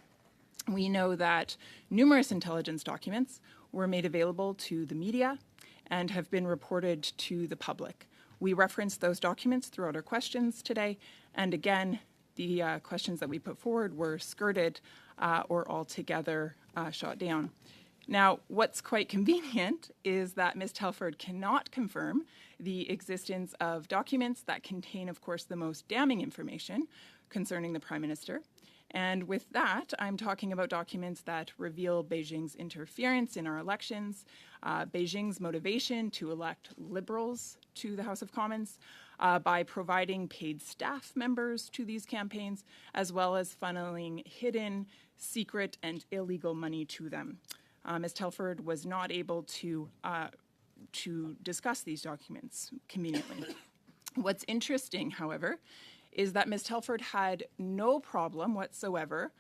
We know that numerous intelligence documents were made available to the media and have been reported to the public. We referenced those documents throughout our questions today, and again, the questions that we put forward were skirted or altogether shot down. Now, what's quite convenient is that Ms. Telford cannot confirm the existence of documents that contain, of course, the most damning information concerning the Prime Minister. And with that, I'm talking about documents that reveal Beijing's interference in our elections, Beijing's motivation to elect Liberals to the House of Commons by providing paid staff members to these campaigns, as well as funneling hidden, secret, and illegal money to them. Ms. Telford was not able to discuss these documents conveniently. What's interesting, however, is that Ms. Telford had no problem whatsoever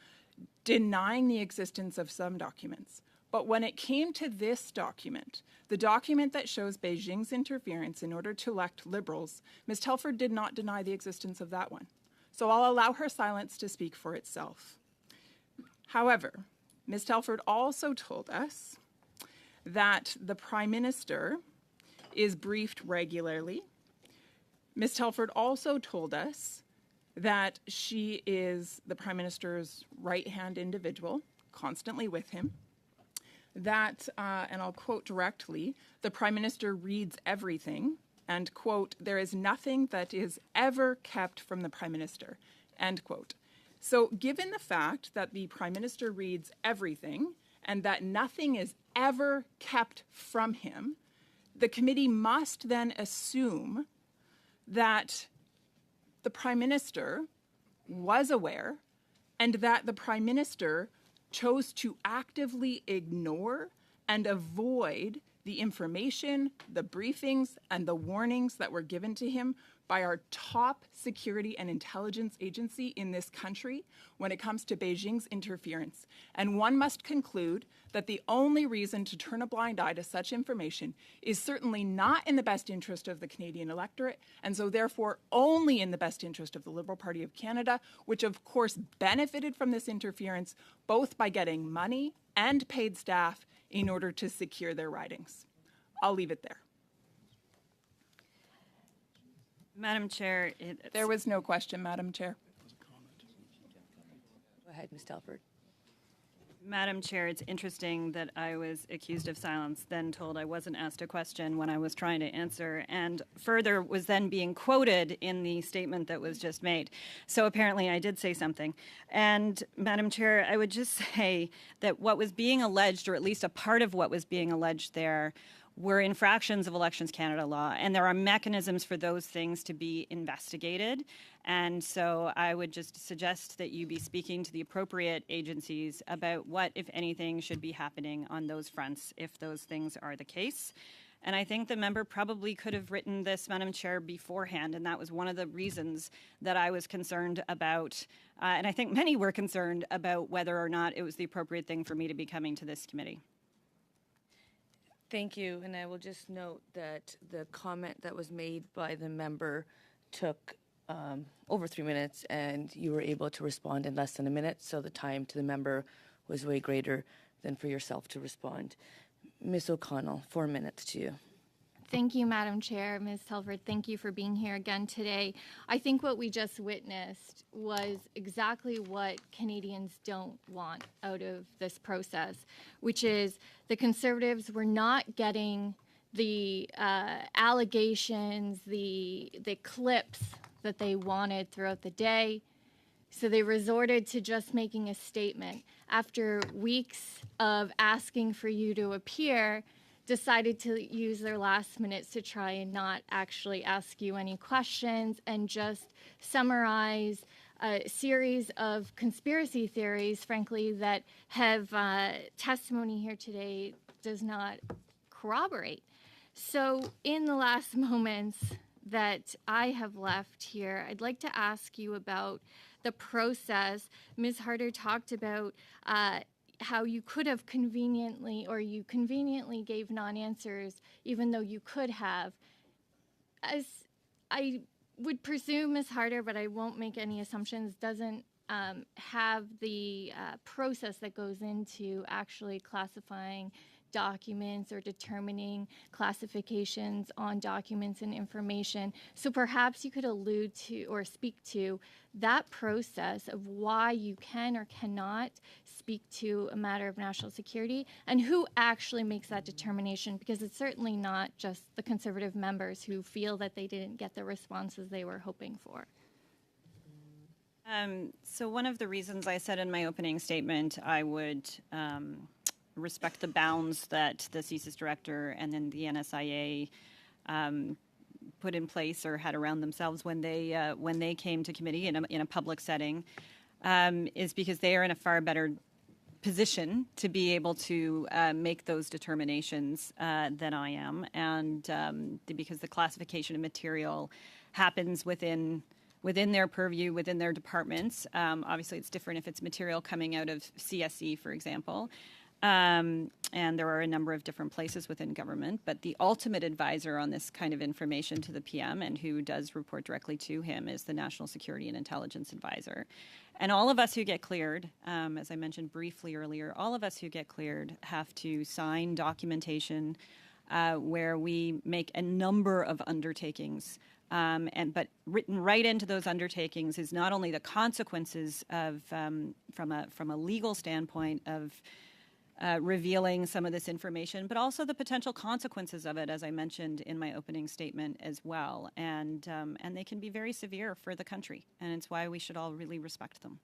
denying the existence of some documents. But when it came to this document, the document that shows Beijing's interference in order to elect Liberals, Ms. Telford did not deny the existence of that one. So I'll allow her silence to speak for itself. However, Ms. Telford also told us that the Prime Minister is briefed regularly. Ms. Telford also told us that she is the Prime Minister's right-hand individual, constantly with him. That, and I'll quote directly, the Prime Minister reads everything, and, quote, there is nothing that is ever kept from the Prime Minister, end quote. So given the fact that the Prime Minister reads everything and that nothing is ever kept from him, the committee must then assume that the Prime Minister was aware and that the Prime Minister chose to actively ignore and avoid the information, the briefings, and the warnings that were given to him by our top security and intelligence agency in this country when it comes to Beijing's interference. And one must conclude that the only reason to turn a blind eye to such information is certainly not in the best interest of the Canadian electorate, and so therefore only in the best interest of the Liberal Party of Canada, which of course benefited from this interference both by getting money and paid staff in order to secure their ridings. I'll leave it there. Madam Chair, there was no question, Madam Chair. Go ahead, Ms. Telford. Madam Chair, it's interesting that I was accused of silence, then told I wasn't asked a question when I was trying to answer, and further was then being quoted in the statement that was just made. So apparently I did say something. And Madam Chair, I would just say that what was being alleged, or at least a part of what was being alleged there, were infractions of Elections Canada law, and there are mechanisms for those things to be investigated. And so I would just suggest that you be speaking to the appropriate agencies about what, if anything, should be happening on those fronts if those things are the case. And I think the member probably could have written this, Madam Chair, beforehand, and that was one of the reasons that I was concerned about, and I think many were concerned about whether or not it was the appropriate thing for me to be coming to this committee. Thank you, and I will just note that the comment that was made by the member took over 3 minutes, and you were able to respond in less than a minute, so the time to the member was way greater than for yourself to respond. Ms. O'Connell, 4 minutes to you. Thank you, Madam Chair. Ms. Telford, thank you for being here again today. I think what we just witnessed was exactly what Canadians don't want out of this process, which is the Conservatives were not getting the allegations, the clips that they wanted throughout the day. So they resorted to just making a statement. After weeks of asking for you to appear, decided to use their last minutes to try and not actually ask you any questions and just summarize a series of conspiracy theories, frankly, that have testimony here today does not corroborate. So in the last moments that I have left here, I'd like to ask you about the process. Ms. Harder talked about how you could have conveniently, or you conveniently gave non-answers, even though you could have. As I would presume, Ms. Harder, but I won't make any assumptions, doesn't have the process that goes into actually classifying documents or determining classifications on documents and information. So perhaps you could allude to or speak to that process of why you can or cannot speak to a matter of national security and who actually makes that determination, because it's certainly not just the Conservative members who feel that they didn't get the responses they were hoping for. So one of the reasons I said in my opening statement I would respect the bounds that the CSIS director and then the NSIA put in place or had around themselves when they came to committee in a public setting is because they are in a far better position to be able to make those determinations than I am, and because the classification of material happens within their purview, within their departments. Obviously, it's different if it's material coming out of CSE, for example. And there are a number of different places within government, but the ultimate advisor on this kind of information to the PM and who does report directly to him is the National Security and Intelligence Advisor. And all of us who get cleared, as I mentioned briefly earlier, all of us who get cleared have to sign documentation where we make a number of undertakings. But written right into those undertakings is not only the consequences of, from a legal standpoint of revealing some of this information, but also the potential consequences of it, as I mentioned in my opening statement as well. And they can be very severe for the country, and it's why we should all really respect them.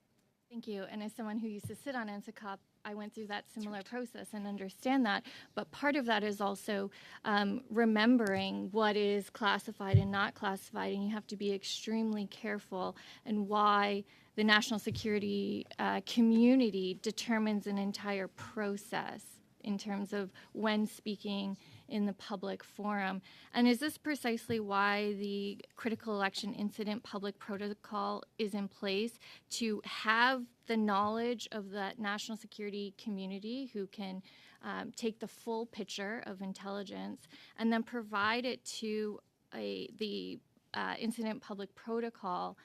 Thank you. And as someone who used to sit on NSICOP, I went through that similar process and understand that. But part of that is also remembering what is classified and not classified, and you have to be extremely careful and why the national security community determines an entire process in terms of when speaking in the public forum. And is this precisely why the critical election incident public protocol is in place, to have the knowledge of that national security community who can take the full picture of intelligence and then provide it to the incident public protocol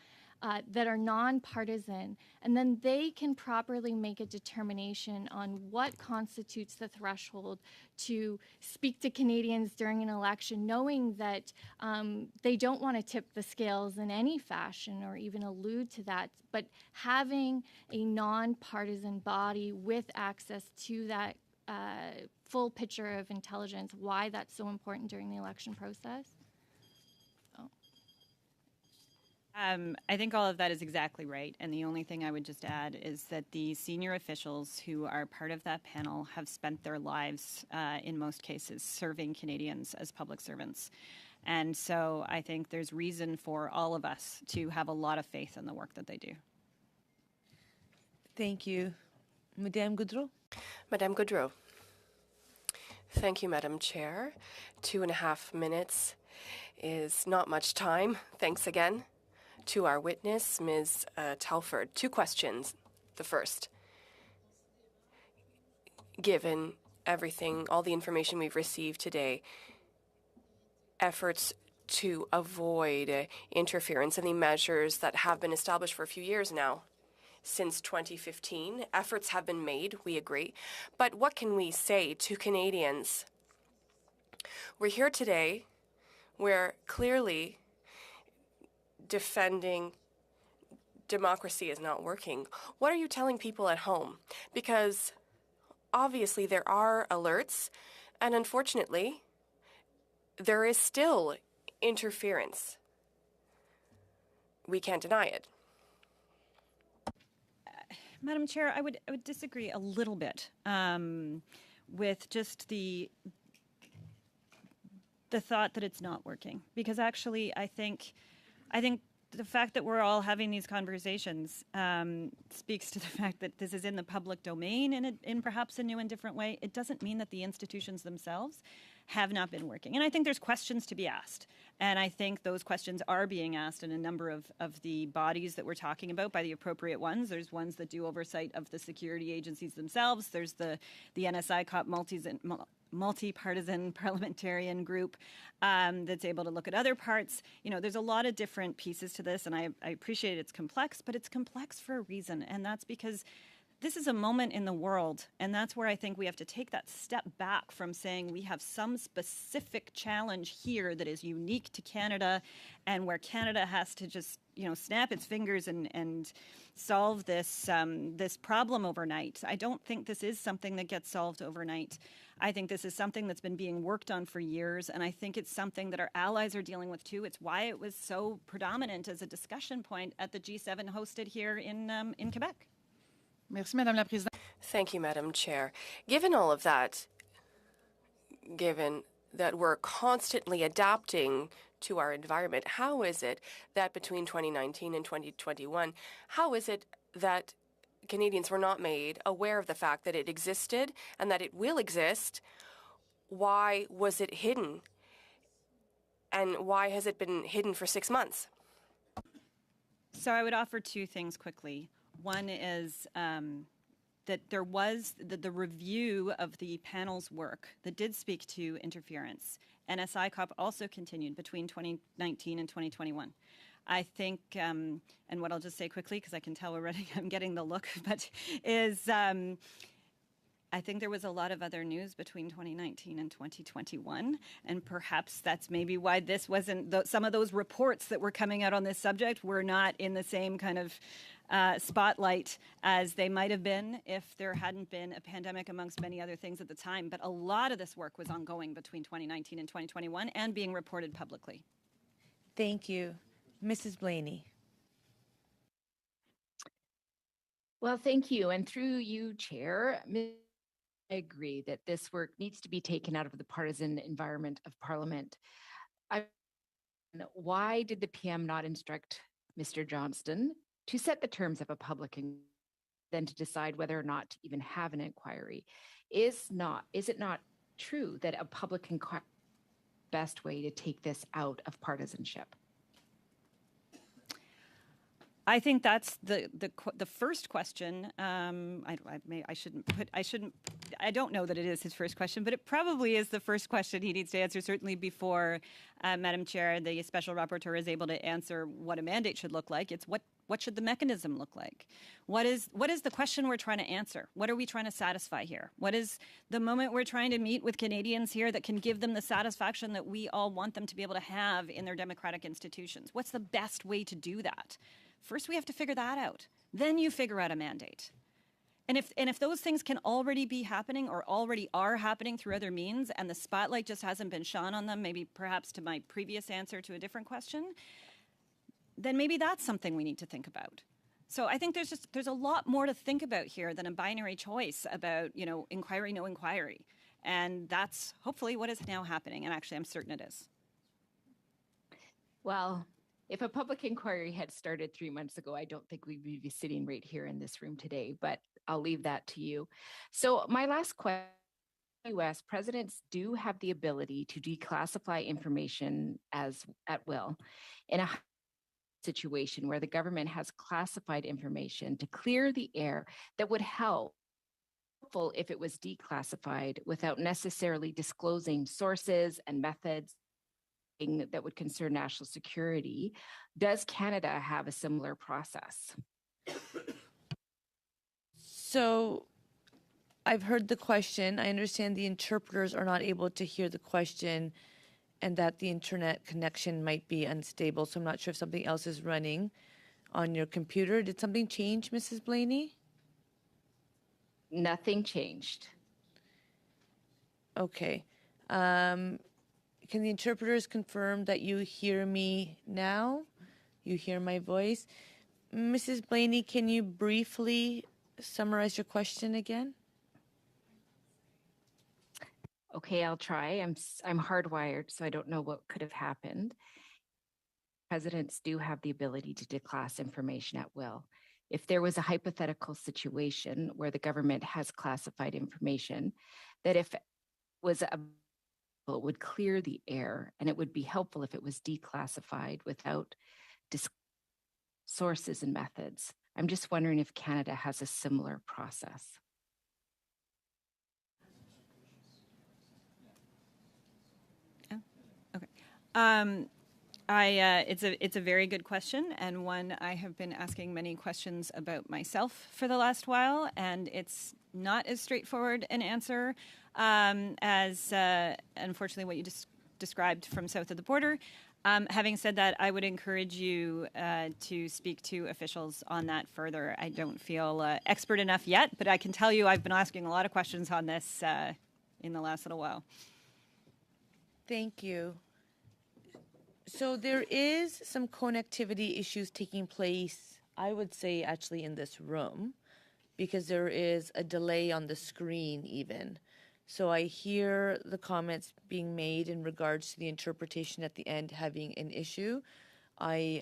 that are nonpartisan, and then they can properly make a determination on what constitutes the threshold to speak to Canadians during an election, knowing that they don't want to tip the scales in any fashion or even allude to that, but having a nonpartisan body with access to that full picture of intelligence, why that's so important during the election process. I think all of that is exactly right. And the only thing I would just add is that the senior officials who are part of that panel have spent their lives, in most cases, serving Canadians as public servants. And so I think there's reason for all of us to have a lot of faith in the work that they do. Thank you. Madame Goudreau. Madame Goudreau. Thank you, Madam Chair. 2.5 minutes is not much time. Thanks again to our witness, Ms. Telford. 2 questions. The first, given everything, all the information we've received today, efforts to avoid interference in the measures that have been established for a few years now, since 2015, efforts have been made, we agree. But what can we say to Canadians? We're here today, we're clearly defending democracy is not working. What are you telling people at home? Because obviously there are alerts, and unfortunately, there is still interference. We can't deny it. Madam Chair, I would disagree a little bit with just the thought that it's not working, because actually I think the fact that we're all having these conversations speaks to the fact that this is in the public domain in perhaps a new and different way. It doesn't mean that the institutions themselves have not been working. And I think there's questions to be asked. And I think those questions are being asked in a number of the bodies that we're talking about by the appropriate ones. There's ones that do oversight of the security agencies themselves. There's the NSI COP multi-partisan parliamentarian group that's able to look at other parts. You know, there's a lot of different pieces to this, and I appreciate it's complex, but it's complex for a reason. And that's because this is a moment in the world, and that's where I think we have to take that step back from saying we have some specific challenge here that is unique to Canada, and where Canada has to just, you know, snap its fingers and solve this this problem overnight. I don't think this is something that gets solved overnight. I think this is something that's been being worked on for years, and I think it's something that our allies are dealing with too. It's why it was so predominant as a discussion point at the G7 hosted here in Quebec. Merci, Madame la Présidente. Thank you, Madam Chair. Given all of that, given that we're constantly adapting to our environment, how is it that between 2019 and 2021, how is it that Canadians were not made aware of the fact that it existed and that it will exist? Why was it hidden? And why has it been hidden for 6 months? So I would offer 2 things quickly. One is that there was the review of the panel's work that did speak to interference. NSI COP also continued between 2019 and 2021. I think, and what I'll just say quickly, because I can tell already I'm getting the look, but is I think there was a lot of other news between 2019 and 2021, and perhaps that's maybe why this wasn't, some of those reports that were coming out on this subject were not in the same kind of spotlight as they might have been if there hadn't been a pandemic amongst many other things at the time. But a lot of this work was ongoing between 2019 and 2021 and being reported publicly. Thank you. Mrs. Blaney. Well, thank you. And through you, Chair, I agree that this work needs to be taken out of the partisan environment of Parliament. Why did the PM not instruct Mr. Johnston to set the terms of a public inquiry, then to decide whether or not to even have an inquiry? Is it not true that a public inquiry is the best way to take this out of partisanship? I think that's the first question. I shouldn't. I don't know that it is his first question, but it probably is the first question he needs to answer. Certainly before, Madam Chair, the special rapporteur is able to answer what a mandate should look like. It's what should the mechanism look like? What is the question we're trying to answer? What are we trying to satisfy here? What is the moment we're trying to meet with Canadians here that can give them the satisfaction that we all want them to be able to have in their democratic institutions? What's the best way to do that? First, we have to figure that out. Then you figure out a mandate. And if those things can already be happening or already are happening through other means, and the spotlight just hasn't been shone on them, maybe perhaps to my previous answer to a different question, then maybe that's something we need to think about. So I think there's a lot more to think about here than a binary choice about, inquiry, no inquiry. And that's hopefully what is now happening. And actually, I'm certain it is. Well, if a public inquiry had started 3 months ago, I don't think we'd be sitting right here in this room today, but I'll leave that to you. So my last question, U.S. presidents do have the ability to declassify information at will in a situation where the government has classified information to clear the air that would help if it was declassified without necessarily disclosing sources and methods that would concern national security. Does Canada have a similar process? So I've heard the question. I understand the interpreters are not able to hear the question and that the internet connection might be unstable. So I'm not sure if something else is running on your computer. Did something change, Mrs. Blaney? Nothing changed. Okay. Can the interpreters confirm that you hear me now? You hear my voice? Mrs. Blaney, can you briefly summarize your question again? Okay, I'll try. I'm hardwired, so I don't know what could have happened. Presidents do have the ability to declass information at will. If there was a hypothetical situation where the government has classified information, that if it was it would clear the air, and it would be helpful if it was declassified without sources and methods. I'm just wondering if Canada has a similar process. It's a very good question, and one I have been asking many questions about myself for the last while, and it's not as straightforward an answer as unfortunately what you just described from south of the border. Having said that, I would encourage you to speak to officials on that further. I don't feel expert enough yet, but I can tell you I've been asking a lot of questions on this in the last little while. Thank you. So there is some connectivity issues taking place, I would say, actually in this room, because there is a delay on the screen even. So I hear the comments being made in regards to the interpretation at the end having an issue. I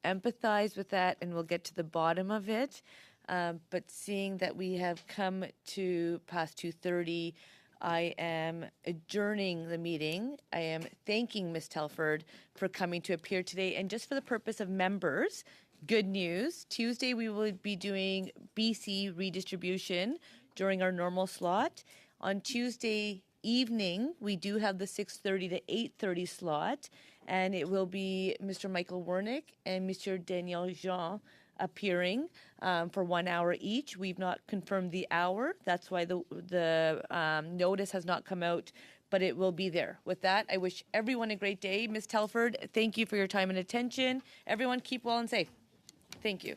empathize with that and we'll get to the bottom of it. But seeing that we have come to past 2:30, I am adjourning the meeting. I am thanking Ms. Telford for coming to appear today. And just for the purpose of members, good news. Tuesday, we will be doing BC redistribution during our normal slot. On Tuesday evening, we do have the 6:30 to 8:30 slot, and it will be Mr. Michael Wernick and Mr. Daniel Jean appearing for 1 hour each. We've not confirmed the hour. That's why the notice has not come out, but it will be there. With that, I wish everyone a great day. Ms. Telford, thank you for your time and attention. Everyone keep well and safe. Thank you.